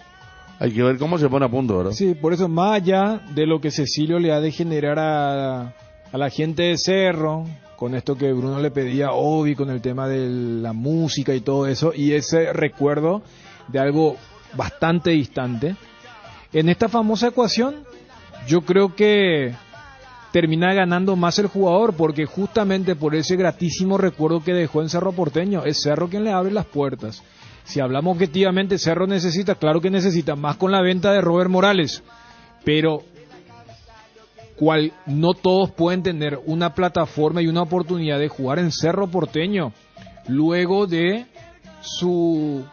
[SPEAKER 4] hay que ver cómo se pone a punto, ¿verdad?
[SPEAKER 3] Sí, por eso más allá de lo que Cecilio le ha de generar a la gente de Cerro, con esto que Bruno le pedía a Obi, con el tema de la música y todo eso, y ese recuerdo de algo bastante distante, en esta famosa ecuación, yo creo que termina ganando más el jugador, porque justamente por ese gratísimo recuerdo que dejó en Cerro Porteño, es Cerro quien le abre las puertas. Si hablamos objetivamente, Cerro necesita, claro que necesita, más con la venta de Robert Morales, pero no todos pueden tener una plataforma y una oportunidad de jugar en Cerro Porteño luego de su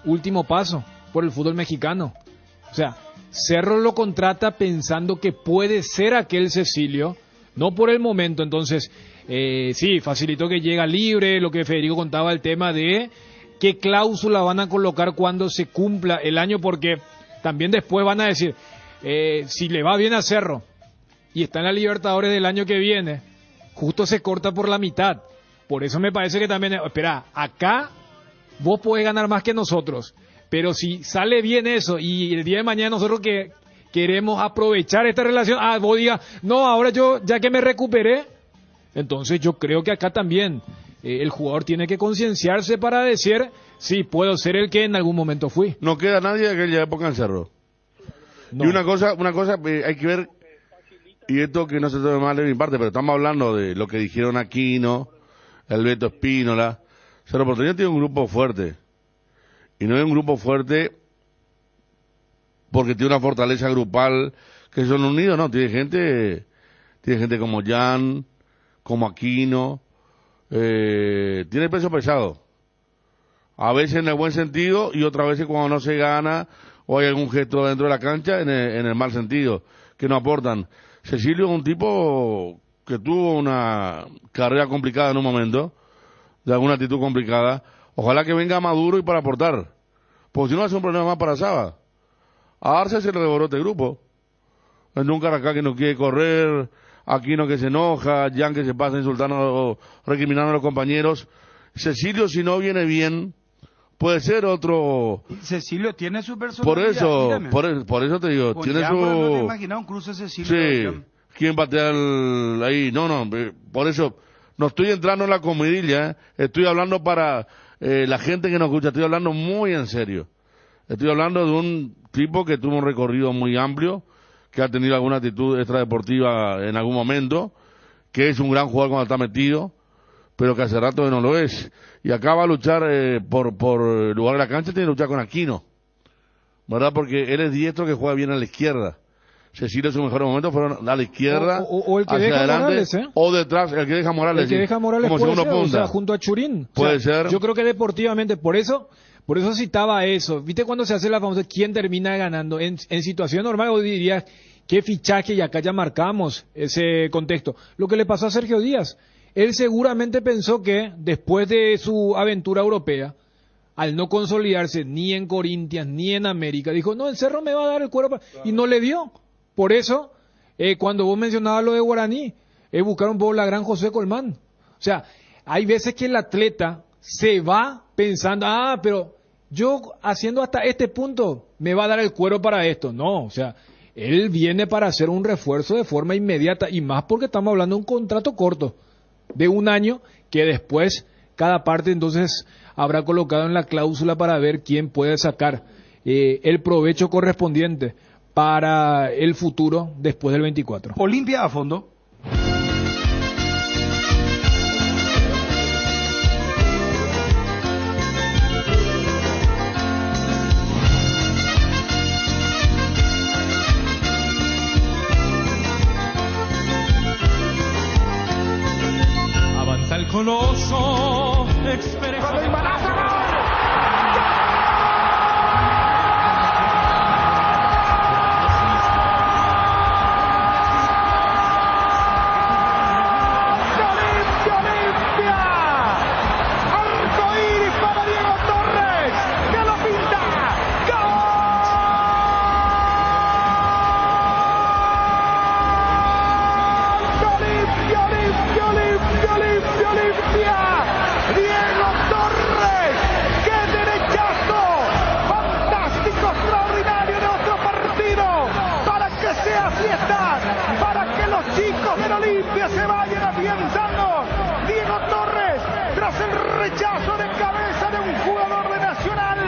[SPEAKER 3] último paso por el fútbol mexicano. O sea, Cerro lo contrata pensando que puede ser aquel Cecilio, no por el momento. Entonces, sí, facilitó que llega libre, lo que Federico contaba, el tema de qué cláusula van a colocar cuando se cumpla el año, porque también después van a decir, si le va bien a Cerro y está en la Libertadores del año que viene, justo se corta por la mitad. Por eso me parece que también, espera, acá vos podés ganar más que nosotros, pero si sale bien eso y el día de mañana nosotros que queremos aprovechar esta relación, vos digas, no, ahora yo ya que me recuperé, entonces yo creo que acá también el jugador tiene que concienciarse para decir, sí, puedo ser el que en algún momento fui.
[SPEAKER 4] No queda nadie de aquella época en Cerro. No. Y una cosa hay que ver, y esto que no se tome mal de mi parte, pero estamos hablando de lo que dijeron Aquino, el Beto Espínola. Cerro Porteño tiene un grupo fuerte. Y no es un grupo fuerte porque tiene una fortaleza grupal que son unidos, no, tiene gente como Jan, como Aquino, tiene peso pesado. A veces en el buen sentido y otras veces cuando no se gana o hay algún gesto dentro de la cancha en el mal sentido, que no aportan. Cecilio es un tipo que tuvo una carrera complicada en un momento, de alguna actitud complicada. Ojalá que venga maduro y para aportar, porque si no hace un problema más para Saba. A Arce se le devoró este grupo. Es un Caracá que no quiere correr, Aquino que se enoja, Jan que se pasa insultando o recriminando a los compañeros. Cecilio, si no viene bien, puede ser otro.
[SPEAKER 2] Cecilio tiene su personalidad.
[SPEAKER 4] Por eso te digo,
[SPEAKER 2] Con
[SPEAKER 4] tiene
[SPEAKER 2] Jan,
[SPEAKER 4] su.
[SPEAKER 2] No te imaginas un cruce Cecilio.
[SPEAKER 4] Sí. ¿Quién patea ahí? No, por eso no estoy entrando en la comidilla, estoy hablando para la gente que nos escucha, estoy hablando muy en serio. Estoy hablando de un tipo que tuvo un recorrido muy amplio, que ha tenido alguna actitud extradeportiva en algún momento, que es un gran jugador cuando está metido, pero que hace rato no lo es. Y acá va a luchar por el lugar de la cancha, tiene que luchar con Aquino, ¿verdad? Porque él es diestro que juega bien a la izquierda. Cecilio, sus mejores momentos fueron a la izquierda,
[SPEAKER 3] o el que
[SPEAKER 4] hacia
[SPEAKER 3] deja
[SPEAKER 4] adelante,
[SPEAKER 3] Morales,
[SPEAKER 4] o detrás, el que deja Morales.
[SPEAKER 3] El que deja Morales
[SPEAKER 4] como
[SPEAKER 3] puede
[SPEAKER 4] segundo
[SPEAKER 3] ser,
[SPEAKER 4] punta.
[SPEAKER 3] o sea, junto a Churín.
[SPEAKER 4] Puede ser.
[SPEAKER 3] Yo creo que deportivamente, por eso citaba eso. ¿Viste cuando se hace la famosa quién termina ganando? En situación normal vos dirías, qué fichaje, y acá ya marcamos ese contexto. Lo que le pasó a Sergio Díaz, él seguramente pensó que después de su aventura europea, al no consolidarse ni en Corinthians ni en América, dijo, no, el Cerro me va a dar el cuero, y no le dio. Por eso, cuando vos mencionabas lo de Guaraní, buscaron un poco la gran José Colmán. O sea, hay veces que el atleta se va pensando, pero yo haciendo hasta este punto me va a dar el cuero para esto. No, o sea, él viene para hacer un refuerzo de forma inmediata, y más porque estamos hablando de un contrato corto de 1 año, que después cada parte entonces habrá colocado en la cláusula para ver quién puede sacar el provecho correspondiente para el futuro después del 24.
[SPEAKER 2] Olimpia a fondo.
[SPEAKER 21] Avanza el coloso, expresa el balazo. Olimpia se vayan afianzando. Diego Torres, tras el rechazo de cabeza de un jugador de Nacional,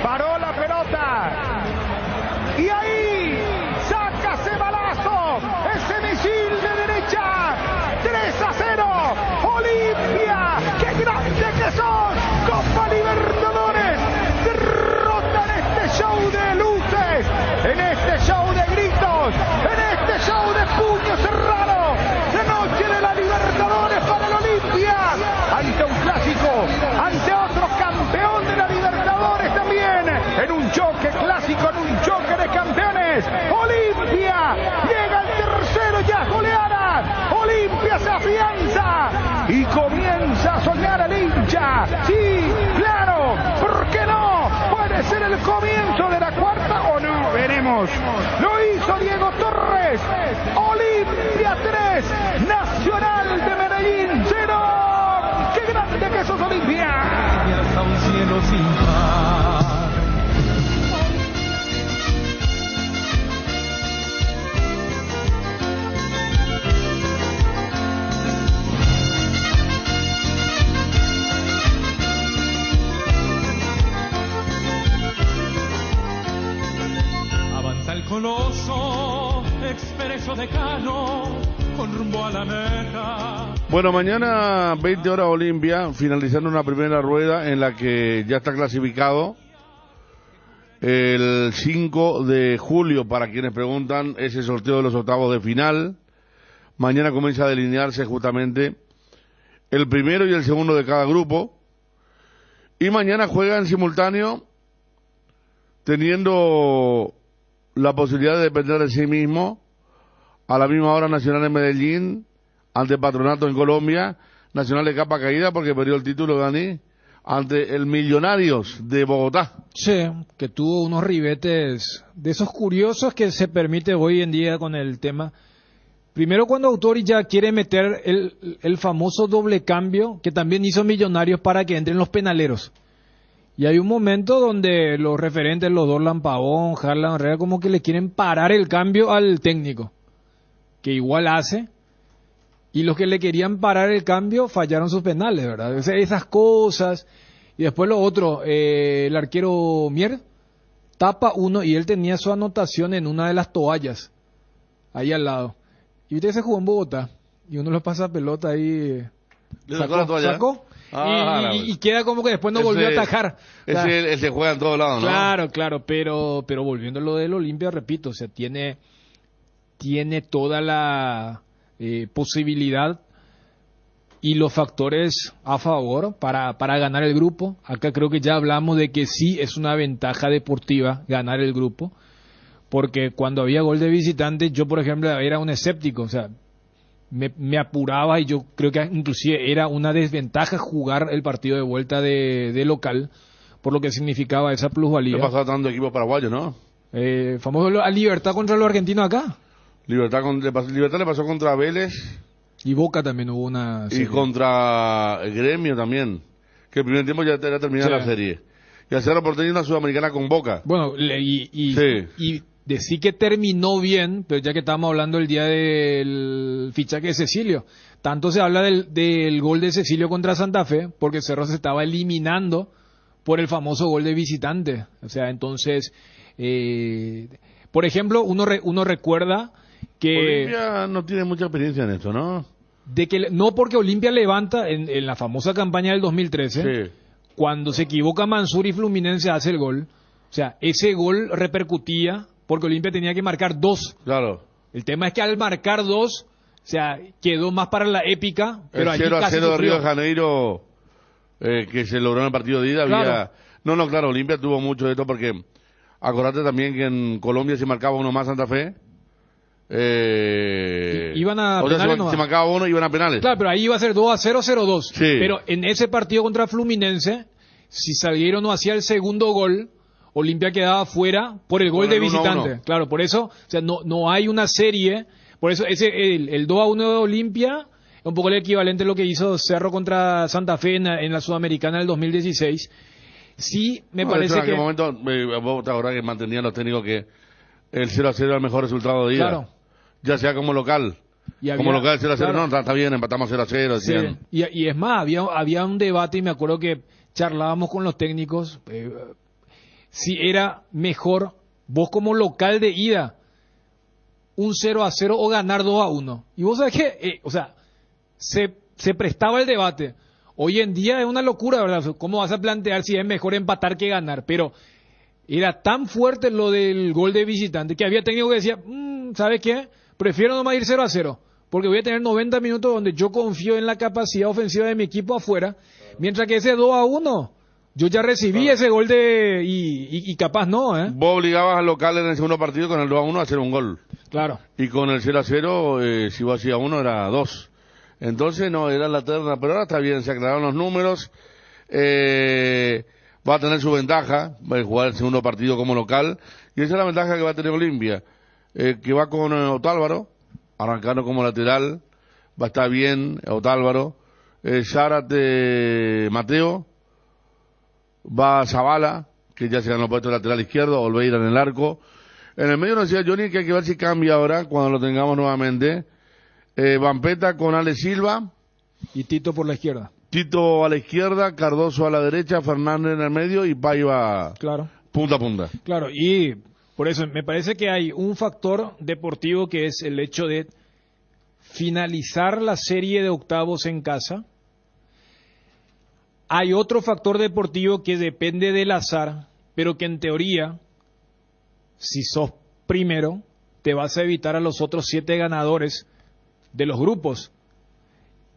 [SPEAKER 21] paró la pelota y ahí saca ese balazo, ese misil de derecha. 3-0, Olimpia, qué grande que sos, Copa Libertadores. Derrota en este show de luces, en este show de gritos, en este show de puño cerrado, la noche de la Libertadores para el Olimpia, ante un clásico, ante otro campeón de la Libertadores también, en un choque clásico, en un choque de campeones. Olimpia llega al tercero, ya goleada. Olimpia se afianza y comienza a soñar el hincha. Sí, claro, ¿por qué no? Puede ser el comienzo de la cuarta o no, veremos. Lo hizo Diego Torres. Olimpia 3, Nacional de Medellín 0. ¡Qué grande que sos, Olimpia! Y hasta un cielo sin par. Avanza el coloso, expreso decano, con rumbo a la meta.
[SPEAKER 4] Bueno, mañana 20 horas Olimpia, finalizando una primera rueda en la que ya está clasificado. El 5 de julio, para quienes preguntan, es el sorteo de los octavos de final. Mañana comienza a delinearse justamente el primero y el segundo de cada grupo. Y mañana juega en simultáneo, teniendo la posibilidad de depender de sí mismo, a la misma hora Nacional en Medellín, ante Patronato en Colombia, Nacional de capa caída porque perdió el título, Dani, ante el Millonarios de Bogotá.
[SPEAKER 3] Sí, que tuvo unos ribetes de esos curiosos que se permite hoy en día con el tema. Primero, cuando Autori ya quiere meter el famoso doble cambio que también hizo Millonarios para que entren los penaleros. Y hay un momento donde los referentes, los Dorlan Pavón, Harlan Herrera, como que le quieren parar el cambio al técnico, que igual hace, y los que le querían parar el cambio fallaron sus penales, ¿verdad? O sea, esas cosas. Y después lo otro, el arquero Mier tapa uno y él tenía su anotación en una de las toallas, ahí al lado. Y usted se jugó en Bogotá, y uno lo pasa pelota ahí,
[SPEAKER 4] ¿Le sacó la toalla?
[SPEAKER 3] sacó. y queda como que después no volvió a atajar. O sea,
[SPEAKER 4] él se juega en todos lados, ¿no?
[SPEAKER 3] Claro, pero volviendo a lo del Olimpia, repito, o sea, tiene toda la posibilidad y los factores a favor para ganar el grupo. Acá creo que ya hablamos de que sí es una ventaja deportiva ganar el grupo, porque cuando había gol de visitante, yo por ejemplo era un escéptico, o sea, me apuraba y yo creo que inclusive era una desventaja jugar el partido de vuelta de local, por lo que significaba esa plusvalía.
[SPEAKER 4] ¿Qué pasaba tanto equipos paraguayos, no?
[SPEAKER 3] Famoso a Libertad contra los argentinos acá.
[SPEAKER 4] Libertad le pasó contra Vélez.
[SPEAKER 3] Y Boca también hubo una serie.
[SPEAKER 4] Y contra Gremio también. Que el primer tiempo ya terminó la serie. Y al Cerro Porteño una Sudamericana con Boca.
[SPEAKER 3] Bueno, y decir que terminó bien, pero ya que estábamos hablando el día del fichaje de Cecilio, tanto se habla del gol de Cecilio contra Santa Fe, porque Cerro se estaba eliminando por el famoso gol de visitante. O sea, entonces, por ejemplo, uno recuerda que
[SPEAKER 4] Olimpia no tiene mucha experiencia en esto, ¿no?
[SPEAKER 3] No, porque Olimpia levanta en la famosa campaña del 2013, cuando se equivoca Mansur y Fluminense hace el gol. O sea, ese gol repercutía porque Olimpia tenía que marcar 2.
[SPEAKER 4] Claro.
[SPEAKER 3] El tema es que al marcar 2, o sea, quedó más para la épica, pero
[SPEAKER 4] el 0-0 de Río de Janeiro que se logró en el partido de ida.
[SPEAKER 3] Claro.
[SPEAKER 4] Claro, Olimpia tuvo mucho de esto porque acordate también que en Colombia se marcaba uno más Santa Fe.
[SPEAKER 3] Iban a penales,
[SPEAKER 4] se marcaba uno y iban a penales.
[SPEAKER 3] Claro, pero ahí iba a ser 2-0, 0-2.
[SPEAKER 4] Sí.
[SPEAKER 3] Pero en ese partido contra Fluminense, si salieron o hacía el segundo gol, Olimpia quedaba fuera por el gol de visitante.
[SPEAKER 4] 1-1.
[SPEAKER 3] Claro, por eso, o sea, no hay una serie. Por eso el 2-1 de Olimpia es un poco el equivalente a lo que hizo Cerro contra Santa Fe en la Sudamericana del 2016. Sí, me parece que...
[SPEAKER 4] En aquel momento, vos te acordás que mantenían los técnicos que el 0-0 era el mejor resultado de ida.
[SPEAKER 3] Claro.
[SPEAKER 4] Ya sea como local. Como local 0-0, claro. No, está bien, empatamos 0-0.
[SPEAKER 3] Sí. Y es más, había un debate y me acuerdo que charlábamos con los técnicos si era mejor vos como local de ida un 0-0 o ganar 2-1. Y vos sabés que, o sea, se prestaba el debate. Hoy en día es una locura, ¿verdad? ¿Cómo vas a plantear si es mejor empatar que ganar? Pero era tan fuerte lo del gol de visitante que había técnico que decía, ¿sabes qué? Prefiero nomás ir 0-0, porque voy a tener 90 minutos donde yo confío en la capacidad ofensiva de mi equipo afuera, mientras que ese 2-1, yo ya recibí ese gol y capaz no, ¿eh?
[SPEAKER 4] Vos obligabas al local en el segundo partido con el 2-1 a hacer un gol.
[SPEAKER 3] Claro.
[SPEAKER 4] Y con el 0-0, si vos hacías 1 era 2. Entonces no, era la terna, pero ahora está bien, se aclararon los números. Va a tener su ventaja, va a jugar el segundo partido como local, y esa es la ventaja que va a tener Olimpia, que va con Otálvaro, arrancando como lateral, va a estar bien Otálvaro, Zárate Mateo, va Zavala, que ya se ganó puesto lateral izquierdo, Olveira en el arco. En el medio nos decía Johnny que hay que ver si cambia ahora, cuando lo tengamos nuevamente. Vampeta con Ale Silva.
[SPEAKER 3] Y Tito por la izquierda.
[SPEAKER 4] Tito a la izquierda, Cardoso a la derecha, Fernández en el medio y Paiva punta a punta.
[SPEAKER 3] Claro, y por eso me parece que hay un factor deportivo que es el hecho de finalizar la serie de octavos en casa. Hay otro factor deportivo que depende del azar, pero que en teoría, si sos primero, te vas a evitar a los otros 7 ganadores de los grupos.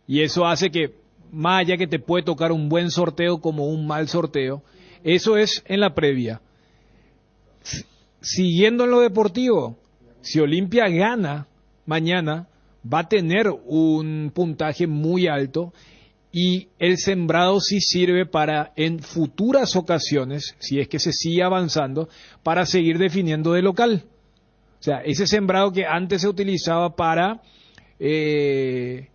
[SPEAKER 3] Y eso hace que, más allá que te puede tocar un buen sorteo como un mal sorteo, eso es en la previa. Siguiendo en lo deportivo, si Olimpia gana mañana, va a tener un puntaje muy alto y el sembrado sí sirve para, en futuras ocasiones, si es que se sigue avanzando, para seguir definiendo de local. O sea, ese sembrado que antes se utilizaba para el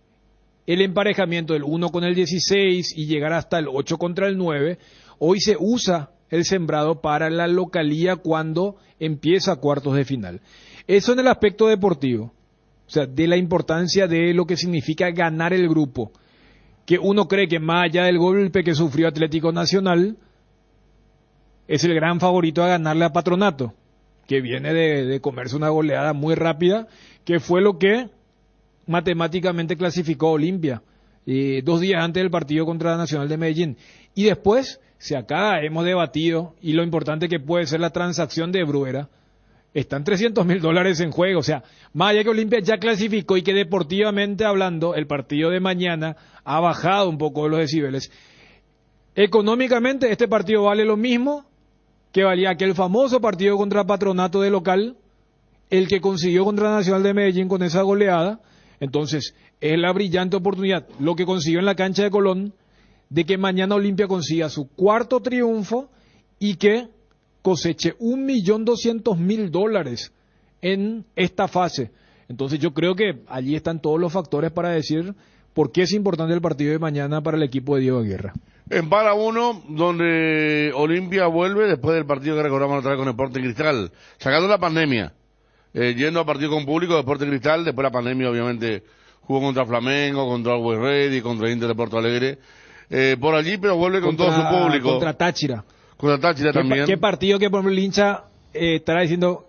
[SPEAKER 3] emparejamiento del 1 con el 16 y llegar hasta el 8 contra el 9, hoy se usa el sembrado para la localía cuando empieza cuartos de final. Eso en el aspecto deportivo, o sea, de la importancia de lo que significa ganar el grupo, que uno cree que más allá del golpe que sufrió Atlético Nacional, es el gran favorito a ganarle a Patronato, que viene de comerse una goleada muy rápida, que fue lo que matemáticamente clasificó a Olimpia 2 días antes del partido contra Nacional de Medellín. Y después, si acá hemos debatido, y lo importante que puede ser la transacción de Bruera, están $300.000 en juego. O sea, más allá que Olimpia ya clasificó y que deportivamente hablando, el partido de mañana ha bajado un poco los decibeles. Económicamente, este partido vale lo mismo que valía aquel famoso partido contra Patronato de local, el que consiguió contra Nacional de Medellín con esa goleada. Entonces, es la brillante oportunidad, lo que consiguió en la cancha de Colón, de que mañana Olimpia consiga su 4º triunfo y que coseche $1.200.000 en esta fase. Entonces yo creo que allí están todos los factores para decir por qué es importante el partido de mañana para el equipo de Diego Aguirre.
[SPEAKER 4] En para 1, donde Olimpia vuelve después del partido que recordamos otra vez con Sporting Cristal, sacando la pandemia, yendo a partido con público de Sporting Cristal, después la pandemia obviamente jugó contra Flamengo, contra Always Ready, contra Inter de Porto Alegre, por allí, pero vuelve con todo su público.
[SPEAKER 3] Contra Táchira.
[SPEAKER 4] Contra Táchira también.
[SPEAKER 3] ¿Qué partido que por ejemplo el hincha estará diciendo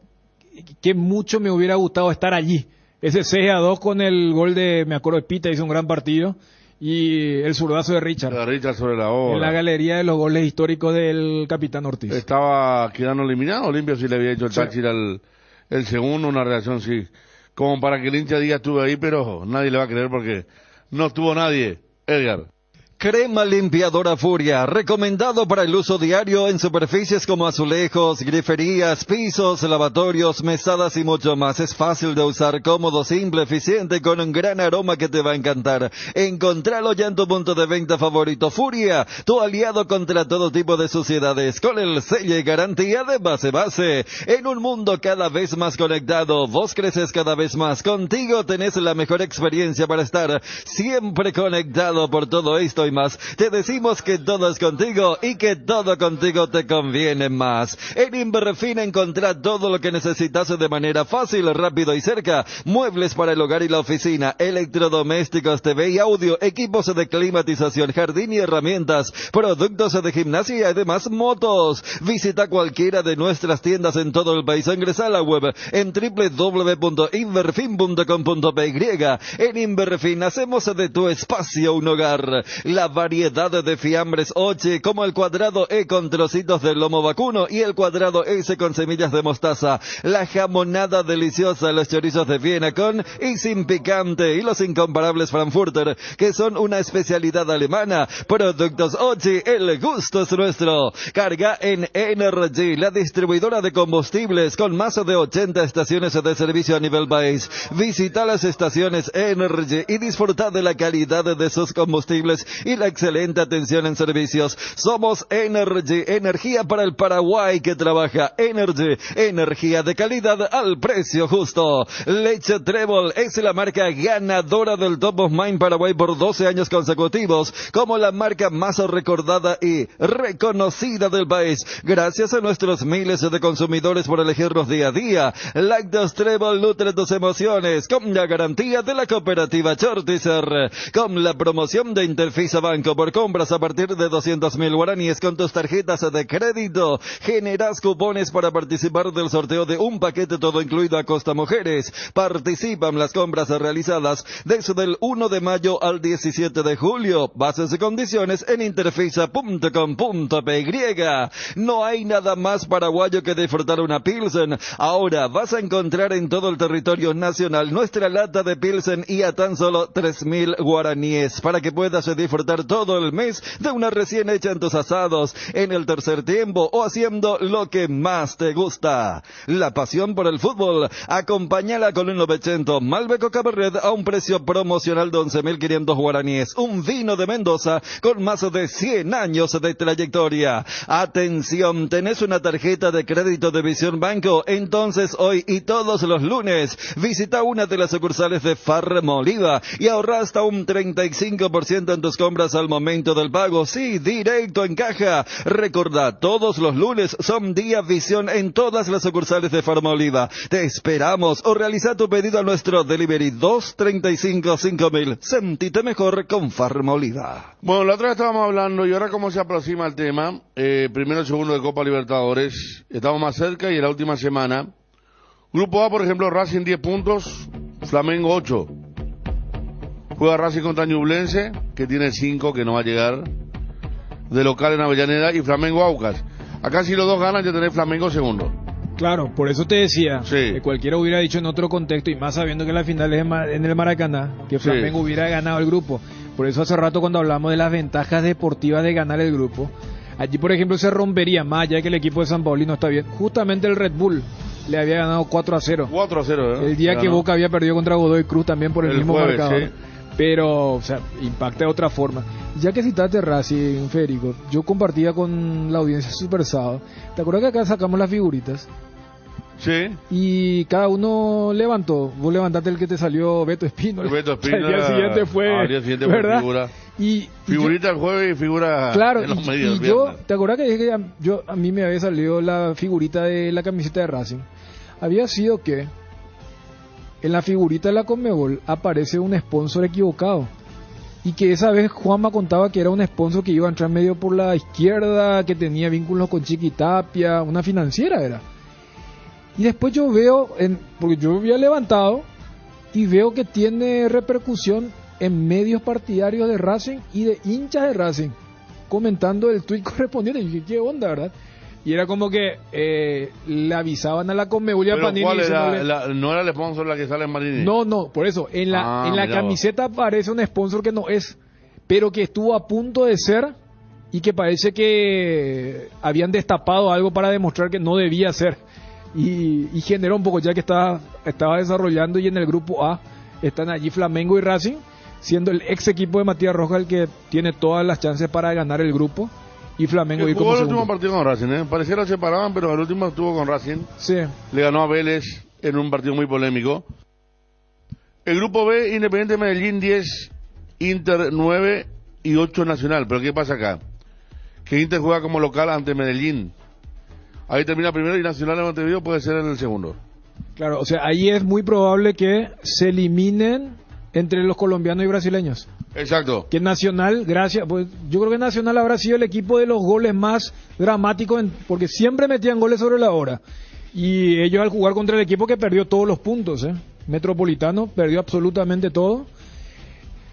[SPEAKER 3] que mucho me hubiera gustado estar allí? Ese 6-2 con el gol de, me acuerdo de Pita, hizo un gran partido, y el zurdazo de Richard.
[SPEAKER 4] Richard sobre la hora.
[SPEAKER 3] En la galería de los goles históricos del capitán Ortiz.
[SPEAKER 4] Estaba quedando eliminado Olimpia, si le había hecho el Táchira el segundo, una reacción sí, como para que el hincha diga estuve ahí, pero nadie le va a creer porque no estuvo nadie. Edgar.
[SPEAKER 8] Crema limpiadora Furia, recomendado para el uso diario en superficies como azulejos, griferías, pisos, lavatorios, mesadas y mucho más. Es fácil de usar, cómodo, simple, eficiente, con un gran aroma que te va a encantar. Encontralo ya en tu punto de venta favorito. Furia, tu aliado contra todo tipo de suciedades, con el sello y garantía de base. En un mundo cada vez más conectado, vos creces cada vez más. Contigo tenés la mejor experiencia para estar siempre conectado. Por todo esto y más, te decimos que todo es contigo y que todo contigo te conviene más. En Inverfin encontrá todo lo que necesitas de manera fácil, rápido y cerca. Muebles para el hogar y la oficina, electrodomésticos, TV y audio, equipos de climatización, jardín y herramientas, productos de gimnasia y además motos. Visita cualquiera de nuestras tiendas en todo el país o ingresa a la web en www.inverfin.com.py. En Inverfin hacemos de tu espacio un hogar. La variedad de fiambres Oche, como el cuadrado E con trocitos de lomo vacuno y el cuadrado S con semillas de mostaza. La jamonada deliciosa, los chorizos de Viena con y sin picante y los incomparables Frankfurter, que son una especialidad alemana. Productos Oche, el gusto es nuestro. Carga en Energy, la distribuidora de combustibles con más de 80 estaciones de servicio a nivel país. Visita las estaciones Energy y disfruta de la calidad de sus combustibles y la excelente atención en servicios. Somos Energy, energía para el Paraguay que trabaja. Energy, energía de calidad al precio justo. Leche Trébol es la marca ganadora del Top of Mind Paraguay por 12 años consecutivos, como la marca más recordada y reconocida del país, gracias a nuestros miles de consumidores por elegirnos día a día. Lácteos Trébol nutre tus emociones, con la garantía de la cooperativa Chortizer, con la promoción de Interfisa Banco por compras a partir de 200.000 guaraníes con tus tarjetas de crédito. Generas cupones para participar del sorteo de un paquete todo incluido a Costa Mujeres. Participan las compras realizadas desde el 1 de mayo al 17 de julio. Bases y condiciones en interfisa.com.py. No hay nada más paraguayo que disfrutar una Pilsen. Ahora vas a encontrar en todo el territorio nacional nuestra lata de Pilsen y a tan solo 3.000 guaraníes para que puedas disfrutar todo el mes de una recién hecha en tus asados, en el tercer tiempo o haciendo lo que más te gusta. La pasión por el fútbol, acompáñala con un 900 Malbec Cabernet a un precio promocional de 11.500 guaraníes. Un vino de Mendoza con más de 100 años de trayectoria. Atención, tenés una tarjeta de crédito de Visión Banco, entonces hoy y todos los lunes visita una de las sucursales de Farmoliva y ahorra hasta un 35% en tus compras al momento del pago. Sí, directo en caja. Recordá, todos los lunes son día Visión en todas las sucursales de Farmoliva. Te esperamos o realiza tu pedido a nuestro delivery 235-5000. Sentite mejor con Farmoliva.
[SPEAKER 4] Bueno, la otra vez estábamos hablando y ahora cómo se aproxima el tema. Primero y segundo de Copa Libertadores. Estamos más cerca y en la última semana. Grupo A, por ejemplo, Racing 10 puntos, Flamengo 8. Juega Racing contra Ñublense, que tiene 5, que no va a llegar. De local en Avellaneda, y Flamengo Aucas. Acá si los dos ganan, ya tenés Flamengo segundo.
[SPEAKER 3] Claro, por eso te decía,
[SPEAKER 4] sí,
[SPEAKER 3] que cualquiera hubiera dicho en otro contexto, y más sabiendo que la final es en el Maracaná, que Flamengo hubiera ganado el grupo. Por eso hace rato cuando hablamos de las ventajas deportivas de ganar el grupo, allí por ejemplo se rompería, más allá de que el equipo de San Paulino está bien, justamente el Red Bull le había ganado 4-0.
[SPEAKER 4] 4-0,
[SPEAKER 3] El día que Boca había perdido contra Godoy Cruz también por el mismo
[SPEAKER 4] jueves,
[SPEAKER 3] marcador.
[SPEAKER 4] sí.
[SPEAKER 3] Pero, o sea, impacta de otra forma. Ya que citaste Racing, Federico, yo compartía con la audiencia Super Sábado. ¿Te acuerdas que acá sacamos las figuritas?
[SPEAKER 4] Sí.
[SPEAKER 3] Y cada uno levantó. Vos levantaste el que te salió Beto Espínola.
[SPEAKER 4] Beto Espínola.
[SPEAKER 3] Al día siguiente fue.
[SPEAKER 4] Al día siguiente
[SPEAKER 3] ¿verdad?
[SPEAKER 4] Fue figura.
[SPEAKER 3] Y
[SPEAKER 4] figurita el jueves y figura
[SPEAKER 3] claro,
[SPEAKER 4] en los medios.
[SPEAKER 3] Y yo, ¿te acuerdas que dije que a mí me había salido la figurita de la camiseta de Racing? Había sido que en la figurita de la Conmebol aparece un sponsor equivocado. Y que esa vez Juanma contaba que era un sponsor que iba a entrar medio por la izquierda, que tenía vínculos con Chiquitapia, una financiera era. Y después yo veo, porque yo había levantado, y veo que tiene repercusión en medios partidarios de Racing y de hinchas de Racing, comentando el tuit correspondiente. Y dije, ¿qué onda, verdad? Y era como que le avisaban a la Conmebol y a Panini.
[SPEAKER 4] ¿Cuál era? ¿No era el sponsor la que sale en Marini?
[SPEAKER 3] No, por eso. En la camiseta aparece un sponsor que no es, pero que estuvo a punto de ser y que parece que habían destapado algo para demostrar que no debía ser. Y generó un poco, ya que estaba desarrollando, y en el grupo A están allí Flamengo y Racing, siendo el ex equipo de Matías Rojas el que tiene todas las chances para ganar el grupo. Y Flamengo
[SPEAKER 4] jugó el último partido con Racing, Pareciera que se separaban, pero el último estuvo con Racing.
[SPEAKER 3] Sí.
[SPEAKER 4] Le ganó a Vélez en un partido muy polémico. El grupo B, Independiente Medellín 10, Inter 9 y 8 Nacional. Pero ¿qué pasa acá? Que Inter juega como local ante Medellín. Ahí termina primero y Nacional en Montevideo puede ser en el segundo.
[SPEAKER 3] Claro, o sea, ahí es muy probable que se eliminen entre los colombianos y brasileños.
[SPEAKER 4] Exacto.
[SPEAKER 3] Que Nacional, pues yo creo que Nacional habrá sido el equipo de los goles más dramáticos, porque siempre metían goles sobre la hora. Y ellos al jugar contra el equipo que perdió todos los puntos, Metropolitano perdió absolutamente todo.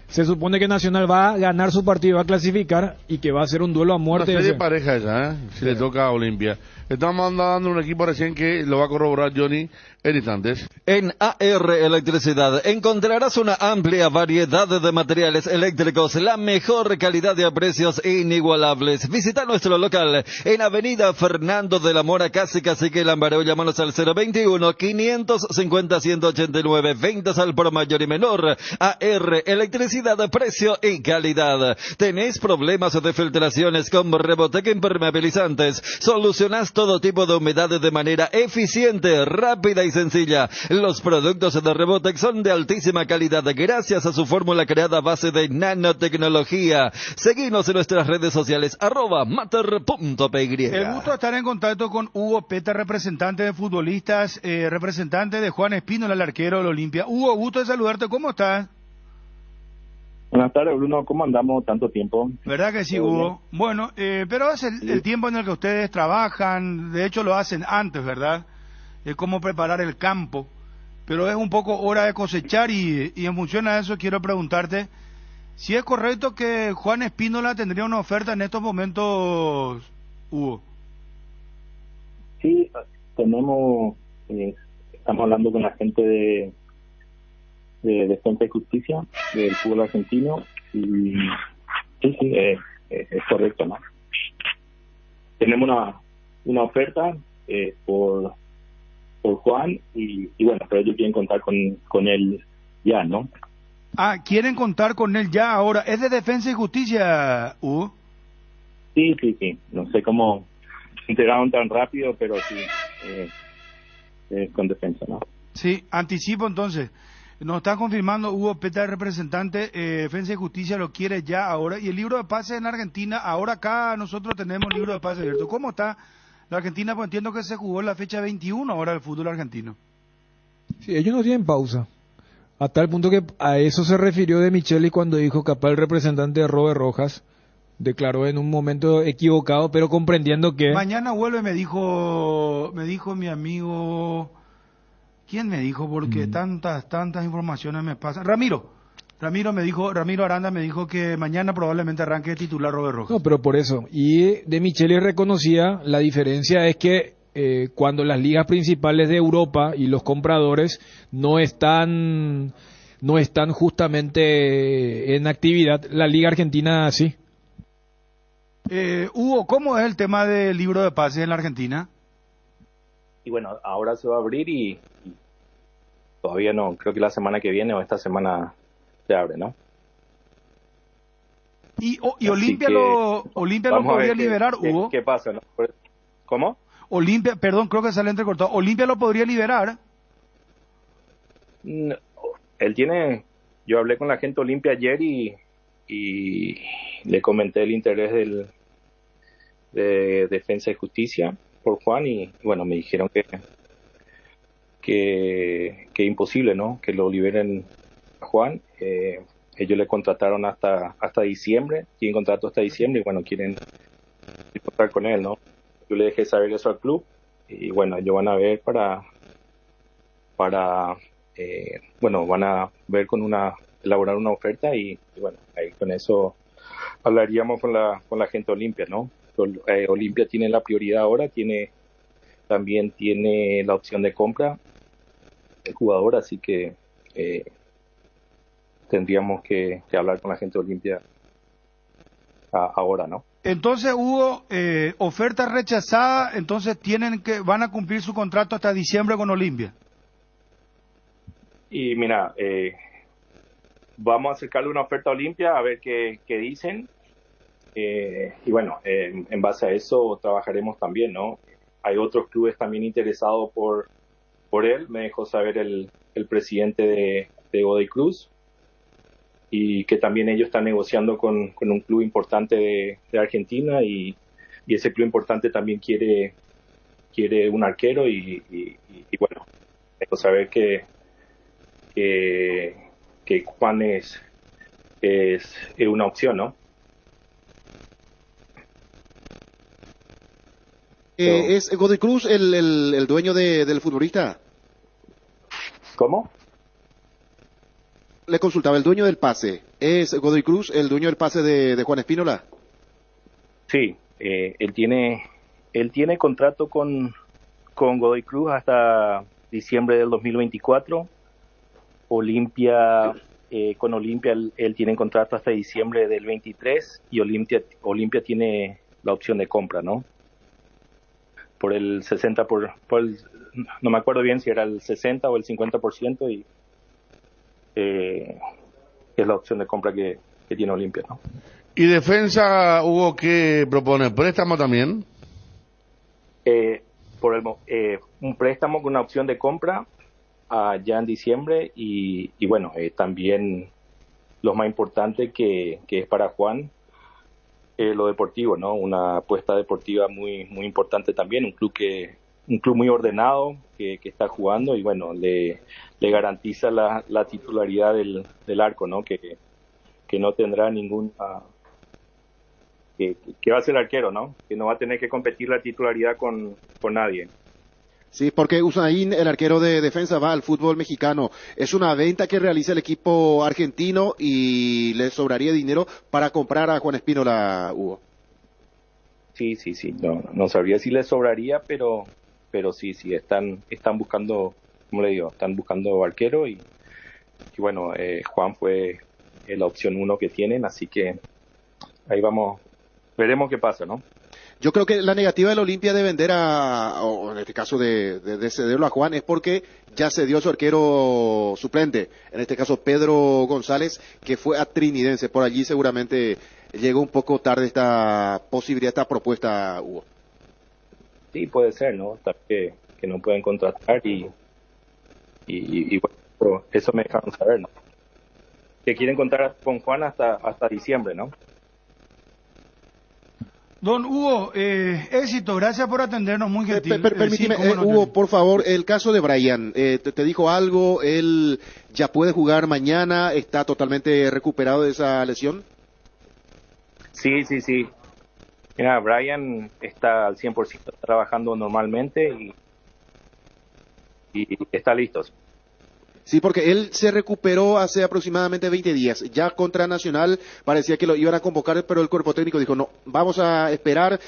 [SPEAKER 3] Se supone que Nacional va a ganar su partido, va a clasificar, y que va a ser un duelo a muerte.
[SPEAKER 4] Una serie de pareja esa, si le toca a Olimpia. Estamos dando un equipo recién que lo va a corroborar Johnny en instantes.
[SPEAKER 8] En AR Electricidad encontrarás una amplia variedad de materiales eléctricos, la mejor calidad de precios inigualables. Visita nuestro local en Avenida Fernando de la Mora, casi Cacique Lambareo. Llámanos al 021-550-189. Ventas al por mayor y menor. AR Electricidad, precio y calidad. ¿Tenéis problemas de filtraciones con Rebotec impermeabilizantes? Solucionás todo tipo de humedades de manera eficiente, rápida y sencilla. Los productos de Rebotec son de altísima calidad gracias a su fórmula creada a base de nanotecnología. Seguinos en nuestras redes sociales @mater.py.
[SPEAKER 2] El gusto de estar en contacto con Hugo Peta, representante de futbolistas, representante de Juan Espínola, el arquero del Olimpia. Hugo, gusto de saludarte, ¿cómo estás?
[SPEAKER 1] Buenas tardes, Bruno, ¿cómo andamos tanto tiempo?
[SPEAKER 2] ¿Verdad que sí, Hugo? Bueno, pero es el tiempo en el que ustedes trabajan, de hecho lo hacen antes, ¿verdad? Es como preparar el campo, pero es un poco hora de cosechar y en función a eso quiero preguntarte si es correcto que Juan Espínola tendría una oferta en estos momentos, Hugo.
[SPEAKER 1] Sí, estamos hablando con la gente de Defensa y Justicia del fútbol argentino y sí, es correcto, ¿no? Tenemos una oferta por Juan y bueno, pero ellos quieren contar con él ya, ¿no?
[SPEAKER 2] Ah, quieren contar con él ya ahora. ¿Es de Defensa y Justicia, Hugo?
[SPEAKER 1] Sí, no sé cómo se entregaron tan rápido, pero sí, con Defensa, ¿no?
[SPEAKER 2] Sí, anticipo entonces. Nos está confirmando Hugo Peta, representante, Defensa y Justicia lo quiere ya ahora. Y el libro de pases en Argentina, ahora acá nosotros tenemos libro de pases abierto. ¿Cómo está la Argentina? Pues entiendo que se jugó en la fecha 21 ahora el fútbol argentino.
[SPEAKER 3] Sí, ellos no tienen pausa. A tal punto que a eso se refirió De Micheli cuando dijo capaz el representante de Robert Rojas declaró en un momento equivocado, pero comprendiendo que...
[SPEAKER 2] Mañana vuelve, me dijo mi amigo... ¿Quién me dijo? Porque tantas informaciones me pasan. Ramiro. Ramiro Aranda me dijo que mañana probablemente arranque de titular Robert Rojas.
[SPEAKER 3] No, pero por eso. Y De Michelis reconocía, la diferencia es que cuando las ligas principales de Europa y los compradores no están justamente en actividad, la liga argentina sí.
[SPEAKER 2] Hugo, ¿cómo es el tema del libro de pases en la Argentina?
[SPEAKER 1] Y bueno, ahora se va a abrir y todavía no, creo que la semana que viene o esta semana se abre, ¿no?
[SPEAKER 2] Y Olimpia lo podría liberar, Hugo.
[SPEAKER 1] ¿Qué pasa, no? ¿Cómo?
[SPEAKER 2] Olimpia, perdón, creo que sale entrecortado. Olimpia lo podría liberar.
[SPEAKER 1] No, yo hablé con la gente Olimpia ayer y le comenté el interés de Defensa y Justicia por Juan y bueno, me dijeron que imposible, ¿no? Que lo liberen a Juan. Ellos le contrataron hasta diciembre, tienen contrato hasta diciembre y bueno, quieren contar con él, ¿no? Yo le dejé saber eso al club y bueno, ellos van a ver bueno, van a ver elaborar una oferta y bueno, ahí con eso hablaríamos con la gente Olimpia, ¿no? Olimpia tiene la prioridad ahora, también tiene la opción de compra del jugador, así que tendríamos que hablar con la gente Olimpia ahora, ¿no?
[SPEAKER 2] Entonces hubo oferta rechazada, entonces van a cumplir su contrato hasta diciembre con Olimpia.
[SPEAKER 1] Y mira, vamos a acercarle una oferta a Olimpia a ver qué dicen. Y bueno, en base a eso trabajaremos también, ¿no? Hay otros clubes también interesados por él. Me dejó saber el presidente de Godoy Cruz y que también ellos están negociando con un club importante de Argentina y ese club importante también quiere un arquero y bueno, me dejó saber que Juan es una opción, ¿no?
[SPEAKER 11] ¿Es Godoy Cruz el dueño del futbolista?
[SPEAKER 1] ¿Cómo?
[SPEAKER 11] Le consultaba, el dueño del pase. ¿Es Godoy Cruz el dueño del pase de Juan Espínola?
[SPEAKER 1] Sí, él tiene contrato con Godoy Cruz hasta diciembre del 2024. Con Olimpia él tiene contrato hasta diciembre del 23 y Olimpia tiene la opción de compra, ¿no? Por el 60 no me acuerdo bien si era el 60 o el 50% y es la opción de compra que tiene Olimpia, ¿no?
[SPEAKER 4] ¿Y Defensa, Hugo, qué propone? ¿Préstamo también?
[SPEAKER 1] Un préstamo con una opción de compra ya en diciembre y bueno, también lo más importante que es para Juan, lo deportivo, ¿no? Una apuesta deportiva muy muy importante también, un club muy ordenado que está jugando y bueno, le garantiza la titularidad del arco, ¿no? Que no tendrá que va a ser arquero, ¿no? Que no va a tener que competir la titularidad con nadie.
[SPEAKER 11] Sí, porque Usain, el arquero de Defensa, va al fútbol mexicano. Es una venta que realiza el equipo argentino y le sobraría dinero para comprar a Juan Espínola, Hugo.
[SPEAKER 1] Sí. No sabría si le sobraría, pero sí, están buscando, como le digo, están buscando arquero y bueno, Juan fue la opción 1 que tienen, así que ahí vamos, veremos qué pasa, ¿no?
[SPEAKER 11] Yo creo que la negativa de la Olimpia de vender o en este caso de cederlo a Juan es porque ya cedió a su arquero suplente, en este caso Pedro González, que fue a Trinidense. Por allí seguramente llegó un poco tarde esta posibilidad, esta propuesta, Hugo.
[SPEAKER 1] Sí, puede ser, ¿no? Que no pueden contratar y bueno, eso me dejaron saber, ¿no? Que quieren contar con Juan hasta diciembre, ¿no?
[SPEAKER 2] Don Hugo, éxito, gracias por atendernos, muy gentil.
[SPEAKER 11] Permíteme, Hugo, por favor, el caso de Brian, ¿te dijo algo? ¿Él ya puede jugar mañana? ¿Está totalmente recuperado de esa lesión?
[SPEAKER 1] Sí. Mira, Brian está al 100%, trabajando normalmente y está listo.
[SPEAKER 11] Sí, porque él se recuperó hace aproximadamente 20 días. Ya contra Nacional parecía que lo iban a convocar, pero el cuerpo técnico dijo, no, vamos a esperar,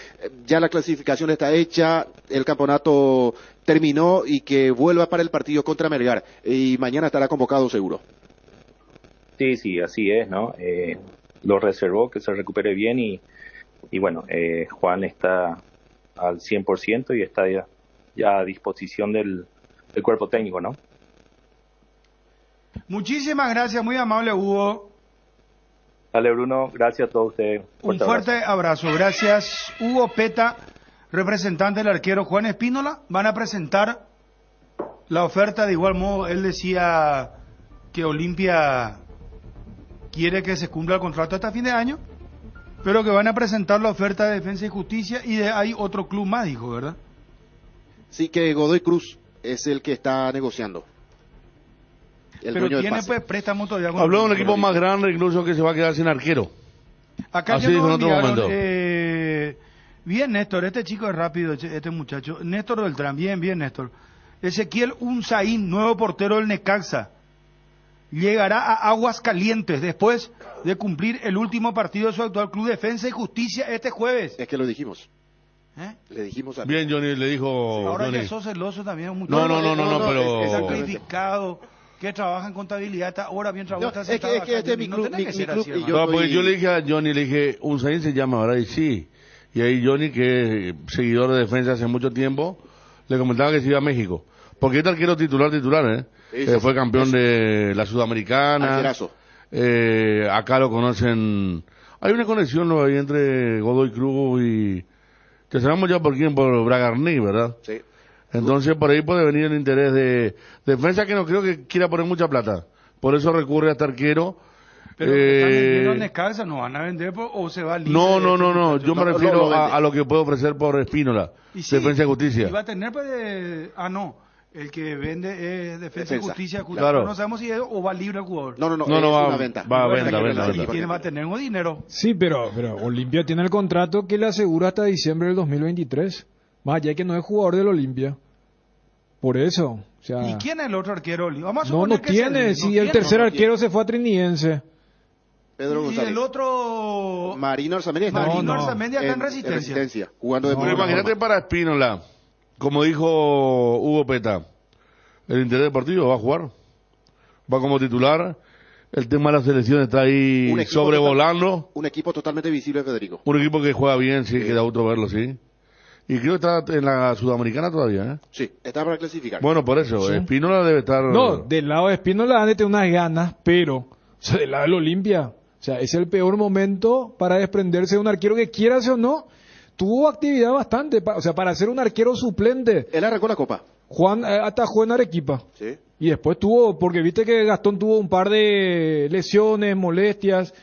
[SPEAKER 11] ya la clasificación está hecha, el campeonato terminó y que vuelva para el partido contra Melgar. Y mañana estará convocado seguro.
[SPEAKER 1] Sí, así es, ¿no? Lo reservó, que se recupere bien y bueno, Juan está al 100% y está ya a disposición del cuerpo técnico, ¿no?
[SPEAKER 2] Muchísimas gracias, muy amable Hugo.
[SPEAKER 1] Dale, Bruno, gracias a todos ustedes.
[SPEAKER 2] Un fuerte abrazo. Gracias, Hugo Peta, representante del arquero Juan Espínola. Van a presentar la oferta. De igual modo, él decía que Olimpia quiere que se cumpla el contrato hasta fin de año, pero que van a presentar la oferta de Defensa y Justicia y hay otro club más, dijo, ¿verdad?
[SPEAKER 11] Sí, que Godoy Cruz es el que está negociando.
[SPEAKER 2] Pero tiene pues préstamo todavía.
[SPEAKER 4] Habló de un equipo más grande incluso que se va a quedar sin arquero.
[SPEAKER 2] Acá
[SPEAKER 4] así
[SPEAKER 2] ya
[SPEAKER 4] dijo en
[SPEAKER 2] nos
[SPEAKER 4] otro momento.
[SPEAKER 2] Bien, Néstor, este chico es rápido, este muchacho. Néstor Beltrán, bien, Néstor. Ezequiel Unzaín, nuevo portero del Necaxa. Llegará a Aguascalientes después de cumplir el último partido de su actual club Defensa y Justicia este jueves.
[SPEAKER 11] Es que lo dijimos. Le dijimos a...
[SPEAKER 4] Bien, Johnny, le dijo...
[SPEAKER 2] Ahora
[SPEAKER 4] Johnny.
[SPEAKER 2] ya sos celoso también.
[SPEAKER 4] No, pero...
[SPEAKER 2] Es sacrificado, que trabaja en contabilidad, está ahora bien trabajado.
[SPEAKER 11] Es que este es mi club, y yo...
[SPEAKER 4] No, porque yo le dije a Johnny, le dije, Unzaín se llama, ¿verdad? Y sí. Y ahí Johnny, que es seguidor de Defensa hace mucho tiempo, le comentaba que se iba a México. Porque este arquero titular, fue campeón de la Sudamericana. Acá lo conocen. Hay una conexión ¿no? ahí entre Godoy Cruz y... que sabemos ya por quién, por Bragarni, ¿verdad?
[SPEAKER 11] Sí.
[SPEAKER 4] Entonces por ahí puede venir el interés de Defensa, que no creo que quiera poner mucha plata. Por eso recurre a este arquero.
[SPEAKER 2] Pero están vendiendo en Necaxa, ¿no van a vender o se va libre?
[SPEAKER 4] No, yo me refiero a lo que puede ofrecer por Espínola,
[SPEAKER 2] sí,
[SPEAKER 4] Defensa y Justicia.
[SPEAKER 2] Y va a tener pues el que vende es Defensa y Justicia.
[SPEAKER 4] Claro.
[SPEAKER 2] No sabemos si es o va libre el jugador.
[SPEAKER 11] No,
[SPEAKER 4] es una venta. Va a venta.
[SPEAKER 2] Va a tener un dinero.
[SPEAKER 3] Sí, pero Olimpia tiene el contrato que le asegura hasta diciembre del 2023. Más allá que no es jugador del Olimpia. Por eso. O sea,
[SPEAKER 2] ¿y quién es el otro arquero? Vamos a
[SPEAKER 3] no tiene. Si el tercer arquero se fue a Trinidense.
[SPEAKER 11] Pedro González.
[SPEAKER 2] Y el otro...
[SPEAKER 11] Marino Arzamendi.
[SPEAKER 2] Marino Arzamendi está en Resistencia.
[SPEAKER 11] Jugando de
[SPEAKER 4] pero imagínate para Espínola, como dijo Hugo Peta, el interés deportivo va a jugar. Va como titular. El tema de la selección está ahí sobrevolando.
[SPEAKER 11] Un equipo totalmente visible, Federico.
[SPEAKER 4] Un equipo que juega bien, sí, que da gusto verlo, sí. Y creo que está en la Sudamericana todavía, ¿eh?
[SPEAKER 11] Sí, está para clasificar.
[SPEAKER 4] Bueno, por eso, sí. Espínola debe estar...
[SPEAKER 3] No, del lado de Espínola han de tener unas ganas, pero del lado del Olimpia, o sea, es el peor momento para desprenderse de un arquero que quieras o no, tuvo actividad bastante, o sea, para ser un arquero suplente.
[SPEAKER 11] Él arrancó la Copa.
[SPEAKER 3] Juan atajó en Arequipa.
[SPEAKER 11] Sí.
[SPEAKER 3] Y después porque viste que Gastón tuvo un par de lesiones, molestias,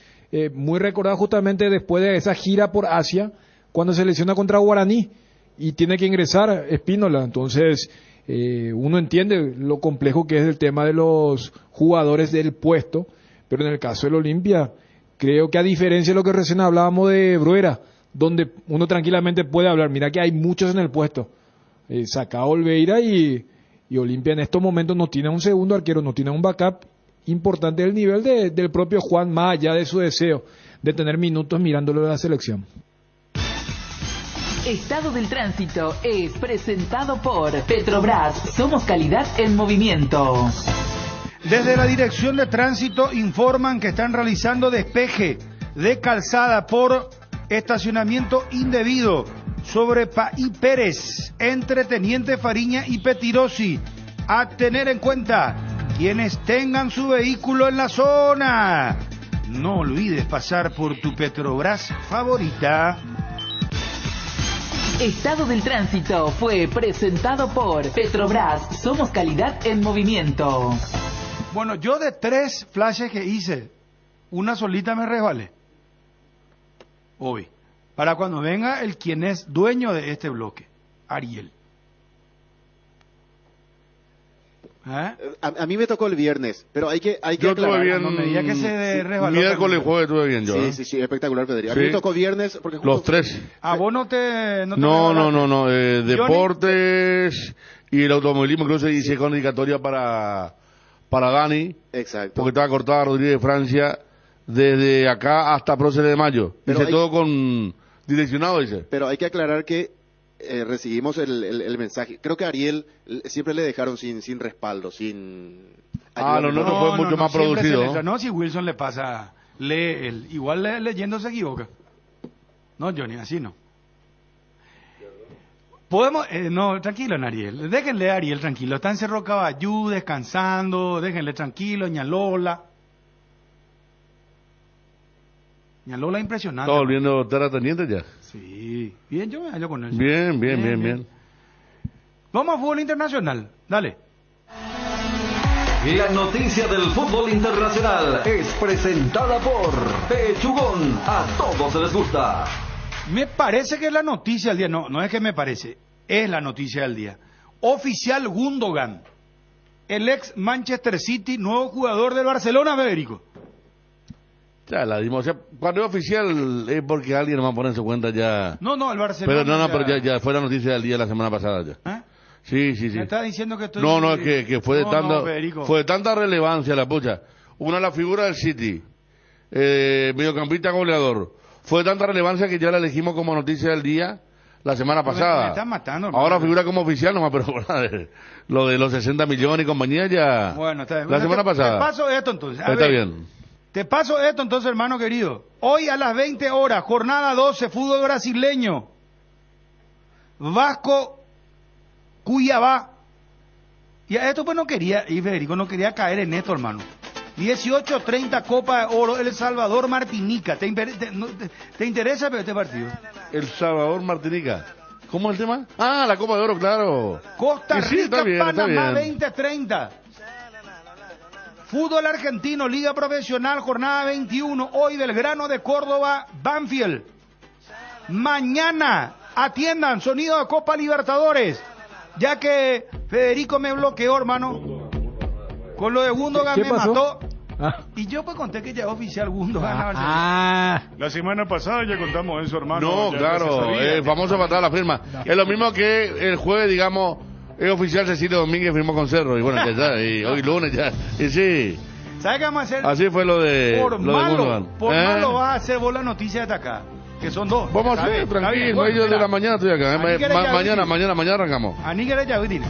[SPEAKER 3] muy recordado justamente después de esa gira por Asia, cuando se lesiona contra Guaraní y tiene que ingresar Espínola. Entonces, uno entiende lo complejo que es el tema de los jugadores del puesto, pero en el caso del Olimpia, creo que a diferencia de lo que recién hablábamos de Bruera, donde uno tranquilamente puede hablar, mira que hay muchos en el puesto, saca Olveira y Olimpia en estos momentos no tiene un segundo arquero, no tiene un backup importante del nivel del propio Juan, más allá de su deseo de tener minutos mirándolo de la selección.
[SPEAKER 5] Estado del Tránsito es presentado por Petrobras. Somos calidad en movimiento.
[SPEAKER 2] Desde la Dirección de Tránsito informan que están realizando despeje de calzada por estacionamiento indebido sobre Paí Pérez, entre Teniente Fariña y Petirosi. A tener en cuenta quienes tengan su vehículo en la zona. No olvides pasar por tu Petrobras favorita.
[SPEAKER 5] Estado del Tránsito fue presentado por Petrobras. Somos calidad en movimiento.
[SPEAKER 2] Bueno, yo de 3 flashes que hice, una solita me resbalé. Hoy. Para cuando venga el quien es dueño de este bloque, Ariel.
[SPEAKER 11] A mí me tocó el viernes, pero hay que
[SPEAKER 4] yo
[SPEAKER 11] aclarar.
[SPEAKER 4] Tuve bien,
[SPEAKER 2] no me diga que se resbaló.
[SPEAKER 4] Miércoles, jueves estuve bien yo.
[SPEAKER 11] Sí, espectacular, Federico. A mí me tocó viernes porque
[SPEAKER 4] los 3.
[SPEAKER 2] ¿A vos no te
[SPEAKER 4] No. Deportes y el automovilismo creo que se hice con indicatoria para para Dani.
[SPEAKER 11] Exacto.
[SPEAKER 4] Porque estaba cortada Rodríguez de Francia desde acá hasta próceres de mayo.
[SPEAKER 11] Pero
[SPEAKER 4] Dice todo con direccionado, dice.
[SPEAKER 11] Pero hay que aclarar que recibimos el mensaje. Creo que a Ariel siempre le dejaron sin respaldo, sin...
[SPEAKER 4] No, fue mucho más producido.
[SPEAKER 2] No, si Wilson le pasa, lee él. Igual leyendo se equivoca. No, Johnny, así no. Podemos, no, tranquilo, Ariel. Déjenle a Ariel tranquilo. Está en Cerro Caballú, descansando. Déjenle tranquilo, Ñalola. Ñalola impresionante.
[SPEAKER 4] ¿Está volviendo terrateniente ya?
[SPEAKER 2] Sí. Bien, yo me hallo con él.
[SPEAKER 4] Bien.
[SPEAKER 2] Vamos a fútbol internacional. Dale.
[SPEAKER 8] La noticia del fútbol internacional es presentada por Pechugón. A todos les gusta.
[SPEAKER 2] Me parece que es la noticia del día. No es que me parece. Es la noticia del día. Oficial Gundogan. El ex Manchester City, nuevo jugador del Barcelona, Federico.
[SPEAKER 4] Ya la dimos. O sea, cuando es oficial es porque alguien nos va a poner en su cuenta ya.
[SPEAKER 2] No, el Barcelona.
[SPEAKER 4] Pero ya fue la noticia del día la semana pasada ya. Sí.
[SPEAKER 2] Me está diciendo que estoy...
[SPEAKER 4] No, es que fue de tanta relevancia la pucha. Una de las figuras del City, mediocampista goleador. Fue de tanta relevancia que ya la elegimos como noticia del día la semana pasada.
[SPEAKER 2] Me están matando, hermano.
[SPEAKER 4] Ahora figura como oficial nomás, pero lo de los 60 millones y compañía ya...
[SPEAKER 2] Bueno, está bien.
[SPEAKER 4] La semana pasada.
[SPEAKER 2] Te paso esto entonces.
[SPEAKER 4] Está bien.
[SPEAKER 2] Te paso esto entonces, hermano querido. Hoy a las 20 horas, jornada 12, fútbol brasileño. Vasco Cuiabá. Y a esto pues no quería, y Federico no quería caer en esto, hermano. 18:30 Copa de Oro, El Salvador Martinica. ¿Te interesa este partido?
[SPEAKER 4] El Salvador Martinica. ¿Cómo es el tema? La Copa de Oro, claro.
[SPEAKER 2] Costa Rica,
[SPEAKER 4] bien,
[SPEAKER 2] Panamá 20:30. Fútbol argentino, Liga Profesional, jornada 21. Hoy Belgrano de Córdoba, Banfield. Mañana, atiendan, sonido de Copa Libertadores. Ya que Federico me bloqueó, hermano. Con lo de Gundogan me mató. Y yo pues conté que ya oficial Gundogan.
[SPEAKER 7] La semana pasada ya contamos eso, hermano.
[SPEAKER 4] No,
[SPEAKER 7] ya
[SPEAKER 4] claro, famoso patada la firma. Es lo mismo que el jueves, digamos, es oficial Cecilio Domínguez firmó con Cerro. Y bueno, ya está. Y hoy lunes ya. Y sí.
[SPEAKER 2] ¿Sabes qué vamos a hacer?
[SPEAKER 4] Así fue lo de
[SPEAKER 2] Gundogan. Por malo vas a hacer vos la noticia de acá. Que son dos.
[SPEAKER 4] Vamos a hacer, tranquilo, ellos de la mañana estoy acá. Mañana arrancamos.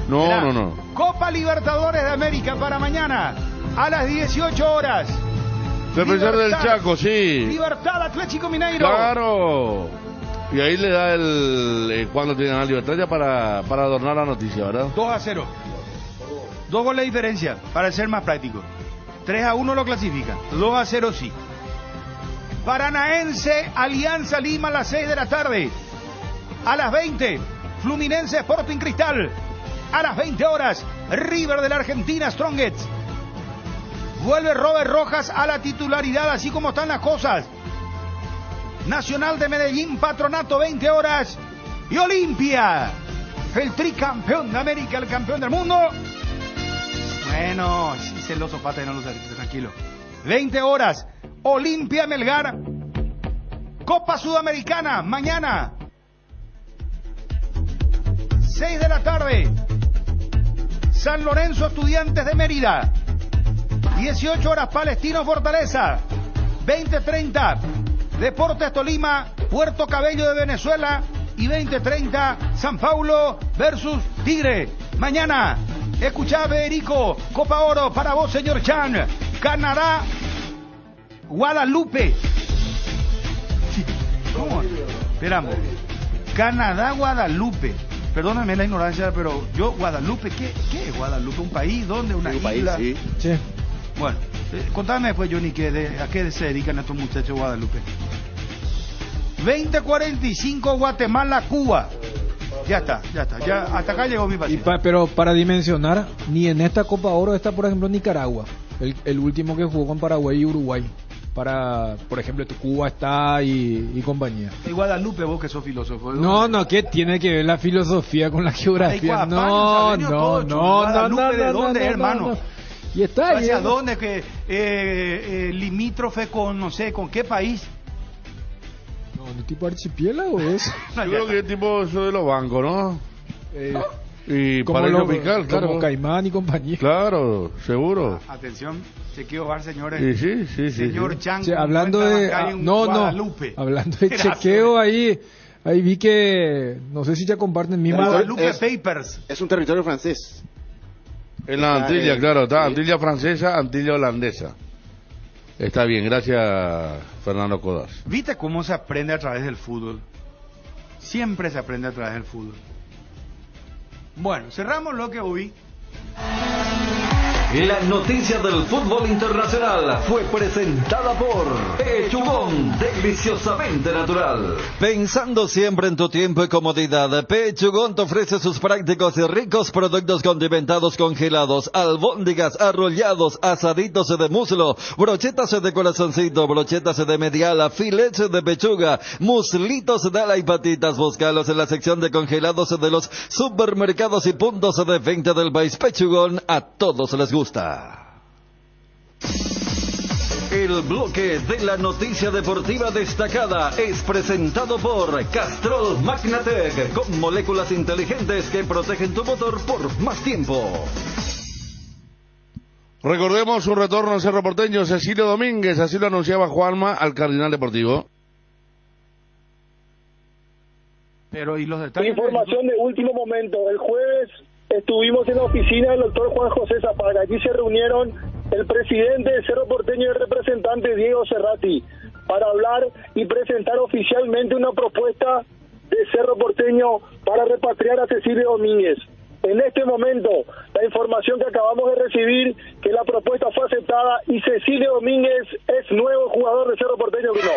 [SPEAKER 4] No.
[SPEAKER 2] Copa Libertadores de América para mañana a las 18 horas.
[SPEAKER 4] Defensor del Chaco, sí.
[SPEAKER 2] Libertad Atlético Mineiro.
[SPEAKER 4] Claro. Y ahí le da cuando tienen a Libertad ya para adornar la noticia, ¿verdad?
[SPEAKER 2] 2-0. 2 goles de diferencia, para ser más práctico. 3-1 lo clasifica. 2-0 sí. Paranaense, Alianza Lima a las 6 de la tarde. A las 20, Fluminense Sporting Cristal. A las 20 horas, River de la Argentina, Strongets. Vuelve Robert Rojas a la titularidad, así como están las cosas. Nacional de Medellín, Patronato, 20 horas. Y Olimpia, el tricampeón de América, el campeón del mundo. Bueno, sí, celoso pata y no lo sé, tranquilo. 20 horas. Olimpia Melgar, Copa Sudamericana, mañana, 6 de la tarde, San Lorenzo Estudiantes de Mérida, 18 horas Palestino Fortaleza, 20:30 Deportes Tolima, Puerto Cabello de Venezuela y 20:30 San Paulo versus Tigre. Mañana, escuchá Federico, Copa Oro para vos, señor Chan, Canadá, Guadalupe. ¿Cómo? Esperamos. Canadá, Guadalupe. Perdóname la ignorancia, pero yo, Guadalupe, ¿qué es Guadalupe? ¿Un país? ¿Dónde? ¿Una isla?
[SPEAKER 11] País, sí.
[SPEAKER 3] Sí.
[SPEAKER 2] Bueno, contame después, Johnny, a qué se dedican estos muchachos de Guadalupe. 20:45 Guatemala, Cuba. Ya está. Ya, hasta acá llegó mi paciente.
[SPEAKER 3] Pero para dimensionar, ni en esta Copa Oro está, por ejemplo, Nicaragua. El último que jugó con Paraguay y Uruguay. Por ejemplo, Cuba está y compañía.
[SPEAKER 2] Y Guadalupe, vos que sos filósofo.
[SPEAKER 3] No, ¿qué tiene que ver la filosofía con la geografía? No.
[SPEAKER 2] ¿De dónde, hermano?
[SPEAKER 3] Y está ahí.
[SPEAKER 2] ¿Hacia dónde? Limítrofe con, no sé, ¿con qué país?
[SPEAKER 3] No, ¿de tipo archipiélago es?
[SPEAKER 4] Yo creo que es tipo eso de los bancos, ¿no? Y
[SPEAKER 3] como
[SPEAKER 4] paraíso fiscal, claro.
[SPEAKER 3] Como Caimán y compañía.
[SPEAKER 4] Claro, seguro.
[SPEAKER 2] Atención, chequeo bar, señores.
[SPEAKER 4] Y sí.
[SPEAKER 2] Señor Chan,
[SPEAKER 3] hablando de hablando de chequeo ahí vi que no sé si ya comparten mismo
[SPEAKER 2] Guadalupe Papers.
[SPEAKER 11] Es un territorio francés.
[SPEAKER 4] En la Antilla, claro, está Antilla francesa, Antilla holandesa. Está bien, gracias Fernando Codas.
[SPEAKER 2] ¿Viste cómo se aprende a través del fútbol? Siempre se aprende a través del fútbol. Bueno, cerramos lo que hoy.
[SPEAKER 8] La noticia del fútbol internacional fue presentada por Pechugón, deliciosamente natural. Pensando siempre en tu tiempo y comodidad, Pechugón te ofrece sus prácticos y ricos productos condimentados congelados, albóndigas, arrollados, asaditos de muslo, brochetas de corazoncito, brochetas de mediala, filetes de pechuga, muslitos de ala y patitas. Búscalos en la sección de congelados de los supermercados y puntos de venta del país. Pechugón, a todos les gusta. El bloque de la noticia deportiva destacada es presentado por Castrol Magnatec, con moléculas inteligentes que protegen tu motor por más tiempo.
[SPEAKER 4] Recordemos un retorno al Cerro Porteño, Cecilio Domínguez, así lo anunciaba Juanma al Cardinal Deportivo.
[SPEAKER 2] Pero y los detalles.
[SPEAKER 10] Información de último momento. El jueves estuvimos en la oficina del doctor Juan José Zapaga. Allí se reunieron el presidente de Cerro Porteño y el representante Diego Cerrati para hablar y presentar oficialmente una propuesta de Cerro Porteño para repatriar a Cecilio Domínguez. En este momento, la información que acabamos de recibir, que la propuesta fue aceptada y Cecilio Domínguez es nuevo jugador de Cerro Porteño, Bruno.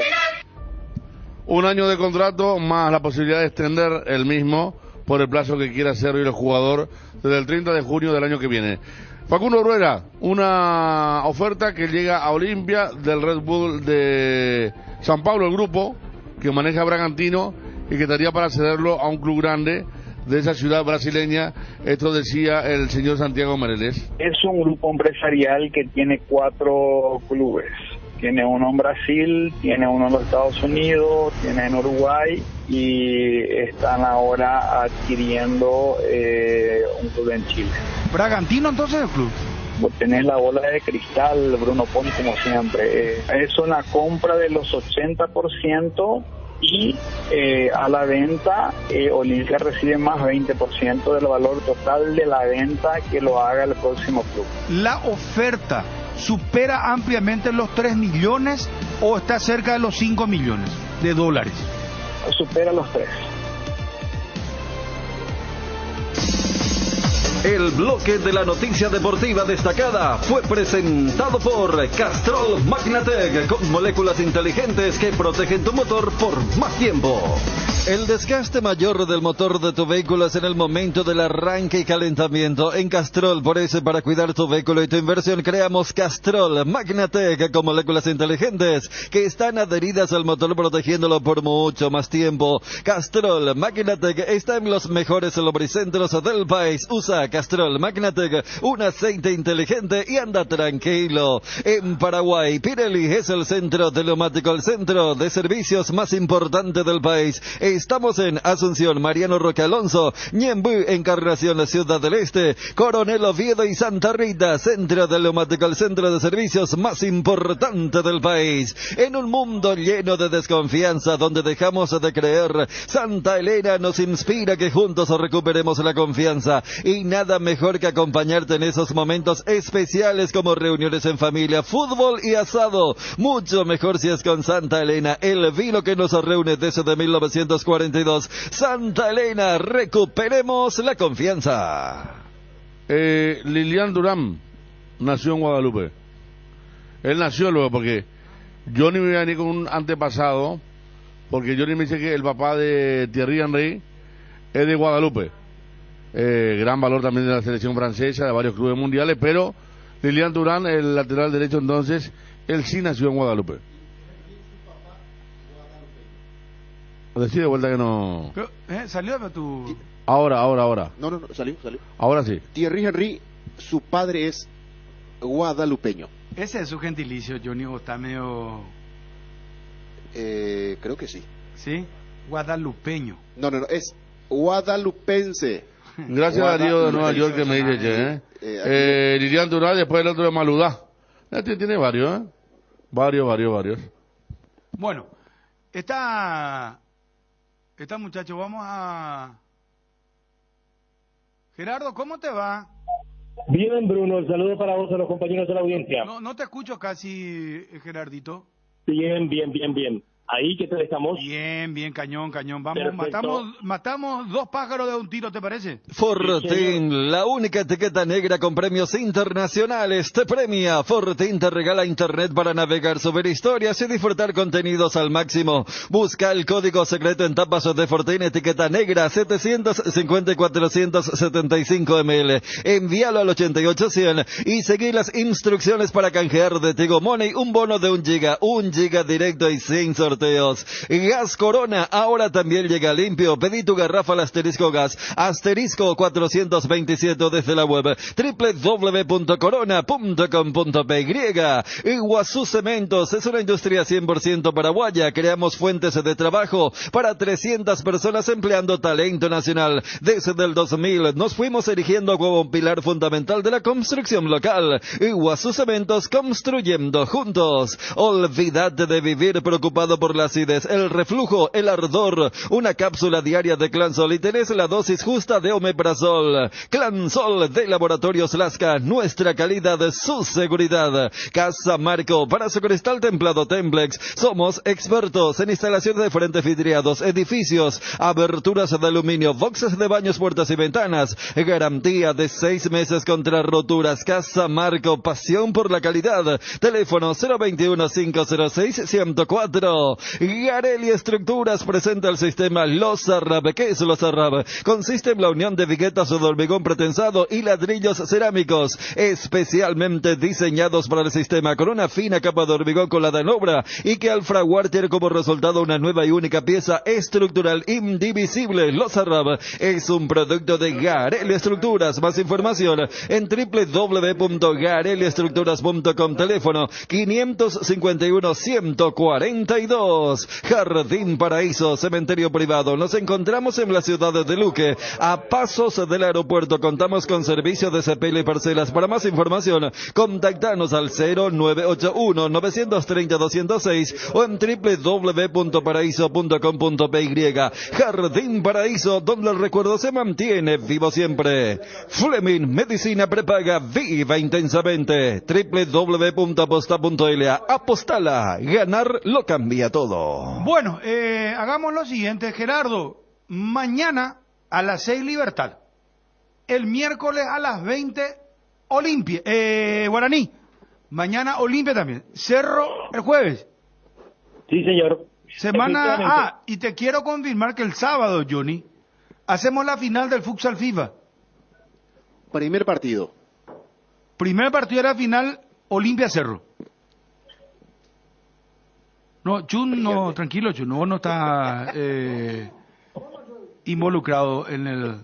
[SPEAKER 4] Un año de contrato más la posibilidad de extender el mismo por el plazo que quiera hacer hoy el jugador desde el 30 de junio del año que viene. Facundo Bruera, una oferta que llega a Olimpia del Red Bull de San Pablo, el grupo que maneja Bragantino y que estaría para cederlo a un club grande de esa ciudad brasileña. Esto decía el señor Santiago Mereles.
[SPEAKER 12] Es un grupo empresarial que tiene 4 clubes. Tiene uno en Brasil, tiene uno en los Estados Unidos, tiene en Uruguay y están ahora adquiriendo un club en Chile.
[SPEAKER 2] ¿Bragantino entonces el club?
[SPEAKER 12] Vos tenés la bola de cristal, Bruno Poni, como siempre. Es una compra de los 80% y a la venta Olimpia recibe más 20% del valor total de la venta que lo haga el próximo club.
[SPEAKER 2] La oferta supera ampliamente los 3 millones o está cerca de los 5 millones de dólares.
[SPEAKER 12] Supera los 3.
[SPEAKER 8] El bloque de la noticia deportiva destacada fue presentado por Castrol Magnatec, con moléculas inteligentes que protegen tu motor por más tiempo. El desgaste mayor del motor de tu vehículo es en el momento del arranque y calentamiento. En Castrol, por eso, para cuidar tu vehículo y tu inversión, creamos Castrol Magnatec con moléculas inteligentes que están adheridas al motor, protegiéndolo por mucho más tiempo. Castrol Magnatec está en los mejores lubricentros del país. Usa Castrol Magnatec, un aceite inteligente y anda tranquilo. En Paraguay, Pirelli es el centro de neumático, el centro de servicios más importante del país. Estamos en Asunción, Mariano Roque Alonso, Ñemby, Encarnación, Ciudad del Este, Coronel Oviedo y Santa Rita, centro del neumático, el centro de servicios más importante del país. En un mundo lleno de desconfianza, donde dejamos de creer, Santa Elena nos inspira que juntos recuperemos la confianza. Y nada mejor que acompañarte en esos momentos especiales como reuniones en familia, fútbol y asado. Mucho mejor si es con Santa Elena, el vino que nos reúne desde 1942. Santa Elena, recuperemos la confianza.
[SPEAKER 4] Lilian Durán nació en Guadalupe. Él nació luego porque Johnny me iba a venir con un antepasado, porque Johnny me dice que el papá de Thierry Henry es de Guadalupe. Gran valor también de la selección francesa, de varios clubes mundiales, pero Lilian Durán, el lateral derecho, entonces, él sí nació en Guadalupe. Decide de vuelta que no.
[SPEAKER 2] Pero, ¿salió tu...?
[SPEAKER 4] Ahora.
[SPEAKER 11] No, salió.
[SPEAKER 4] Ahora sí.
[SPEAKER 11] Thierry Henry, su padre es guadalupeño.
[SPEAKER 2] ¿Ese es su gentilicio, Johnny, o está medio...?
[SPEAKER 11] Creo que sí.
[SPEAKER 2] ¿Sí? Guadalupeño.
[SPEAKER 11] No, es guadalupense.
[SPEAKER 4] Gracias a Darío de Nueva York que me dice, Lilian Durán, después el otro de Maludá. Tiene varios, Varios.
[SPEAKER 2] Bueno, esta muchacho, vamos a... Gerardo, ¿cómo te va?
[SPEAKER 9] Bien, Bruno, el saludo para vos, a los compañeros de la audiencia.
[SPEAKER 2] No te escucho casi, Gerardito.
[SPEAKER 9] Bien. Ahí, ¿qué tal estamos?
[SPEAKER 2] Bien, cañón. Vamos, matamos 2 pájaros de un tiro, ¿te parece?
[SPEAKER 8] Fortin, la única etiqueta negra con premios internacionales, te premia. Fortin te regala internet para navegar, subir historias y disfrutar contenidos al máximo. Busca el código secreto en tapas de Fortin, etiqueta negra 750-475 ml. Envíalo al 88100 y seguí las instrucciones para canjear de Tigo Money un bono de 1 giga directo y sin sorteos. Gas Corona ahora también llega limpio. Pedí tu garrafa al asterisco gas, asterisco 427 desde la web www.corona.com.py. Iguazú Cementos es una industria 100% paraguaya. Creamos fuentes de trabajo para 300 personas empleando talento nacional. Desde el 2000 nos fuimos erigiendo como un pilar fundamental de la construcción local. Iguazú Cementos, construyendo juntos. Olvídate de vivir preocupado por la acidez, el reflujo, el ardor. Una cápsula diaria de Clansol y tenés la dosis justa de omeprazol. Clansol de Laboratorios Lasca, nuestra calidad, su seguridad. Casa Marco, para su cristal templado Templex. Somos expertos en instalaciones de frentes vidriados, edificios, aberturas de aluminio, boxes de baños, puertas y ventanas. Garantía de 6 meses contra roturas. Casa Marco, pasión por la calidad. Teléfono 021-506-104. Garelli Estructuras presenta el sistema Lozarrab. ¿Qué es Lozarrab? Consiste en la unión de viguetas de hormigón pretensado y ladrillos cerámicos, especialmente diseñados para el sistema, con una fina capa de hormigón colada en obra y que al fraguar tiene como resultado una nueva y única pieza estructural indivisible. Lozarrab es un producto de Garelli Estructuras. Más información en www.garelliestructuras.com. Teléfono 551-142. Jardín Paraíso, cementerio privado. Nos encontramos en la ciudad de Luque, a pasos del aeropuerto. Contamos con servicio de sepelio y parcelas. Para más información, contactanos al 0981-930-206 o en www.paraíso.com.py. Jardín Paraíso, donde el recuerdo se mantiene vivo siempre. Fleming, medicina prepaga, viva intensamente. www.aposta.la. Apostala, ganar lo cambia todo.
[SPEAKER 2] Bueno, hagamos lo siguiente, Gerardo. Mañana a las 6 Libertad. El miércoles a las 20 Olimpia, Guaraní. Mañana Olimpia también. Cerro el jueves.
[SPEAKER 9] Sí, señor.
[SPEAKER 2] Semana. Y te quiero confirmar que el sábado, Johnny, hacemos la final del Futsal FIFA.
[SPEAKER 11] Primer partido
[SPEAKER 2] de la final, Olimpia Cerro. No, Chun, no, tranquilo, Chun, no está involucrado en el...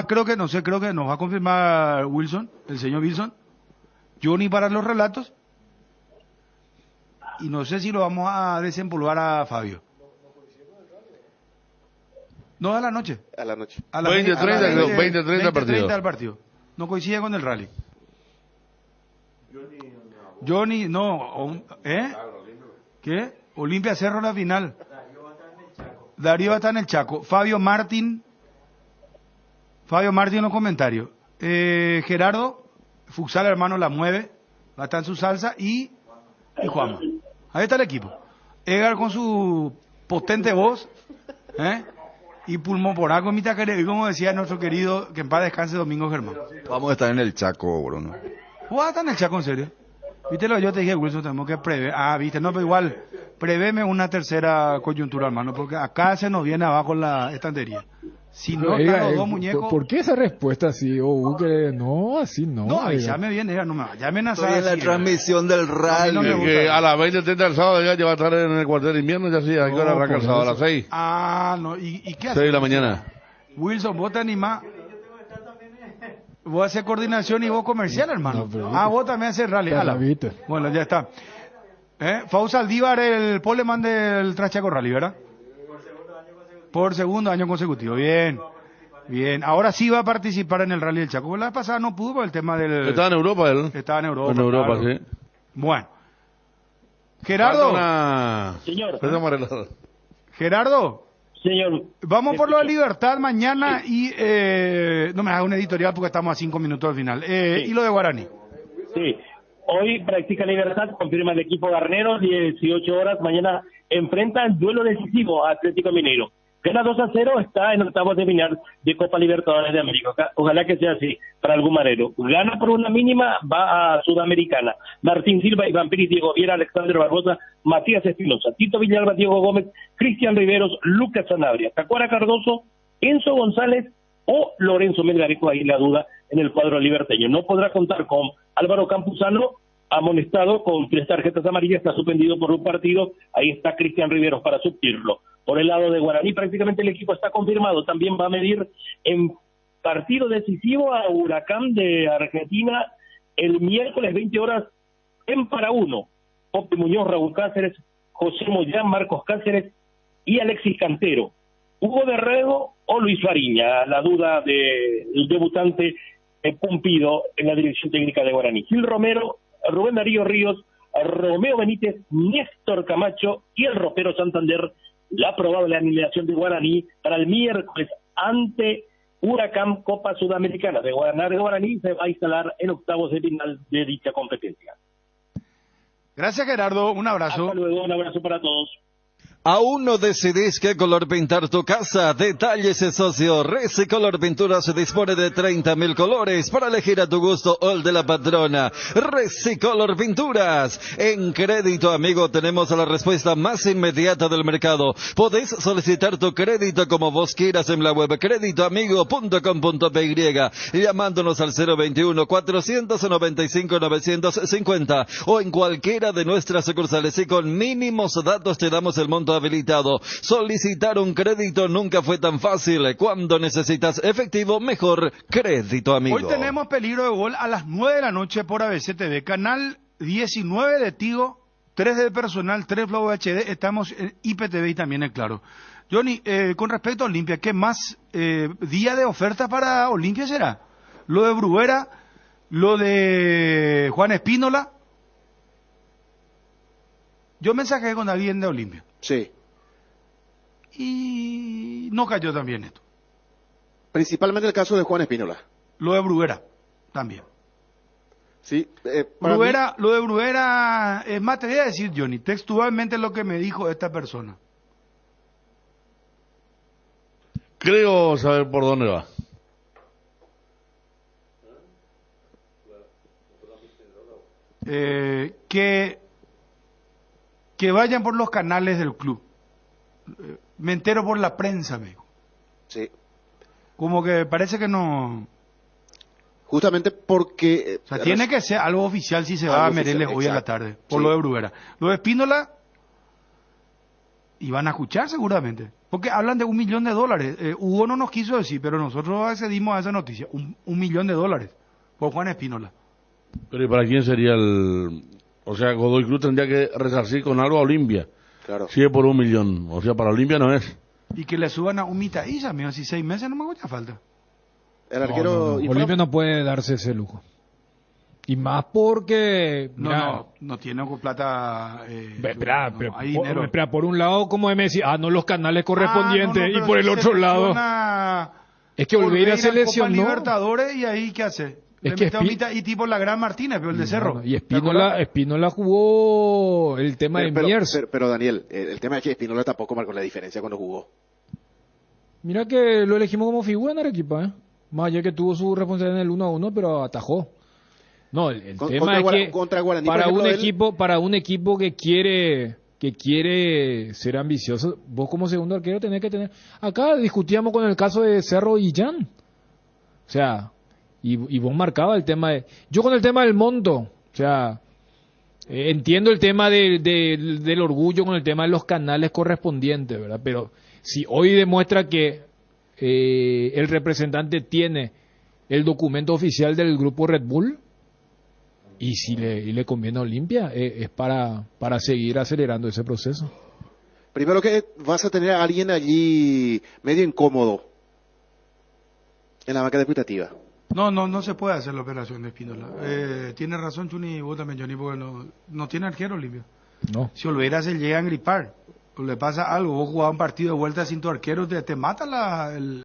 [SPEAKER 2] creo que nos va a confirmar Wilson, el señor Wilson, Johnny para los relatos, y no sé si lo vamos a desempolvar a Fabio. No, a la noche.
[SPEAKER 11] A la noche.
[SPEAKER 4] 20-30
[SPEAKER 2] el partido. No coincide con el rally. Johnny, no, ¿qué? Olimpia Cerro la final. Darío va a estar en el Chaco. Fabio Martín en los comentarios. Gerardo, Futsal hermano la mueve, va a estar en su salsa y Juanma. Ahí está el equipo. Edgar con su potente voz, y pulmón por algo, y como decía nuestro querido, que en paz descanse, Domingo Germán.
[SPEAKER 8] Vamos a estar en el Chaco, Bruno.
[SPEAKER 2] ¿Vas a estar en el Chaco, en serio? Viste, yo te dije, Wilson, tenemos que prever. Viste, no, pero igual, preveme una tercera coyuntura, hermano, porque acá se nos viene abajo la estantería. Si no están los dos muñecos...
[SPEAKER 3] ¿Por qué esa respuesta así? No, así no.
[SPEAKER 2] No, avísame bien, no me vaya a amenazar.
[SPEAKER 8] Estoy en la transmisión del rally.
[SPEAKER 4] No que a las 20:30 el sábado ya va a estar en el cuartel de invierno, ya sí, hay que arrancar el sábado a las 6.
[SPEAKER 2] No, ¿y qué haces?
[SPEAKER 4] 6 de la mañana.
[SPEAKER 2] Wilson, vos te animás. Vos haces coordinación y vos comercial, hermano. Vos también haces rally. Bueno, ya está. Fausto Aldívar, el poleman del Trachaco Rally, ¿verdad? Por segundo año consecutivo, bien. Bien, ahora sí va a participar en el Rally del Chaco. La vez pasada no pudo por el tema del...
[SPEAKER 4] Estaba en Europa él.
[SPEAKER 2] Estaba en Europa.
[SPEAKER 4] En Europa,
[SPEAKER 2] claro.
[SPEAKER 4] sí.
[SPEAKER 2] Bueno. Gerardo.
[SPEAKER 9] Señor.
[SPEAKER 2] Gerardo.
[SPEAKER 9] Señor.
[SPEAKER 2] Vamos por lo de Libertad mañana y... no me haga un editorial porque estamos a 5 minutos al final. Y lo de Guaraní.
[SPEAKER 9] Sí. Hoy practica Libertad, confirma el equipo Garneros, 18 horas. Mañana enfrenta el duelo decisivo a Atlético Mineiro. Gana 2-0, está en octavos de final de Copa Libertadores de América. Ojalá que sea así para algún manero. Gana por una mínima, va a Sudamericana. Martín Silva, Iván Pérez, Diego Viera, Alexander Barbosa, Matías Espinosa, Tito Villalba, Diego Gómez, Cristian Riveros, Lucas Sanabria, Tacuara Cardoso, Enzo González o Lorenzo Melgarejo, ahí la duda en el cuadro liberteño. No podrá contar con Álvaro Campuzano, amonestado con 3 tarjetas amarillas, está suspendido por un partido. Ahí está Cristian Riveros para suplirlo. Por el lado de Guaraní, prácticamente el equipo está confirmado. También va a medir en partido decisivo a Huracán de Argentina el miércoles 20 horas en Para-Uno. Pope Muñoz, Raúl Cáceres, José Moyán, Marcos Cáceres y Alexis Cantero. Hugo Derrego o Luis Fariña, la duda del debutante Pumpido en la dirección técnica de Guaraní. Gil Romero, Rubén Darío Ríos, Romeo Benítez, Néstor Camacho y el ropero Santander. La probable alineación de Guaraní para el miércoles ante Huracán Copa Sudamericana. De Guaraní se va a instalar en octavos de final de dicha competencia.
[SPEAKER 2] Gracias, Gerardo. Un abrazo.
[SPEAKER 9] Hasta luego. Un abrazo para todos.
[SPEAKER 8] ¿Aún no decidís qué color pintar tu casa? Detalles, socio. Recicolor Pinturas se dispone de 30.000 colores para elegir a tu gusto o el de la patrona. Recicolor Pinturas. En Crédito Amigo tenemos la respuesta más inmediata del mercado. Podés solicitar tu crédito como vos quieras en la web creditoamigo.com.py, llamándonos al 021-495-950 o en cualquiera de nuestras sucursales, y con mínimos datos te damos el monto habilitado. Solicitar un crédito nunca fue tan fácil. Cuando necesitas efectivo, mejor Crédito Amigo.
[SPEAKER 2] Hoy tenemos Peligro de Gol a las 9 de la noche por ABC TV, canal 19 de Tigo, 3 de personal, 3 Flow HD, estamos en IPTV y también en Claro. Johnny, con respecto a Olimpia, ¿qué más día de oferta para Olimpia será? Lo de Bruguera, lo de Juan Espínola. Yo mensajé con alguien de Olimpia.
[SPEAKER 11] Sí.
[SPEAKER 2] Y no cayó también esto.
[SPEAKER 11] Principalmente el caso de Juan Espínola.
[SPEAKER 2] Lo de Bruguera, también.
[SPEAKER 11] Sí.
[SPEAKER 2] Bruguera, lo de Bruguera, es más, te voy a decir, Johnny, textualmente lo que me dijo esta persona.
[SPEAKER 4] Creo saber por dónde va.
[SPEAKER 2] Que vayan por los canales del club. Me entero por la prensa, me dijo.
[SPEAKER 11] Sí.
[SPEAKER 2] Como que parece que no...
[SPEAKER 11] Justamente porque...
[SPEAKER 2] o sea, tiene que ser algo oficial si se va a Mereles hoy a la tarde, por lo de Bruguera. Lo de Espínola, y van a escuchar seguramente, porque hablan de $1 millón. Hugo no nos quiso decir, pero nosotros accedimos a esa noticia, $1 millón por Juan Espínola.
[SPEAKER 4] Pero ¿y para quién sería el...? O sea, Godoy Cruz tendría que resarcir con algo a Olimpia.
[SPEAKER 11] Claro.
[SPEAKER 4] Si es por $1 millón. O sea, para Olimpia no es.
[SPEAKER 2] Y que le suban a un Mitaís, amigo, si 6 meses no me hace falta.
[SPEAKER 11] El arquero...
[SPEAKER 3] No. Olimpia no puede darse ese lujo. Y más porque...
[SPEAKER 2] No tiene plata...
[SPEAKER 3] Espera, por un lado, como me decía, no los canales correspondientes, y por el otro lado... Es que Olveira se lesionó.
[SPEAKER 2] Copa Libertadores, y ahí, ¿qué hace?
[SPEAKER 3] Es que
[SPEAKER 2] y tipo la Gran Martínez, pero el de Cerro.
[SPEAKER 3] Y Espínola jugó el tema de Miers.
[SPEAKER 11] Pero Daniel, el tema es que Espínola tampoco marcó la diferencia cuando jugó.
[SPEAKER 3] Mira que lo elegimos como figura en Arequipa, ¿eh? Más allá que tuvo su responsabilidad en el 1-1, pero atajó. No, el tema es que
[SPEAKER 11] Guaraní,
[SPEAKER 3] para
[SPEAKER 11] ejemplo,
[SPEAKER 3] un equipo que quiere ser ambicioso, vos como segundo arquero tenés que tener... Acá discutíamos con el caso de Cerro y Jan. O sea... Y vos marcabas el tema de... Yo con el tema del monto, o sea, entiendo el tema del orgullo con el tema de los canales correspondientes, ¿verdad? Pero si hoy demuestra que el representante tiene el documento oficial del grupo Red Bull, y si le conviene a Olimpia, es para seguir acelerando ese proceso.
[SPEAKER 11] Primero que vas a tener a alguien allí medio incómodo en la banca de expectativa.
[SPEAKER 2] No se puede hacer la operación de Espíndola. Tiene razón Chuni, y vos también, Johnny, porque no tiene arquero limpio.
[SPEAKER 3] No.
[SPEAKER 2] Si Olvera se llega a gripar, o le pasa algo, vos jugás un partido de vuelta sin tu arquero, te mata el